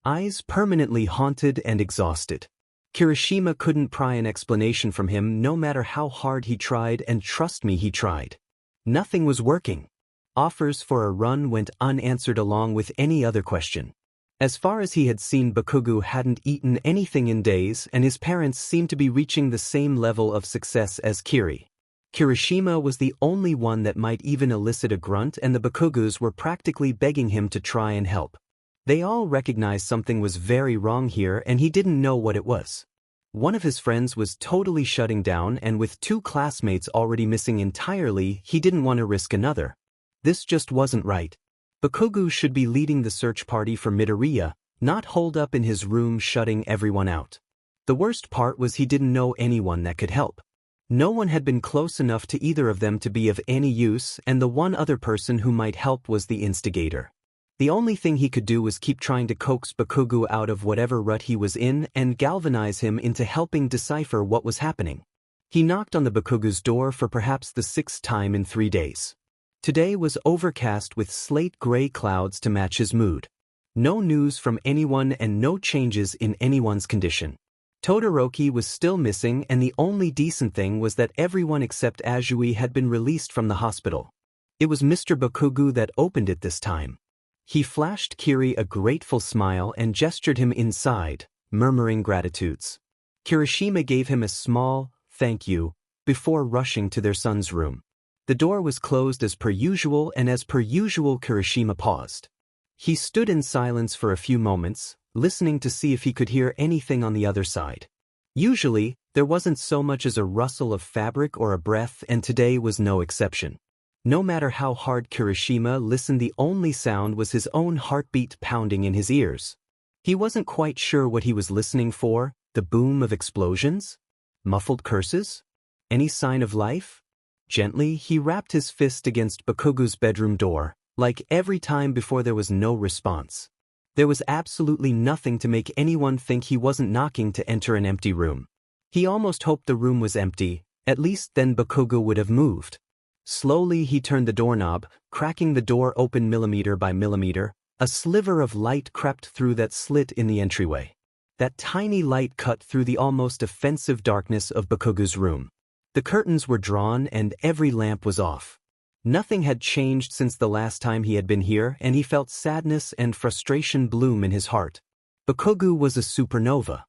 Speaker 1: Eyes permanently haunted and exhausted. Kirishima couldn't pry an explanation from him no matter how hard he tried, and trust me, he tried. Nothing was working. Offers for a run went unanswered along with any other question. As far as he had seen, Bakugo hadn't eaten anything in days and his parents seemed to be reaching the same level of success as Kiri. Kirishima was the only one that might even elicit a grunt, and the Bakugos were practically begging him to try and help. They all recognized something was very wrong here and he didn't know what it was. One of his friends was totally shutting down, and with 2 classmates already missing entirely, he didn't want to risk another. This just wasn't right. Bakugo should be leading the search party for Midoriya, not holed up in his room shutting everyone out. The worst part was he didn't know anyone that could help. No one had been close enough to either of them to be of any use, and the one other person who might help was the instigator. The only thing he could do was keep trying to coax Bakugo out of whatever rut he was in and galvanize him into helping decipher what was happening. He knocked on the Bakugo's door for perhaps the 6th time in 3 days. Today was overcast with slate-gray clouds to match his mood. No news from anyone and no changes in anyone's condition. Todoroki was still missing, and the only decent thing was that everyone except Azui had been released from the hospital. It was Mr. Bakugo that opened it this time. He flashed Kiri a grateful smile and gestured him inside, murmuring gratitudes. Kirishima gave him a small thank you before rushing to their son's room. The door was closed as per usual, and as per usual Kirishima paused. He stood in silence for a few moments, listening to see if he could hear anything on the other side. Usually, there wasn't so much as a rustle of fabric or a breath, and today was no exception. No matter how hard Kirishima listened, the only sound was his own heartbeat pounding in his ears. He wasn't quite sure what he was listening for: the boom of explosions? Muffled curses? Any sign of life? Gently, he rapped his fist against Bakugo's bedroom door. Like every time before, there was no response. There was absolutely nothing to make anyone think he wasn't knocking to enter an empty room. He almost hoped the room was empty, at least then Bakugo would have moved. Slowly he turned the doorknob, cracking the door open millimeter by millimeter. A sliver of light crept through that slit in the entryway. That tiny light cut through the almost offensive darkness of Bakugo's room. The curtains were drawn and every lamp was off. Nothing had changed since the last time he had been here, and he felt sadness and frustration bloom in his heart. Bakugo was a supernova.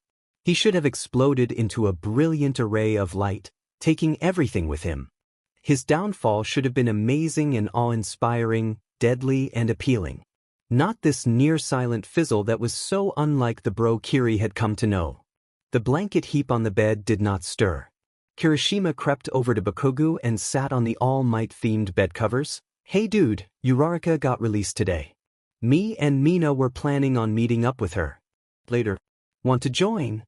Speaker 1: He should have exploded into a brilliant array of light, taking everything with him. His downfall should have been amazing and awe-inspiring, deadly and appealing. Not this near-silent fizzle that was so unlike the bro Kiri had come to know. The blanket heap on the bed did not stir. Kirishima crept over to Bakugo and sat on the All Might-themed bed covers. "Hey dude, Uraraka got released today. Me and Mina were planning on meeting up with her later. Want to join?"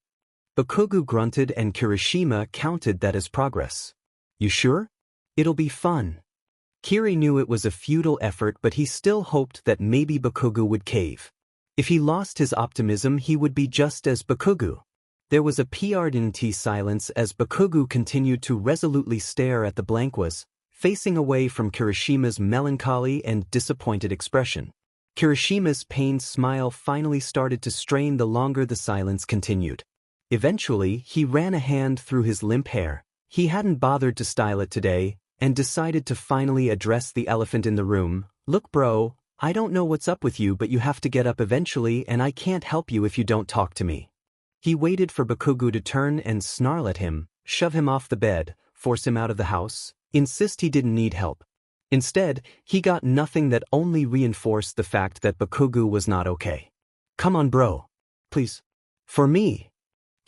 Speaker 1: Bakugo grunted and Kirishima counted that as progress. "You sure? It'll be fun." Kiri knew it was a futile effort, but he still hoped that maybe Bakugo would cave. If he lost his optimism, he would be just as Bakugo. There was a PRDNT silence as Bakugo continued to resolutely stare at the blank was, facing away from Kirishima's melancholy and disappointed expression. Kirishima's pained smile finally started to strain the longer the silence continued. Eventually, he ran a hand through his limp hair. He hadn't bothered to style it today, and decided to finally address the elephant in the room. "Look bro, I don't know what's up with you, but you have to get up eventually, and I can't help you if you don't talk to me." He waited for Bakugo to turn and snarl at him, shove him off the bed, force him out of the house, insist he didn't need help. Instead, he got nothing that only reinforced the fact that Bakugo was not okay. "Come on bro. Please. For me,"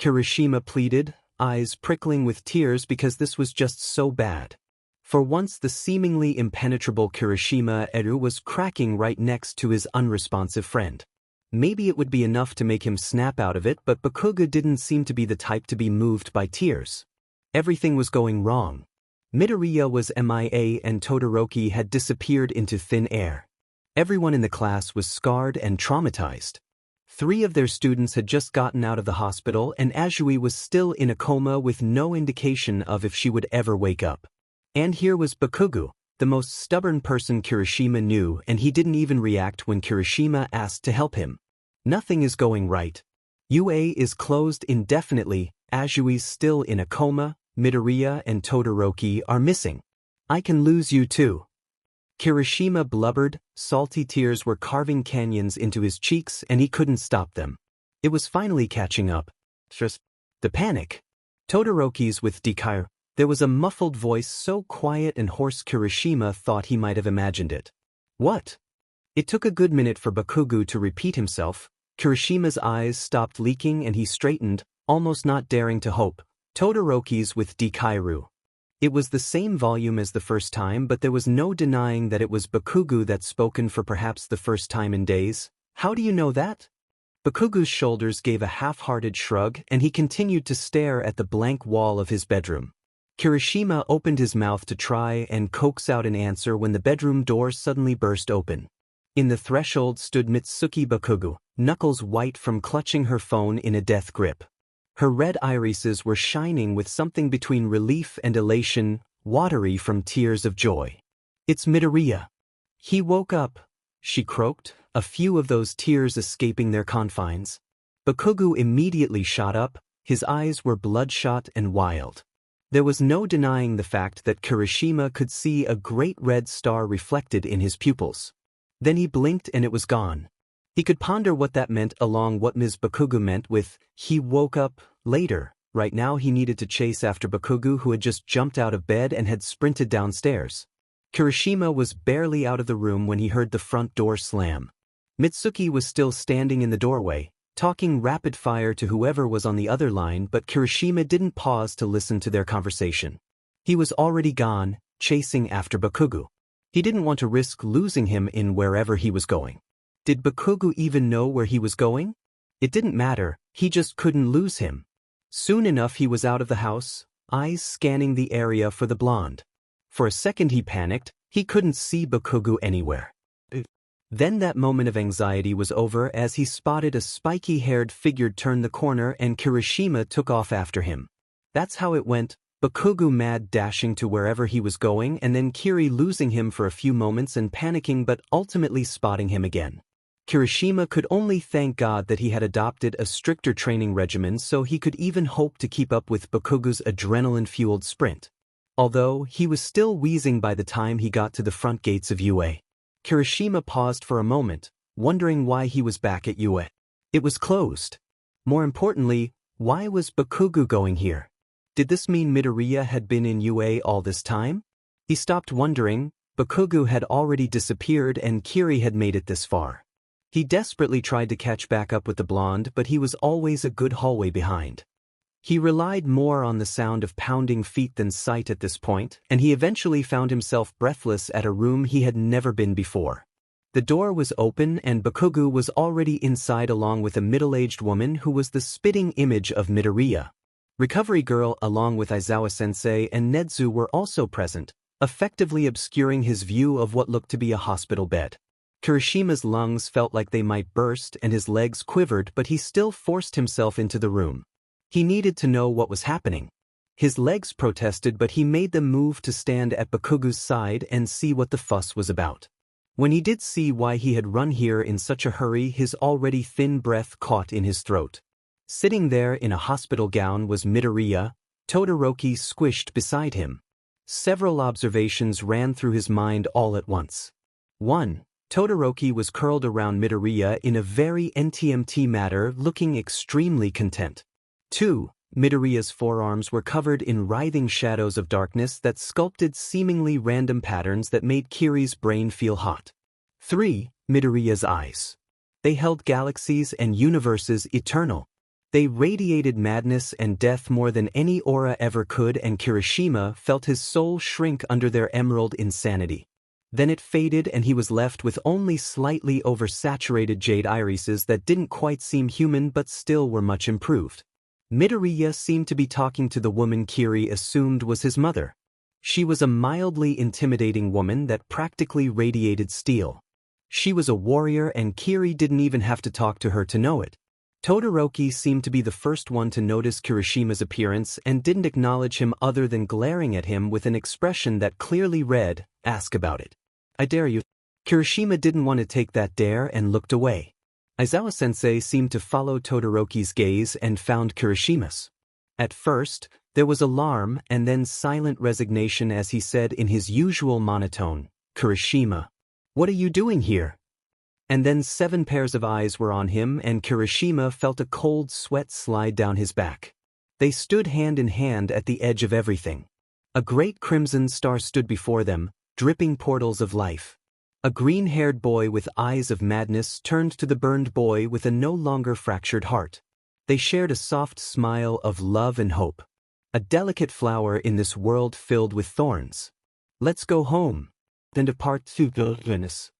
Speaker 1: Kirishima pleaded, eyes prickling with tears because this was just so bad. For once the seemingly impenetrable Kirishima Eru was cracking right next to his unresponsive friend. Maybe it would be enough to make him snap out of it, but Bakugo didn't seem to be the type to be moved by tears. Everything was going wrong. Midoriya was MIA and Todoroki had disappeared into thin air. Everyone in the class was scarred and traumatized. 3 of their students had just gotten out of the hospital, and Azui was still in a coma with no indication of if she would ever wake up. And here was Bakugo, the most stubborn person Kirishima knew, and he didn't even react when Kirishima asked to help him. "Nothing is going right. UA is closed indefinitely, Azui's still in a coma, Midoriya and Todoroki are missing. I can lose you too." Kirishima blubbered, salty tears were carving canyons into his cheeks and he couldn't stop them. It was finally catching up. Just the panic. Todoroki's with Deku. There was a muffled voice so quiet and hoarse Kirishima thought he might have imagined it. "What?" It took a good minute for Bakugo to repeat himself. Kirishima's eyes stopped leaking and he straightened, almost not daring to hope. "Todoroki's with Deku." It was the same volume as the first time, but there was no denying that it was Bakugo that spoken for perhaps the first time in days. "How do you know that?" Bakugo's shoulders gave a half-hearted shrug and he continued to stare at the blank wall of his bedroom. Kirishima opened his mouth to try and coax out an answer when the bedroom door suddenly burst open. In the threshold stood Mitsuki Bakugo, knuckles white from clutching her phone in a death grip. Her red irises were shining with something between relief and elation, watery from tears of joy. "It's Midoriya. He woke up," she croaked, a few of those tears escaping their confines. Bakugo immediately shot up, His eyes were bloodshot and wild. There was no denying the fact that Kirishima could see a great red star reflected in his pupils. Then he blinked and it was gone. He could ponder what that meant along what Ms. Bakugo meant with, he woke up later. Right now he needed to chase after Bakugo, who had just jumped out of bed and had sprinted downstairs. Kirishima was barely out of the room when he heard the front door slam. Mitsuki was still standing in the doorway, talking rapid fire to whoever was on the other line, but Kirishima didn't pause to listen to their conversation. He was already gone, chasing after Bakugo. He didn't want to risk losing him in wherever he was going. Did Bakugo even know where he was going? It didn't matter, he just couldn't lose him. Soon enough he was out of the house, eyes scanning the area for the blonde. For a second he panicked, he couldn't see Bakugo anywhere. Then that moment of anxiety was over as he spotted a spiky-haired figure turn the corner and Kirishima took off after him. That's how it went, Bakugo mad dashing to wherever he was going and then Kiri losing him for a few moments and panicking but ultimately spotting him again. Kirishima could only thank God that he had adopted a stricter training regimen so he could even hope to keep up with Bakugo's adrenaline-fueled sprint. Although he was still wheezing by the time he got to the front gates of UA. Kirishima paused for a moment, wondering why he was back at UA. It was closed. More importantly, why was Bakugo going here? Did this mean Midoriya had been in UA all this time? He stopped wondering. Bakugo had already disappeared and Kiri had made it this far. He desperately tried to catch back up with the blonde, but he was always a good hallway behind. He relied more on the sound of pounding feet than sight at this point, and he eventually found himself breathless at a room he had never been before. The door was open and Bakugo was already inside along with a middle-aged woman who was the spitting image of Midoriya. Recovery Girl along with Aizawa-sensei and Nezu were also present, effectively obscuring his view of what looked to be a hospital bed. Kirishima's lungs felt like they might burst and his legs quivered, but he still forced himself into the room. He needed to know what was happening. His legs protested, but he made them move to stand at Bakugo's side and see what the fuss was about. When he did see why he had run here in such a hurry, his already thin breath caught in his throat. Sitting there in a hospital gown was Midoriya, Todoroki squished beside him. Several observations ran through his mind all at once. 1. Todoroki was curled around Midoriya in a very NTMT manner, looking extremely content. 2. Midoriya's forearms were covered in writhing shadows of darkness that sculpted seemingly random patterns that made Kiri's brain feel hot. 3. Midoriya's eyes. They held galaxies and universes eternal. They radiated madness and death more than any aura ever could, and Kirishima felt his soul shrink under their emerald insanity. Then it faded and he was left with only slightly oversaturated jade irises that didn't quite seem human but still were much improved. Midoriya seemed to be talking to the woman Kiri assumed was his mother. She was a mildly intimidating woman that practically radiated steel. She was a warrior and Kiri didn't even have to talk to her to know it. Todoroki seemed to be the first one to notice Kirishima's appearance and didn't acknowledge him other than glaring at him with an expression that clearly read, "Ask about it. I dare you." Kirishima didn't want to take that dare and looked away. Aizawa-sensei seemed to follow Todoroki's gaze and found Kirishima's. At first, there was alarm and then silent resignation as he said in his usual monotone, "Kirishima, what are you doing here?" And then 7 pairs of eyes were on him and Kirishima felt a cold sweat slide down his back. They stood hand in hand at the edge of everything. A great crimson star stood before them, dripping portals of life. A green-haired boy with eyes of madness turned to the burned boy with a no longer fractured heart. They shared a soft smile of love and hope. A delicate flower in this world filled with thorns. "Let's go home." Then depart to Venice.